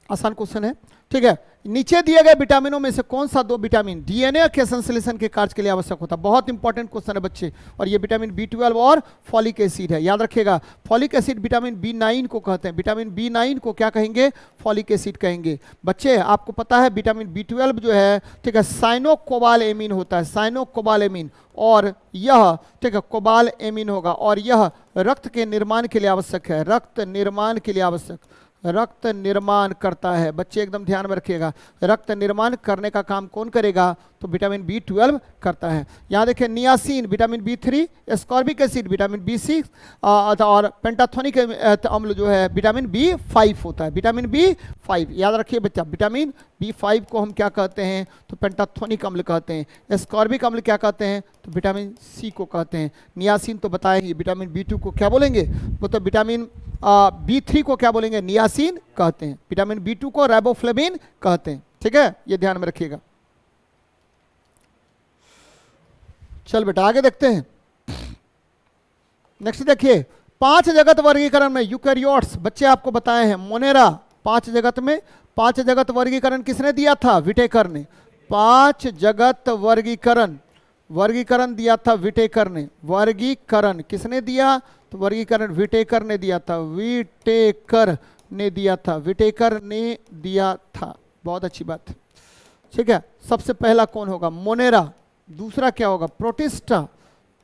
आसान क्वेश्चन है, ठीक है। नीचे दिए गए विटामिनों में से कौन सा दो विटामिन डीएनए के संश्लेषण के कार्य के लिए आवश्यक होता है? बहुत इंपॉर्टेंट क्वेश्चन है बच्चे, और ये विटामिन B12 और फॉलिक एसिड है, याद रखिएगा। फॉलिक एसिड विटामिन B9 को कहते हैं, विटामिन B9 को क्या कहेंगे? फॉलिक एसिड कहेंगे। बच्चे आपको पता है विटामिन B12 जो है, ठीक है, साइनोकोबालेमिन होता है, साइनोकोबालेमिन, और यह, ठीक है, कोबालेमिन होगा, और यह रक्त के निर्माण के लिए आवश्यक है, रक्त निर्माण के लिए आवश्यक, रक्त निर्माण करता है। बच्चे एकदम ध्यान में रखिएगा, रक्त निर्माण करने का काम कौन करेगा? तो विटामिन B12 करता है। यहाँ देखिए niacin vitamin B3, ascorbic acid vitamin B6, और पेंटाथोनिक अम्ल जो है विटामिन B5 होता है, विटामिन B5 याद रखिए बच्चा। विटामिन B5 को हम क्या कहते हैं? तो पेंटाथोनिक अम्ल कहते हैं। एस्कॉर्बिक अम्ल क्या कहते हैं? तो विटामिन C को कहते हैं। नियासिन तो बताएंगे। विटामिन B2 को क्या बोलेंगे? वो तो विटामिन B3 को क्या बोलेंगे? नियासिन कहते हैं। विटामिन B2 को राइबोफ्लेविन कहते हैं, ठीक है, ये ध्यान में रखिएगा। चल बेटा आगे देखते हैं। नेक्स्ट देखिए, 5 जगत वर्गीकरण में यूकैरियोट्स, बच्चे आपको बताए हैं मोनेरा 5 जगत में, 5 जगत वर्गीकरण किसने दिया था? विटेकर ने। 5 जगत वर्गीकरण दिया था विटेकर ने। वर्गीकरण किसने दिया? तो वर्गीकरण विटेकर ने दिया था, विटेकर ने दिया था, विटेकर ने दिया था। बहुत अच्छी बात, ठीक है। सबसे पहला कौन होगा? मोनेरा। दूसरा क्या होगा? प्रोटिस्टा।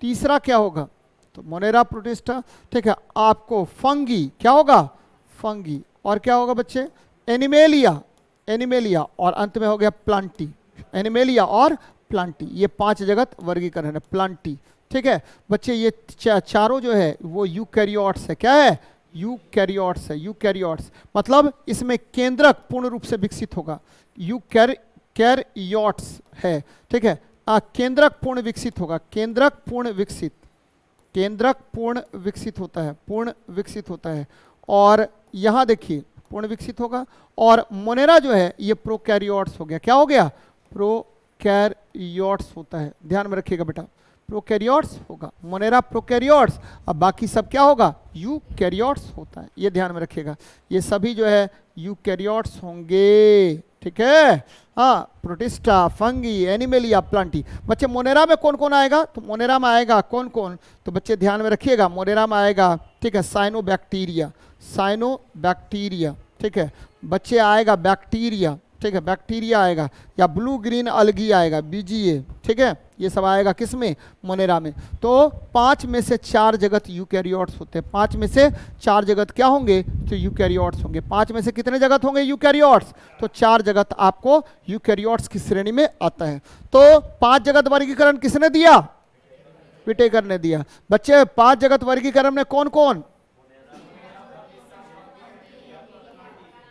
तीसरा क्या होगा? तो मोनेरा, प्रोटिस्टा, ठीक है। आपको फंगी क्या होगा? फंगी। और क्या होगा बच्चे? एनिमेलिया, एनिमेलिया, और अंत में हो गया प्लांटी, एनिमेलिया और प्लांटी। ये 5 जगत वर्गीकरण है, प्लांटी, ठीक है। बच्चे ये चारों जो है वो यूकैरियोट्स है। क्या है? यूकैरियोट्स है। यूकैरियोट्स मतलब इसमें केंद्रक पूर्ण रूप से विकसित होगा, यूकैरियोट्स है, ठीक है। केंद्रक पूर्ण विकसित होगा, केंद्रक पूर्ण विकसित, केंद्रक पूर्ण विकसित होता है, पूर्ण विकसित होता है। और यहां देखिए पूर्ण विकसित होगा। और मोनेरा जो है ये प्रोकैरियोट्स हो गया। क्या हो गया? प्रोकैरियोट्स होता है, ध्यान में रखिएगा बेटा, प्रोकैरियोट्स होगा। मोनेरा प्रोकैरियोट्स, अब बाकी सब क्या होगा? यूकैरियोट्स होता है, ये ध्यान में रखिएगा। ये सभी जो है यूकैरियोट्स होंगे, ठीक है। हाँ, प्रोटिस्टा, फंगी, एनिमेलिया, प्लांटी। बच्चे मोनेरा में कौन कौन आएगा? तो मोनेरा में आएगा कौन कौन? तो बच्चे ध्यान में रखिएगा, मोनेरा में आएगा, ठीक है, साइनोबैक्टीरिया, साइनोबैक्टीरिया, ठीक है। बच्चे आएगा बैक्टीरिया, ठीक है, बैक्टीरिया आएगा, या ब्लू ग्रीन अलगी आएगा, BGA, ठीक है। ये सब आएगा किसमें? मोनेरा में। तो 5 में से 4 जगत यूकैरियोट्स होते हैं। 5 में से 4 जगत क्या होंगे? तो यूकैरियोट्स होंगे। 5 में से कितने जगत होंगे यूकैरियोट्स? तो 4 जगत आपको यूकैरियोट्स की श्रेणी में आता है। तो 5 जगत वर्गीकरण किसने दिया? विटेकर ने दिया। बच्चे 5 जगत वर्गीकरण में कौन कौन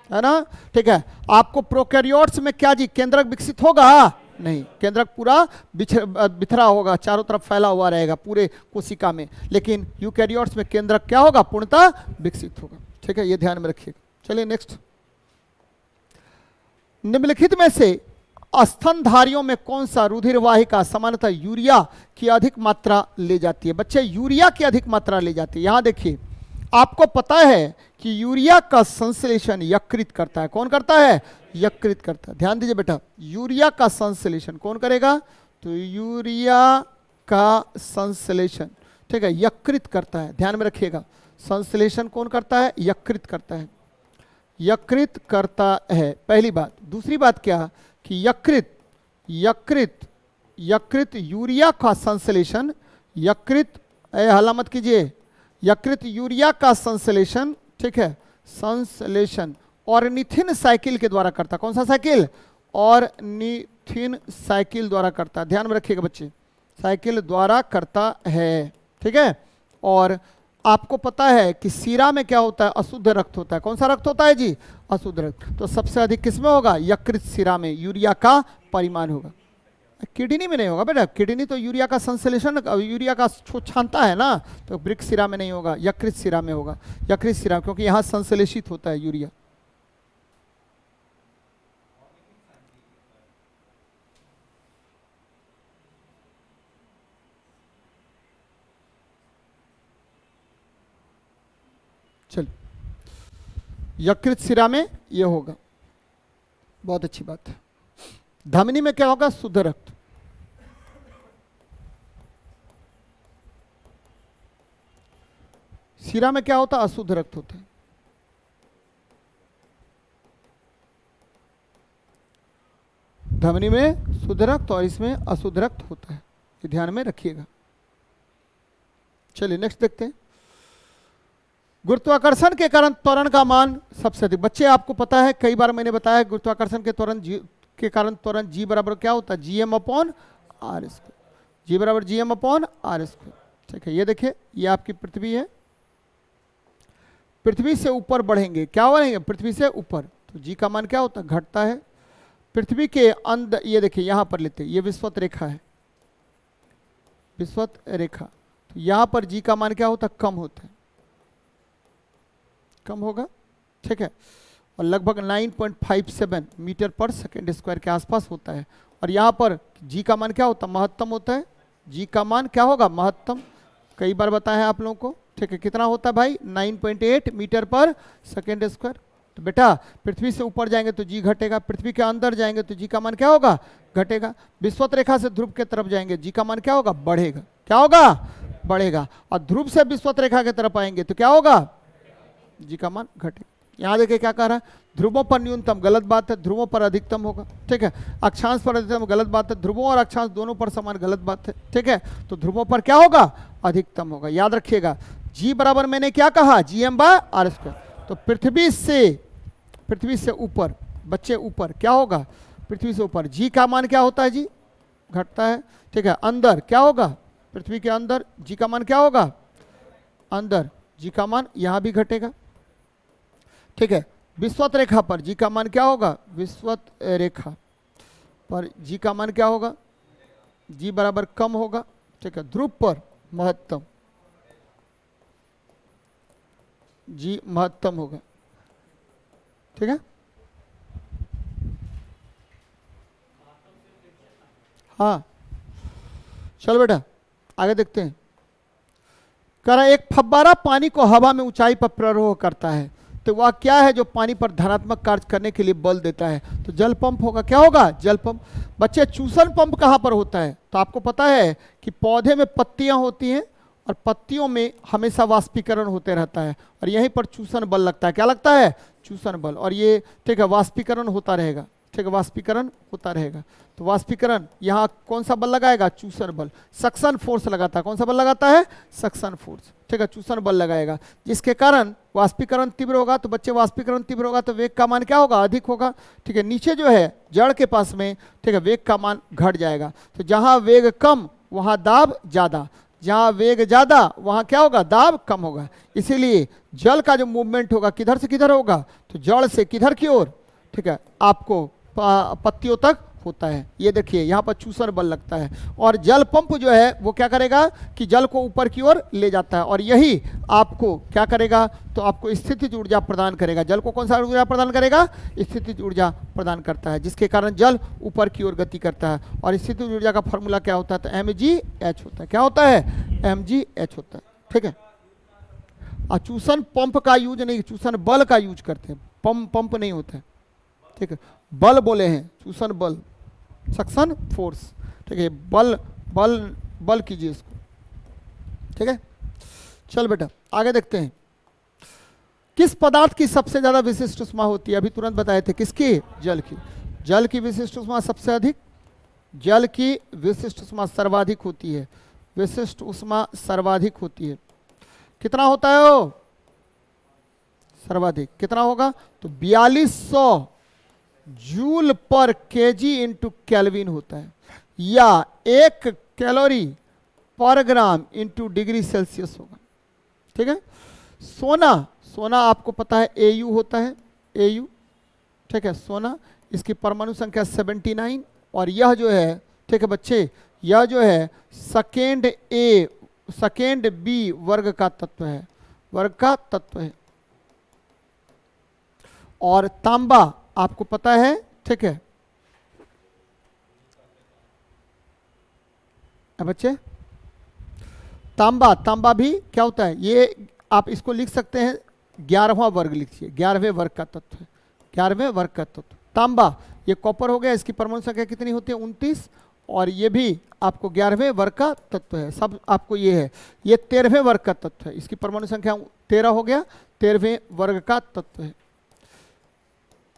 है ना? ठीक है। आपको प्रोकैरियोट्स में क्या जी? केंद्रक विकसित होगा? नहीं, केंद्रक पूरा बिखरा होगा, चारों तरफ फैला हुआ रहेगा पूरे कोशिका में। लेकिन यूकैरियोट्स में केंद्रक क्या होगा? पूर्णतः विकसित होगा, ठीक है, ये ध्यान में रखिएगा। चलिए नेक्स्ट। निम्नलिखित में से स्तनधारियों में कौन सा रुधिरवाहिका सामान्यतः यूरिया की अधिक मात्रा ले जाती है? बच्चे यूरिया की अधिक मात्रा ले जाती है। यहां देखिए, आपको पता है कि यूरिया का संश्लेषण यकृत करता है। कौन करता है? यकृत करता है। ध्यान दीजिए बेटा, यूरिया का संश्लेषण कौन करेगा? तो यूरिया का संश्लेषण, ठीक है, यकृत करता है। ध्यान में रखिएगा, संश्लेषण कौन करता है? यकृत करता है, यकृत करता है, पहली बात। दूसरी बात क्या? कि यकृत यकृत यकृत यूरिया का संश्लेषण, यकृत, हल्ला मत कीजिए, यकृत यूरिया का संश्लेषण, ठीक है, संश्लेषण ऑर्निथिन साइकिल के द्वारा करता। कौन सा साइकिल? ऑर्निथिन साइकिल द्वारा करता। ध्यान में रखिएगा बच्चे, साइकिल द्वारा करता है, ठीक है। और आपको पता है कि सीरा में क्या होता है? अशुद्ध रक्त होता है। कौन सा रक्त होता है जी? अशुद्ध रक्त। तो सबसे अधिक किसमें होगा? यकृत सीरा में यूरिया का परिमाण होगा। किडनी में नहीं होगा बेटा, किडनी तो यूरिया का संश्लेषण, यूरिया का छानता है ना, तो वृक्क सिरा में नहीं होगा, यकृत सिरा में होगा। यकृत सिरा, क्योंकि यहाँ संश्लेषित होता है यूरिया। चल, यकृत सिरा में ये होगा, बहुत अच्छी बात है। धमनी में क्या होगा? शुद्ध रक्त। शिरा में क्या होता है? अशुद्ध रक्त होता है। धमनी में शुद्ध रक्त और इसमें अशुद्ध रक्त होता है, ये ध्यान में रखिएगा। चलिए नेक्स्ट देखते हैं। गुरुत्वाकर्षण के कारण त्वरण का मान सबसे अधिक। बच्चे आपको पता है, कई बार मैंने बताया, गुरुत्वाकर्षण के कारण त्वरण जी बराबर क्या होता है? G M upon R square. G बराबर G M upon R square. ठीक है, ये देखिए, ये आपकी पृथ्वी है। पृथ्वी से ऊपर बढ़ेंगे, क्या बढ़ेंगे? पृथ्वी से ऊपर, तो जी का मान क्या होता है? घटता है। पृथ्वी के अंदर, ये देखिए यहां पर लेते हैं, ये विषुवत रेखा है, विषुवत रेखा, तो यहां पर जी का मान क्या होता है? कम होता है, कम होगा। ठीक है, और लगभग 9.57 मीटर पर सेकेंड स्क्वायर के आसपास होता है। और यहाँ पर जी का मान क्या होता है? महत्तम होता है। जी का मान क्या होगा? महत्तम। कई बार बताया है आप लोगों को। ठीक है, कितना होता है भाई? 9.8 मीटर पर सेकेंड स्क्वायर। तो बेटा पृथ्वी से ऊपर जाएंगे तो जी घटेगा, पृथ्वी के अंदर जाएंगे तो जी का मान क्या होगा? घटेगा। विषुवत रेखा से ध्रुव के तरफ जाएंगे, जी का मान क्या होगा? बढ़ेगा। क्या होगा? बढ़ेगा। और ध्रुव से विषुवत रेखा की तरफ आएंगे तो क्या होगा? जी का मान घटेगा। यहाँ देखिए क्या कह रहा है? ध्रुवों पर न्यूनतम, गलत बात है, ध्रुवों पर अधिकतम होगा। ठीक है, अक्षांश पर अधिकतम, गलत बात है, ध्रुवों और अक्षांश दोनों पर समान, गलत बात है। ठीक है, तो ध्रुवों पर क्या होगा? अधिकतम होगा। याद रखिएगा, जी बराबर मैंने क्या कहा? G M by R square. तो पृथ्वी से ऊपर, बच्चे ऊपर क्या होगा? पृथ्वी से ऊपर जी का मान क्या होता है? जी घटता है। ठीक है, अंदर क्या होगा? पृथ्वी के अंदर जी का मान क्या होगा? अंदर जी का मान यहां भी घटेगा। ठीक है, विषुवत रेखा पर जी का मान क्या होगा? विषुवत रेखा पर जी का मान क्या होगा? जी बराबर कम होगा। ठीक है, ध्रुव पर महत्तम, जी महत्तम होगा। ठीक है, हाँ चलो बेटा आगे देखते हैं। कह रहा एक फव्वारा पानी को हवा में ऊंचाई पर प्ररोह करता है, तो वह क्या है जो पानी पर धनात्मक कार्य करने के लिए बल देता है? तो जल पंप होगा। क्या होगा? जल पंप। बच्चे चूसन पंप कहाँ पर होता है? तो आपको पता है कि पौधे में पत्तियां होती हैं और पत्तियों में हमेशा वाष्पीकरण होते रहता है और यहीं पर चूसन बल लगता है। क्या लगता है? चूसन बल। और ये ठीक है, वाष्पीकरण होता रहेगा। ठीक है, वाष्पीकरण होता रहेगा। तो वाष्पीकरण यहाँ कौन सा बल लगाएगा? चूसन बल। सक्शन फोर्स लगाता है। कौन सा बल लगाता है? Suction force. ठीक है, चूसन बल लगाएगा, जिसके कारण वाष्पीकरण तीव्र होगा। तो बच्चे वाष्पीकरण तीव्र होगा तो वेग का मान क्या होगा? अधिक होगा। ठीक है, नीचे जो है जड़ के पास में, ठीक है, वेग का मान घट जाएगा। तो जहाँ वेग कम वहाँ दाब ज़्यादा, जहाँ वेग ज़्यादा वहाँ क्या होगा? दाब कम होगा। इसीलिए जल का जो मूवमेंट होगा किधर से किधर होगा? तो जड़ से किधर की ओर? ठीक है, आपको पत्तियों तक होता है। ये देखिए यहाँ पर चूसन बल लगता है और जल पंप जो है वो क्या करेगा कि जल को ऊपर की ओर ले जाता है और यही आपको क्या करेगा? तो आपको स्थितिज ऊर्जा प्रदान करेगा। जल को कौन सा ऊर्जा प्रदान करेगा? स्थितिज ऊर्जा प्रदान करता है, जिसके कारण जल ऊपर की ओर गति करता है। और स्थितिज ऊर्जा का फॉर्मूला क्या होता है? तो mgh होता है। क्या होता है? mgh होता है। ठीक है, और चूसन पंप का यूज नहीं, चूसन बल का यूज करते हैं, पंप नहीं होता है। ठीक है, बल बोले हैं, चूसन बल, सक्शन फोर्स। ठीक है, बल बल बल कीजिए इसको। ठीक है, चल बेटा आगे देखते हैं। किस पदार्थ की सबसे ज्यादा विशिष्ट उष्मा होती है? अभी तुरंत बताए थे, किसकी? जल की। जल की विशिष्ट उष्मा सबसे अधिक, जल की विशिष्ट उष्मा सर्वाधिक होती है। विशिष्ट उष्मा सर्वाधिक होती है। कितना होता है वो? सर्वाधिक कितना होगा? तो 4200 जूल पर केजी इंटू केल्विन होता है, या 1 कैलोरी पर ग्राम इंटू डिग्री सेल्सियस होगा। ठीक है, सोना आपको पता है Au होता है, Au। ठीक है, सोना, इसकी परमाणु संख्या 79 और यह जो है, ठीक है बच्चे, यह जो है सेकेंड बी वर्ग का तत्व है, वर्ग का तत्व है। और तांबा आपको पता है, ठीक है बच्चे, तांबा भी क्या होता है? ये आप इसको लिख सकते हैं 11वां वर्ग लिखिए, 11वें वर्ग का तत्व है, 11वें वर्ग का तत्व। तांबा, ये कॉपर हो गया, इसकी परमाणु संख्या कितनी होती है 29, और ये भी आपको 11वें वर्ग का तत्व है, सब आपको ये है, ये 13वें वर्ग का तत्व है, इसकी परमाणु संख्या 13 हो गया, 13वें वर्ग का तत्व है।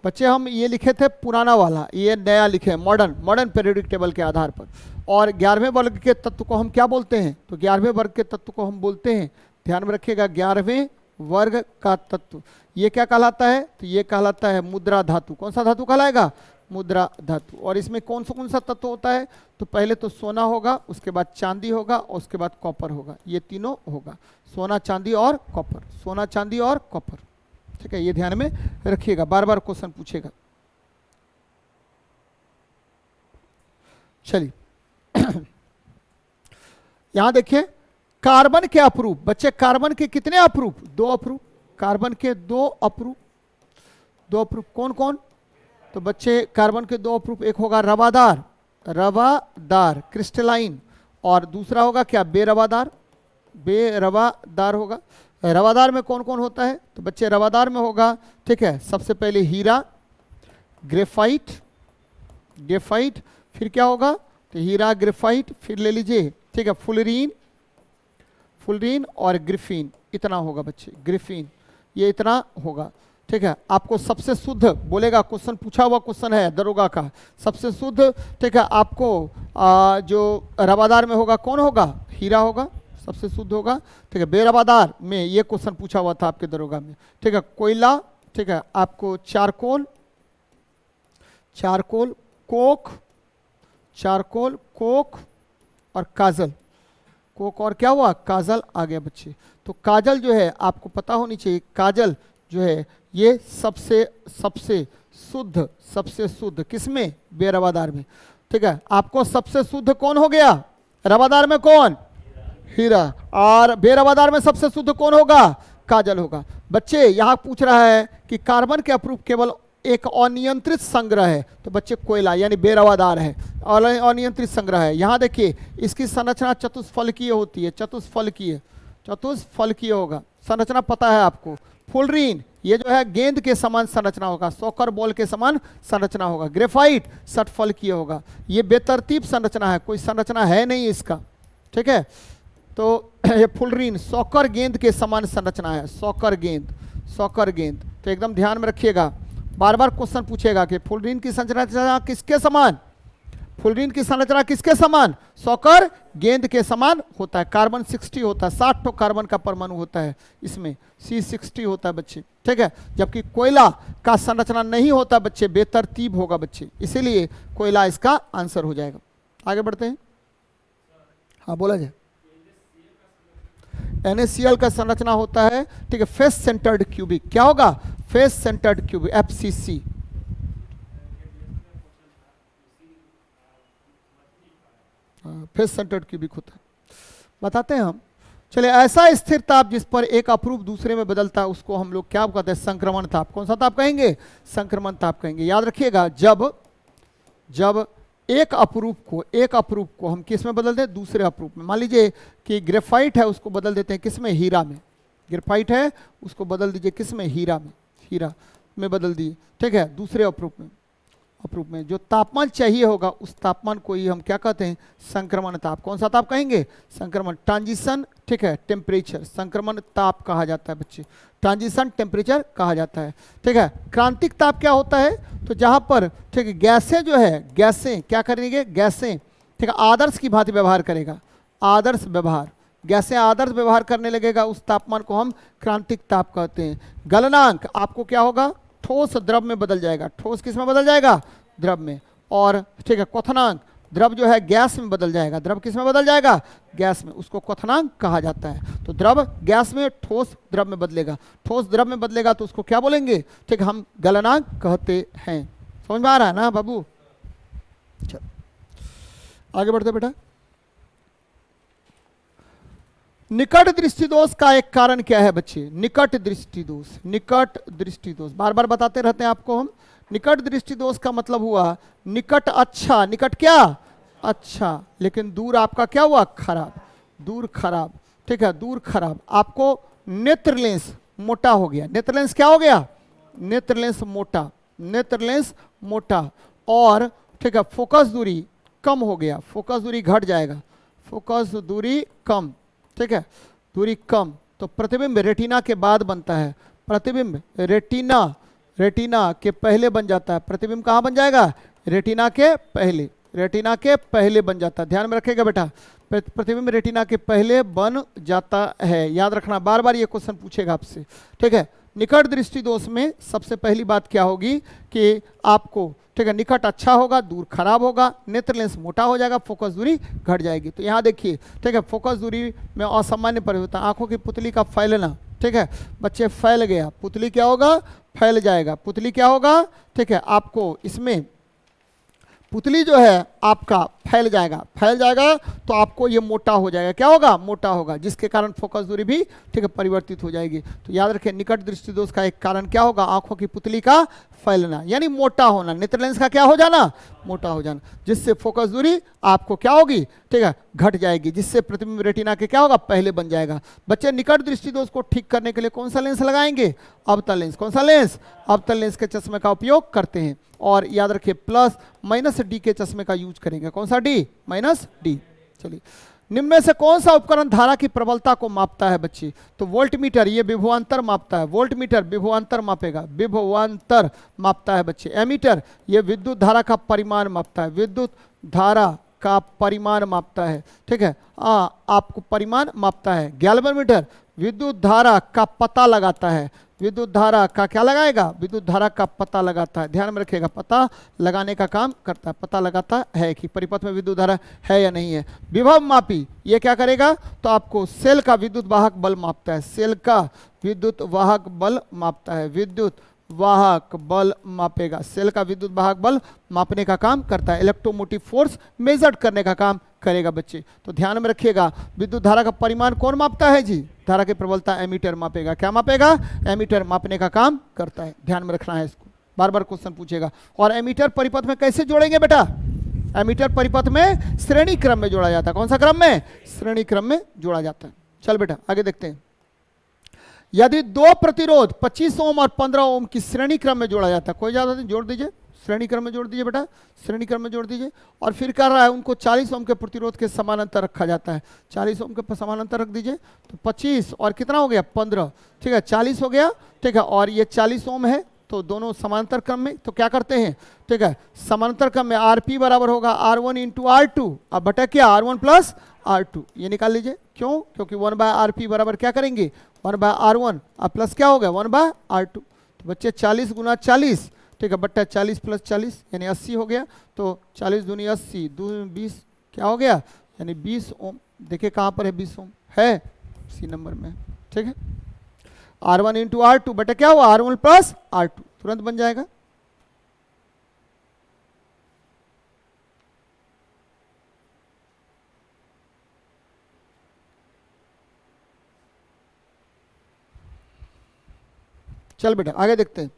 बच्चे हम ये लिखे थे पुराना वाला, ये नया लिखे मॉडर्न पीरियोडिक टेबल के आधार पर, और 11वें वर्ग के तत्व को हम क्या बोलते हैं, तो 11वें वर्ग के तत्व को हम बोलते हैं, ध्यान में रखिएगा, 11वें वर्ग का तत्व ये क्या कहलाता है, तो ये कहलाता है मुद्रा धातु। कौन सा धातु कहलाएगा, मुद्रा धातु। और इसमें कौन सा तत्व होता है, तो पहले तो सोना होगा, उसके बाद चांदी होगा, और उसके बाद कॉपर होगा, ये तीनों होगा, सोना चांदी और कॉपर, सोना चांदी और कॉपर, ठीक है, ये ध्यान में रखिएगा, बार बार क्वेश्चन पूछेगा। चलिए यहां देखिए, कार्बन के अप्रूप, बच्चे कार्बन के कितने अप्रूप, 2 अप्रूप, कार्बन के 2 अप्रूप, 2 अप्रूप कौन कौन, तो बच्चे कार्बन के 2 अप्रूप, एक होगा रवादार क्रिस्टलाइन, और दूसरा होगा क्या बेरवादार होगा। रवादार में कौन कौन होता है, तो बच्चे रवादार में होगा, ठीक है, सबसे पहले हीरा, ग्रेफाइट, फिर क्या होगा, तो हीरा, ग्रेफाइट, फिर ले लीजिए, ठीक है, फुलरीन और ग्रिफीन, इतना होगा बच्चे, ग्रिफीन, ये इतना होगा, ठीक है। आपको सबसे शुद्ध बोलेगा, क्वेश्चन पूछा हुआ क्वेश्चन है दरोगा का, सबसे शुद्ध, ठीक है, आपको जो रवादार में होगा कौन होगा, हीरा होगा, सबसे शुद्ध होगा, ठीक है। बेरवादार में ये क्वेश्चन पूछा हुआ था आपके दरोगा में, ठीक है, कोयला, ठीक है, आपको चारकोल, कोक और काजल, कोक और क्या हुआ, काजल आ गया बच्चे। तो काजल जो है आपको पता होनी चाहिए, काजल जो है ये सबसे शुद्ध किसमें, बेरवादार में, ठीक है। आपको सबसे शुद्ध कौन हो गया, रवादार में कौन, हीरा, और बेरवादार में सबसे शुद्ध कौन होगा, काजल होगा। बच्चे यहां पूछ रहा है कि कार्बन के अप्रूप केवल एक अनियंत्रित संग्रह है, तो बच्चे कोयला यानी बेरवादार है, और अनियंत्रित संग्रह है। यहां देखिए इसकी संरचना चतुष्फलकीय होती है, चतुष्फलकीय होगा, संरचना पता है आपको। फुलरीन ये जो है गेंद के समान संरचना होगा, सॉकर बॉल के समान संरचना होगा। ग्रेफाइट षटफलकीय होगा, ये बेतरतीब संरचना है, कोई संरचना है नहीं इसका, ठीक है। तो ये फुलरीन सॉकर गेंद के समान संरचना है, सॉकर गेंद, तो एकदम ध्यान में रखिएगा, बार बार क्वेश्चन पूछेगा कि फुलरीन की संरचना किसके समान, सॉकर गेंद के समान होता है। कार्बन 60 होता है, 60 तो कार्बन का परमाणु होता है, इसमें C60 होता है बच्चे, ठीक है। जबकि कोयला का संरचना नहीं होता बच्चे, बेतरतीब होगा बच्चे, इसीलिए कोयला इसका आंसर हो जाएगा। आगे बढ़ते हैं, हाँ बोला जाए। NaCl का संरचना होता है, ठीक है, फेस सेंटर्ड क्यूबिक, क्या होगा, face centred cubic, FCC। Face centred cubic होता है, बताते हैं हम। चलिए, ऐसा स्थिर ताप जिस पर एक अप्रूप दूसरे में बदलता है उसको हम लोग क्या कहते हैं, संक्रमण ताप। कौन सा ताप कहेंगे, संक्रमण ताप कहेंगे। याद रखिएगा, जब एक अप्रूप को हम किस में बदल दें, दूसरे अप्रूप में। मान लीजिए कि ग्रेफाइट है, उसको बदल देते हैं किस में, हीरा में। ग्रेफाइट है उसको बदल दीजिए किस में, हीरा में बदल दिए, ठीक है, दूसरे अप्रूप में जो तापमान चाहिए होगा उस तापमान को ही हम क्या कहते हैं, संक्रमण ताप। कौन सा ताप कहेंगे, संक्रमण, ट्रांजिशन, ठीक है, टेम्परेचर, संक्रमण ताप कहा जाता है बच्चे, ट्रांजिशन टेम्परेचर कहा जाता है, ठीक है। क्रांतिक ताप क्या होता है, तो जहां पर, ठीक है, गैसें क्या करेंगे, ठीक है, आदर्श की भांति व्यवहार करेगा, गैसें आदर्श व्यवहार करने लगेगा, उस तापमान को हम क्रांतिक ताप कहते हैं। गलनांक आपको क्या होगा, ठोस द्रव में बदल जाएगा, ठोस किस में बदल जाएगा, द्रव में। और ठीक है, क्वथनांक, द्रव जो है गैस में बदल जाएगा, द्रव किस में बदल जाएगा, गैस में, उसको क्वथनांक कहा जाता है। तो द्रव गैस में, ठोस द्रव में बदलेगा, तो उसको क्या बोलेंगे, ठीक है, हम गलनांक कहते हैं। समझ में आ रहा है ना बाबू, चल आगे बढ़ते बेटा। निकट दृष्टि दोष का एक कारण क्या है बच्चे, निकट दृष्टि दोष, बार बार बताते रहते हैं आपको हम। निकट दृष्टि दोष का मतलब हुआ निकट अच्छा, निकट क्या अच्छा, लेकिन दूर आपका क्या हुआ, खराब, दूर खराब, ठीक है, दूर खराब। आपको नेत्र लेंस मोटा हो गया, नेत्र लेंस क्या हो गया, नेत्र लेंस मोटा, और ठीक है फोकस दूरी कम हो गया, फोकस दूरी घट जाएगा, फोकस दूरी कम, ठीक है दूरी कम, तो प्रतिबिंब रेटिना के बाद बनता है, प्रतिबिंब रेटिना, रेटिना के पहले बन जाता है। प्रतिबिंब कहाँ बन जाएगा? रेटिना के पहले, रेटिना के पहले बन जाता है। ध्यान में रखेगा बेटा, प्रतिबिंब रेटिना के पहले बन जाता है, याद रखना, बार बार ये क्वेश्चन पूछेगा आपसे, ठीक है। निकट दृष्टि दोष में सबसे पहली बात क्या होगी कि आपको, ठीक है, निकट अच्छा होगा, दूर खराब होगा, नेत्र लेंस मोटा हो जाएगा, फोकस दूरी घट जाएगी। तो यहाँ देखिए, ठीक है, फोकस दूरी में असामान्य परिवर्तन, आंखों की पुतली का फैलना, ठीक है, बच्चे फैल गया, पुतली क्या होगा? फैल जाएगा, पुतली क्या होगा? ठीक है, आपको इसमें पुतली जो है आपका फैल जाएगा, फैल जाएगा तो आपको ये मोटा हो जाएगा, क्या होगा? मोटा होगा, जिसके कारण फोकस दूरी भी, ठीक है, परिवर्तित हो जाएगी। तो याद रखें, निकट दृष्टि दोष का एक कारण क्या होगा? आंखों की पुतली का फैलना, यानी मोटा होना, नेत्र लेंस का क्या हो जाना? मोटा हो जाना, जिससे फोकस दूरी आपको क्या होगी? ठीक है, घट जाएगी, जिससे प्रतिबिंब रेटिना के क्या होगा? पहले बन जाएगा। बच्चे निकट दृष्टि दोष को ठीक करने के लिए कौन सा लेंस लगाएंगे? अवतल लेंस। कौन सा लेंस? अवतल लेंस के चश्मे का उपयोग करते हैं। और याद रखिए प्लस माइनस डी के चश्मे का यूज करेंगे। कौन सा? D, minus D. चलिए, निम्न में से कौन सा उपकरण धारा की प्रबलता को मापता है बच्चे? तो वोल्टमीटर, ये विभवांतर मापता है, वोल्टमीटर विभवांतर मापेगा, विभवांतर मापता है बच्चे। एमीटर, ये विद्युत धारा का परिमाण मापता है, विद्युत धारा का परिमाण मापता है, ठीक है, आपको परिमाण मापता है। गैल्वेनोमीटर विद्युत धारा का पता लगाता है, विद्युत धारा का क्या लगाएगा? विद्युत धारा का पता लगाता है, ध्यान में रखिएगा, पता लगाने का काम करता है, पता लगाता है कि परिपथ में विद्युत धारा है या नहीं है। विभव मापी, ये क्या करेगा? तो आपको सेल का विद्युत वाहक बल मापता है, सेल का विद्युत वाहक बल मापता है, विद्युत वाहक बल मापेगा, सेल का विद्युत वाहक बल मापने का काम करता है, इलेक्ट्रोमोटिव फोर्स मेजर करने का काम करेगा बच्चे। तो ध्यान में रखिएगा, विद्युत धारा का परिमाण कौन मापता है जी? धारा की प्रबलता एमीटर मापेगा। क्या मापेगा? एमीटर मापने का काम करता है, ध्यान में रखना है इसको, बार बार क्वेश्चन पूछेगा। और एमीटर परिपथ में कैसे जोड़ेंगे बेटा? एमीटर परिपथ में श्रेणी क्रम में जोड़ा जाता है। कौन सा क्रम में? श्रेणी क्रम में जोड़ा जाता है। चल बेटा आगे देखते हैं। यदि दो प्रतिरोध 25 ओम और 15 ओम की श्रेणी क्रम में जोड़ा जाता है, कोई ज्यादा नहीं, जोड़ दीजिए, श्रेणी क्रम में जोड़ दीजिए बेटा, श्रेणी क्रम में जोड़ दीजिए। और फिर कर रहा है उनको 40 ओम के प्रतिरोध के समानांतर रखा जाता है, 40 ओम के समानांतर रख दीजिए, तो 25 और कितना हो गया? 15, ठीक है, 40 हो गया, ठीक है, और ये 40 ओम है, तो दोनों समांतर क्रम में, तो क्या करते हैं, ठीक है, समांतर क्रम में आरपी बराबर होगा R1 इंटू R2, अब बटा क्या? R1 प्लस R2, ये निकाल लीजिए। क्यों? क्योंकि 1/RP बराबर क्या करेंगे? 1/R1, अब प्लस क्या हो गया? 1/R2। तो बच्चे 40 गुना 40, ठीक है, बट्टा 40 प्लस 40 यानी 80 हो गया। तो 40 दूनी 80, 2 20 क्या हो गया? यानी 20 ओम। देखिए कहाँ पर है 20 ओम? है सी नंबर में, ठीक है। R1 इंटू R2 बटा क्या हुआ? R1 प्लस R2, तुरंत बन जाएगा। चल बेटा आगे देखते हैं।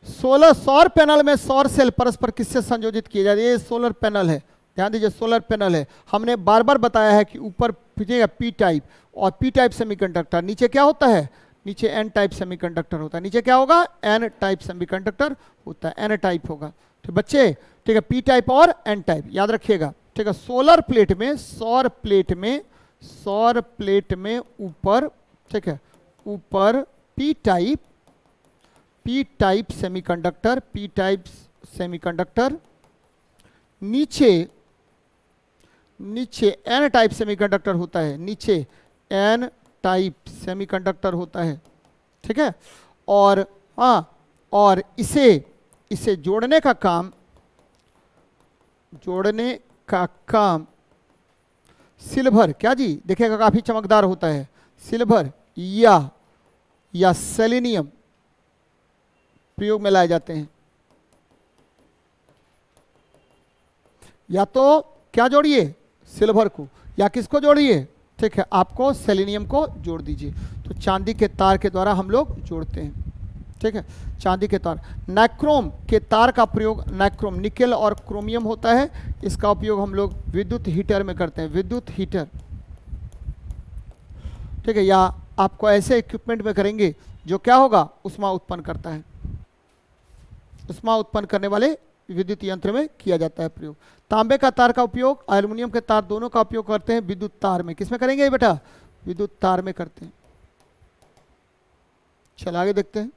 सौर पैनल में सौर सेल परस्पर किससे संयोजित किए जाते हैं? ये सोलर पैनल है, ध्यान दीजिए, सोलर पैनल है। हमने बार बार बताया है कि ऊपर पी टाइप और पी टाइप सेमीकंडक्टर, नीचे क्या होता है? नीचे एन टाइप सेमीकंडक्टर होता है। नीचे क्या होगा? एन टाइप सेमीकंडक्टर होता है, एन टाइप होगा। ठीक बच्चे, ठीक है, पी टाइप और एन टाइप याद रखिएगा। ठीक है, सोलर प्लेट में, सौर प्लेट में ऊपर, ठीक है, ऊपर पी टाइप सेमीकंडक्टर, नीचे एन टाइप सेमीकंडक्टर होता है, नीचे एन टाइप सेमीकंडक्टर होता है, ठीक है। और और इसे जोड़ने का काम सिल्वर, क्या जी देखिएगा काफी चमकदार होता है, सिल्वर या सेलेनियम प्रयोग में लाए जाते हैं। या तो क्या जोड़िए? सिल्वर को, या किसको जोड़िए? ठीक है, आपको सेलेनियम को जोड़ दीजिए। तो चांदी के तार के द्वारा हम लोग जोड़ते हैं, ठीक है, चांदी के तार। नाइक्रोम के तार का प्रयोग, नाइक्रोम निकेल और क्रोमियम होता है, इसका उपयोग हम लोग विद्युत हीटर में करते हैं, विद्युत हीटर, ठीक है, या आपको ऐसे इक्विपमेंट में करेंगे जो क्या होगा? ऊष्मा उत्पन्न करता है। उष्मा उत्पन्न करने वाले विद्युत यंत्र में किया जाता है प्रयोग। तांबे का तार का उपयोग, एल्युमिनियम के तार दोनों का उपयोग करते हैं विद्युत तार में। किसमें करेंगे बेटा? विद्युत तार में करते हैं। चल आगे देखते हैं।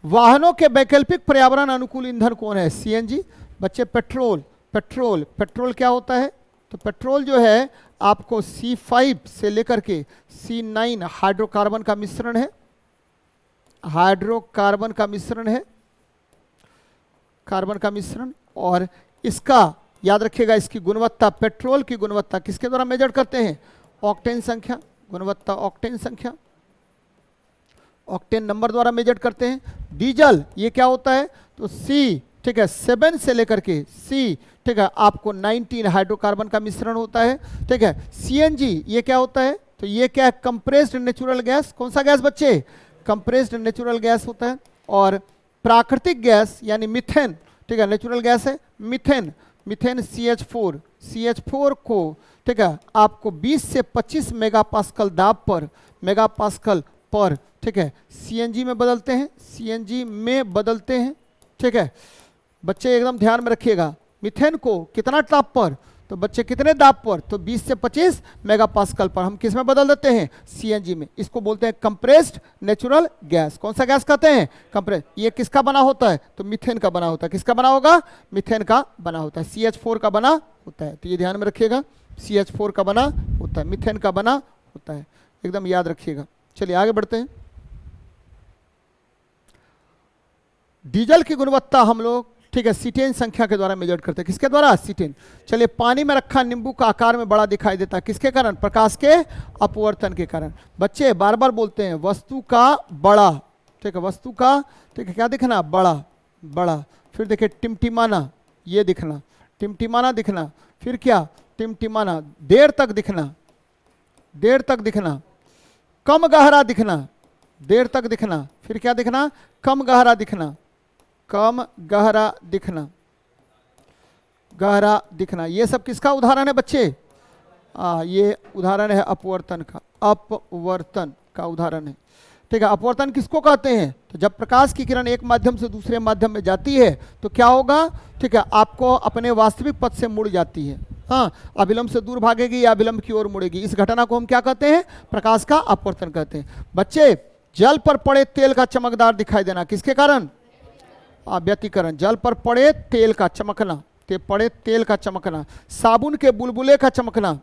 वाहनों के वैकल्पिक पर्यावरण अनुकूल ईंधन कौन है? सीएनजी। बच्चे पेट्रोल, पेट्रोल, पेट्रोल क्या होता है? तो पेट्रोल जो है आपको C5 से लेकर के C9 हाइड्रोकार्बन का मिश्रण है, हाइड्रोकार्बन का मिश्रण है, कार्बन का मिश्रण। और इसका याद रखिएगा, इसकी गुणवत्ता, पेट्रोल की गुणवत्ता किसके द्वारा मेजर करते हैं? ऑक्टेन संख्या, गुणवत्ता ऑक्टेन संख्या, ऑक्टेन नंबर द्वारा मेजर करते हैं। डीजल ये क्या होता है? तो C, ठीक है, 7 से लेकर के C, ठीक है, आपको 19 हाइड्रोकार्बन का मिश्रण होता है। ठीक है, CNG ये क्या होता है? तो ये क्या है? Compressed natural gas. कौन सा गैस बच्चे? कंप्रेस्ड नेचुरल गैस होता है। और प्राकृतिक गैस यानी मीथेन, ठीक है, नेचुरल गैस है मीथेन, मीथेन CH4, CH4 को, ठीक है, आपको 20 से 25 मेगापास्कल दाब पर, मेगापास्कल पर, ठीक है, CNG में बदलते हैं, CNG में बदलते हैं। ठीक है बच्चे, एकदम ध्यान में रखिएगा, मीथेन को कितना दाब पर? तो बच्चे कितने दाब पर? तो 20 से 25 मेगापास्कल पर हम किस में बदल देते हैं? CNG में। इसको बोलते हैं कंप्रेस्ड नेचुरल गैस। कौन सा गैस कहते हैं? कंप्रेस। ये किसका बना होता है? तो मीथेन का बना होता है। किसका बना होगा? मीथेन का बना होता है, CH4 का बना होता है। तो ये ध्यान में रखिएगा, CH4 का बना होता है, मीथेन का बना होता है, एकदम याद रखिएगा। चलिए आगे बढ़ते हैं। डीजल की गुणवत्ता हम लोग, ठीक है, सीटेन संख्या के द्वारा मेजर करते हैं। किसके द्वारा? सीटेन। चलिए, पानी में रखा नींबू का आकार में बड़ा दिखाई देता है, किसके कारण? प्रकाश के अपवर्तन के कारण। बच्चे बार बार बोलते हैं वस्तु का बड़ा, ठीक है, वस्तु का, ठीक है, क्या दिखना? बड़ा, बड़ा। फिर देखिए टिमटिमाना, ये दिखना, टिमटिमाना दिखना। फिर क्या? टिमटिमाना, देर तक दिखना, देर तक दिखना। कम गहरा दिखना, देर तक दिखना। फिर क्या दिखना? कम गहरा दिखना, कम गहरा दिखना, गहरा दिखना। ये सब किसका उदाहरण है बच्चे? ये उदाहरण है अपवर्तन का, अपवर्तन का उदाहरण है। ठीक है, अपवर्तन किसको कहते हैं? तो जब प्रकाश की किरण एक माध्यम से दूसरे माध्यम में जाती है तो क्या होगा? ठीक है, आपको अपने वास्तविक पथ से मुड़ जाती है। हाँ, अभिलंब से दूर भागेगी या अभिलंब की ओर मुड़ेगी। इस घटना को हम क्या कहते हैं? प्रकाश का अपवर्तन कहते हैं। बच्चे, जल पर पड़े तेल का चमकदार दिखाई देना, किसके कारण? व्यतिकरण। जल पर पड़े तेल का चमकना, पड़े तेल का चमकना। साबुन के बुलबुले का चमकना,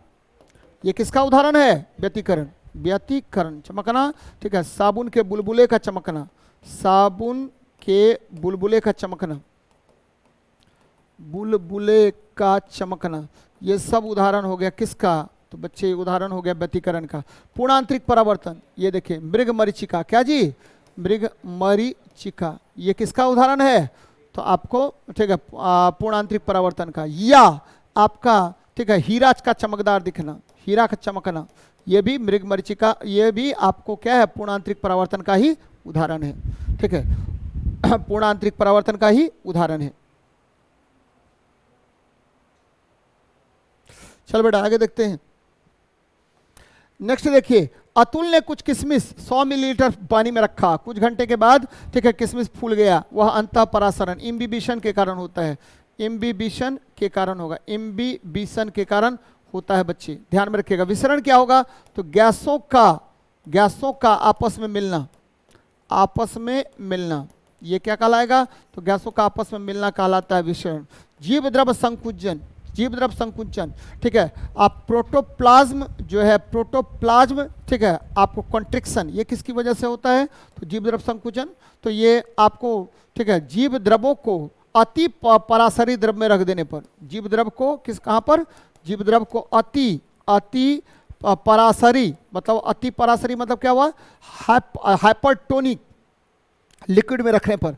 ये किसका उदाहरण है? व्यतिकरण, व्यतिकरण, चमकना। ठीक है, साबुन के बुलबुले का चमकना, साबुन के बुलबुले का चमकना, बुलबुले का चमकना। ये सब उदाहरण हो गया किसका? तो बच्चे उदाहरण हो गया व्यतिकरण का। पूर्णांतरिक परावर्तन, ये देखिए मृगमरीचिका, क्या जी? मृगमरीचिका, ये किसका उदाहरण है? तो आपको, ठीक है, पूर्णांतरिक परावर्तन का। या आपका, ठीक है, हीरा का चमकदार दिखना, हीरा का चमकना, ये भी मृगमरीचिका, ये भी आपको क्या है? पूर्णांतरिक परावर्तन का ही उदाहरण है। ठीक है, पूर्णांतरिक परावर्तन का ही उदाहरण है। चल बेटा आगे देखते हैं। नेक्स्ट देखिए, अतुल ने कुछ किशमिश 100 मिलीलीटर पानी में रखा, कुछ घंटे के बाद, ठीक है, किशमिश फूल गया। वह अंतः परासरण, इम्बिबिशन के कारण होता है, इम्बिबिशन के कारण होगा, इम्बिबिशन के कारण होता है। बच्चे ध्यान में रखिएगा। विसरण क्या होगा? तो गैसों का आपस में मिलना, आपस में मिलना, ये क्या कहलाएगा? तो गैसों का आपस में मिलना कहलाता है विसरण। जीव द्रव संकुचन, जीव द्रव संकुचन, ठीक है, आप प्रोटोप्लाज्म जो है, प्रोटोप्लाज्म, ठीक है, आपको कॉन्ट्रिक्शन, ये किसकी वजह से होता है? तो जीव द्रव संकुचन। तो ये आपको, ठीक है, जीव द्रवों को अति पराशरी द्रव में रख देने पर, जीव द्रव को किस, कहाँ पर? जीव द्रव को अति पराशरी, मतलब अति पराशरी मतलब क्या हुआ? हाइपरटोनिक लिक्विड में रखने पर,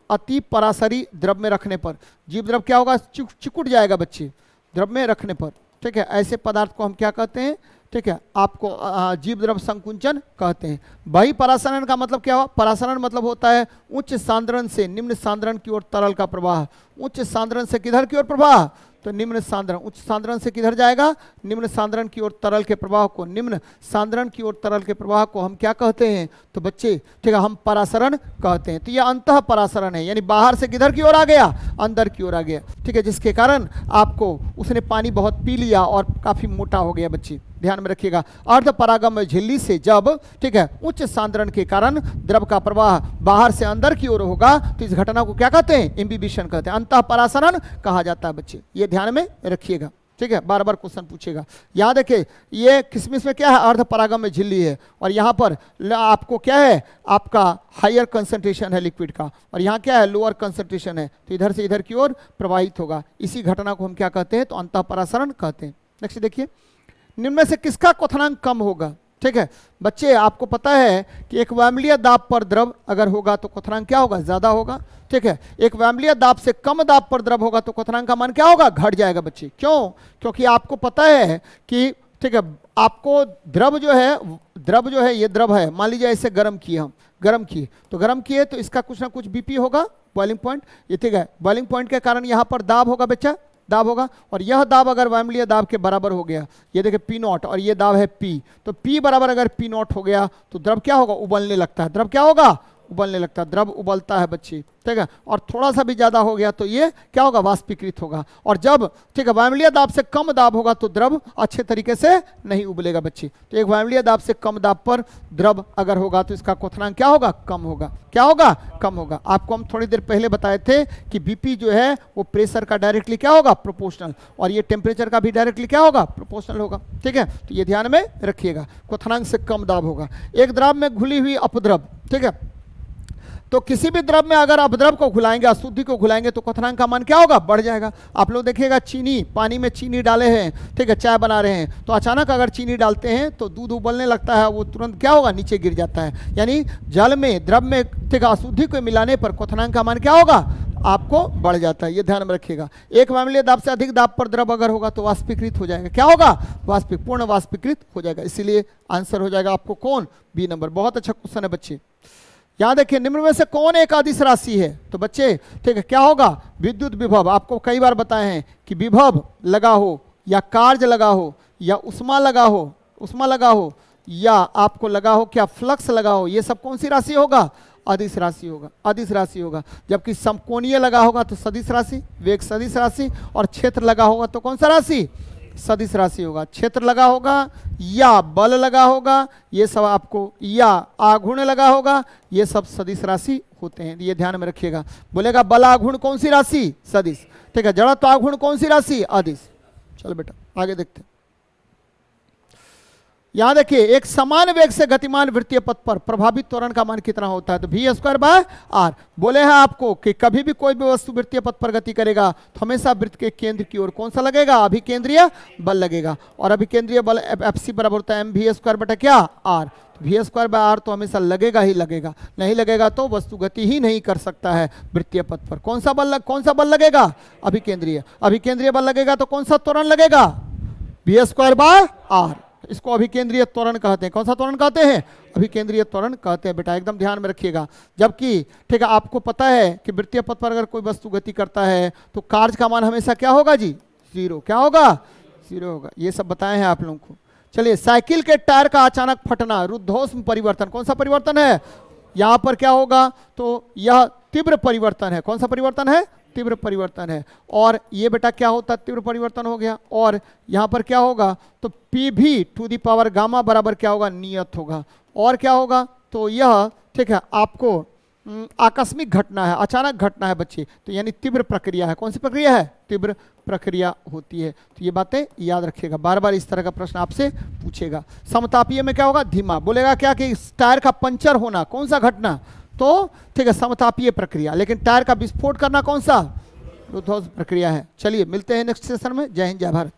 अति पराशरी द्रव में रखने पर जीव द्रव क्या होगा? चिकुट जाएगा बच्चे, द्रव में रखने पर। ठीक है, ऐसे पदार्थ को हम क्या कहते हैं? ठीक है, आपको जीव द्रव संकुचन कहते हैं। बही परासरण का मतलब क्या हुआ? परासरण मतलब होता है उच्च सांद्रण से निम्न सांद्रण की ओर तरल का प्रवाह। उच्च सांद्रण से किधर की ओर प्रवाह? तो तो निम्न सांद्रण, उच्च सांद्रण से किधर जाएगा, निम्न सांद्रण की ओर तरल के प्रवाह को, निम्न सांद्रण की ओर तरल के प्रवाह को हम क्या कहते हैं, तो बच्चे ठीक है हम परासरण कहते हैं। तो यह अंतः परासरण है, यानी बाहर से किधर की ओर आ गया, अंदर की ओर आ गया, ठीक है, जिसके कारण आपको उसने पानी बहुत पी लिया और काफी मोटा हो गया। बच्चे ध्यान में रखिएगा, अर्ध परागम झिल्ली से जब ठीक है उच्च सांद्रण के कारण द्रव का प्रवाह बाहर से अंदर की ओर होगा तो इस घटना को क्या कहते हैं, इम्बिबिशन कहते हैं, अंतः परासरण कहा जाता है। बच्चे ये ध्यान में रखिएगा, ठीक है, बार बार क्वेश्चन पूछेगा। यहाँ देखिए ये किसमिस में क्या है, अर्ध परागम में झिल्ली है, और यहाँ पर आपको क्या है, आपका हायर कंसंट्रेशन है लिक्विड का, और यहाँ क्या है, लोअर कंसंट्रेशन है, तो इधर से इधर की ओर प्रवाहित होगा। इसी घटना को हम क्या कहते हैं, तो अंतः परासरण कहते हैं। नेक्स्ट देखिए, निम्न में से किसका क्वथनांक कम होगा, ठीक है बच्चे आपको पता है कि एक वायुमंडलीय दाब पर द्रव अगर होगा तो क्वथनांक क्या होगा, ज्यादा होगा, ठीक है, एक वायुमंडलीय दाब से कम दाब पर द्रव होगा तो क्वथनांक का मान क्या होगा, घट जाएगा। बच्चे क्यों, क्योंकि आपको पता है कि ठीक है आपको द्रव जो है ये द्रव है, मान लीजिए इसे गर्म किए, हम गर्म किए तो गर्म किए तो इसका कुछ ना कुछ बीपी होगा, बॉइलिंग पॉइंट, ये ठीक है बॉइलिंग पॉइंट के कारण यहाँ पर दाब होगा, बच्चा दाब होगा, और यह दाब अगर वायुमंडलीय दाब के बराबर हो गया, ये देखिए पी नॉट और ये दाब है पी, तो पी बराबर अगर पी नॉट हो गया तो द्रव क्या होगा, उबलने लगता है, द्रव क्या होगा, उबलने लगता है, द्रव उबलता है बच्चे, ठीक है, और थोड़ा सा भी ज्यादा हो गया तो ये क्या होगा, वाष्पीकृत होगा, और जब ठीक है वायुमंडलीय दाब से कम दाब होगा तो द्रव अच्छे तरीके से नहीं उबलेगा। बच्चे तो एक वायुमंडलीय दाब से कम दाब पर द्रव अगर होगा तो इसका क्वथनांक क्या होगा, कम होगा, क्या होगा, कम होगा। आपको हम थोड़ी देर पहले बताए थे कि बीपी जो है वो प्रेशर का डायरेक्टली क्या होगा, प्रोपोर्शनल, और ये टेम्परेचर का भी डायरेक्टली क्या होगा, प्रोपोर्शनल होगा, ठीक है, तो ये ध्यान में रखिएगा, क्वथनांक से कम दाब होगा। एक द्रव में घुली हुई अपद्रव, ठीक है, तो किसी भी द्रव में अगर अपद्रव को घुलाएंगे, अशुद्धि को घुलाएंगे तो क्वथनांक का मान क्या होगा, बढ़ जाएगा। आप लोग देखिएगा चीनी, पानी में चीनी डाले हैं, ठीक है, चाय बना रहे हैं, तो अचानक अगर चीनी डालते हैं तो दूध उबलने लगता है, वो तुरंत क्या होगा, नीचे गिर जाता है। यानी जल में, द्रव में ठीक है अशुद्धि को मिलाने पर क्वथनांक का मान क्या होगा, आपको बढ़ जाता है, ये ध्यान में रखिएगा। एक वायुमंडलीय दाब से अधिक दाब पर द्रव अगर होगा तो वाष्पीकृत हो जाएगा, क्या होगा, पूर्ण वाष्पीकृत हो जाएगा, इसीलिए आंसर हो जाएगा आपको कौन, बी नंबर। बहुत अच्छा क्वेश्चन है बच्चे। यहाँ देखिए, निम्न में से कौन एक अदिश राशि है, तो बच्चे ठीक है क्या होगा, विद्युत विभव। आपको कई बार बताए हैं कि विभव लगा हो या कार्य लगा हो या उष्मा लगा हो या आपको लगा हो क्या फ्लक्स लगा हो, ये सब कौन सी राशि होगा, अदिश राशि होगा, अदिश राशि होगा। जबकि समकोणीय लगा होगा तो सदिश राशि, वेग सदिश राशि, और क्षेत्र लगा होगा तो कौन सा राशि, सदिश राशि होगा। क्षेत्र लगा होगा या बल लगा होगा, ये सब आपको, या आघूर्ण लगा होगा, ये सब सदिश राशि होते हैं, ये ध्यान में रखिएगा। बोलेगा बल आघूर्ण कौन सी राशि, सदिश, ठीक है, जड़त्व आघूर्ण कौन सी राशि, अदिश। चलो बेटा आगे देखते हैं। यहां देखिए, एक समान वेग से गतिमान वृत्तीय पथ पर प्रभावित त्वरण का मान कितना होता है, तो v²/r। बोले हैं आपको कि कभी भी कोई भी वस्तु वृत्तीय पथ पर गति करेगा तो हमेशा वृत्त के केंद्र की ओर कौन सा लगेगा, अभिकेंद्रीय बल लगेगा, और अभिकेंद्रीय बल Fc बराबर होता है mv²/r। v²/r तो हमेशा लगेगा ही लगेगा, नहीं लगेगा तो वस्तु गति ही नहीं कर सकता है वृत्तीय पथ पर। कौन सा बल लगेगा, अभिकेंद्रीय बल लगेगा, तो कौन सा त्वरण लगेगा, v²/r। इसको अभिकेंद्रीय त्वरण कहते हैं। कौन सा त्वरण कहते हैं, अभिकेंद्रीय त्वरण कहते हैं बेटा, एकदम ध्यान में रखिएगा। जबकि ठीक है आपको पता है कि वृत्तीय पथ पर अगर कोई वस्तु गति करता है तो कार्य का मान हमेशा क्या होगा जी, जीरो, क्या होगा, जीरो होगा। ये सब बताए हैं आप लोगों को। चलिए, साइकिल के टायर का अचानक फटना, रुद्धोष्म परिवर्तन, कौन सा परिवर्तन है, यहां पर क्या होगा, तो यह तीव्र परिवर्तन है। कौन सा परिवर्तन है, तीव्र परिवर्तन है। और ये बेटा क्या होता है, तीव्र परिवर्तन हो गया, और यहां पर क्या होगा, तो Pv⁴ बराबर क्या होगा, नियत होगा। और क्या होगा, तो यह ठीक है आपको आकस्मिक घटना है, अचानक घटना है बच्चे, तो यानी तीव्र प्रक्रिया है। कौन सी प्रक्रिया है, तीव्र प्रक्रिया होती है। तो ये बातें याद रखिएगा, बार बार इस तरह का प्रश्न आपसे पूछेगा। समतापीय में क्या होगा, धीमा। बोलेगा क्या कि टायर का पंचर होना कौन सा घटना, तो ठीक है समतापीय प्रक्रिया। लेकिन टायर का विस्फोट करना कौन सा, रुद्धोष्म प्रक्रिया है। चलिए मिलते हैं नेक्स्ट सेशन में। जय हिंद, जय भारत।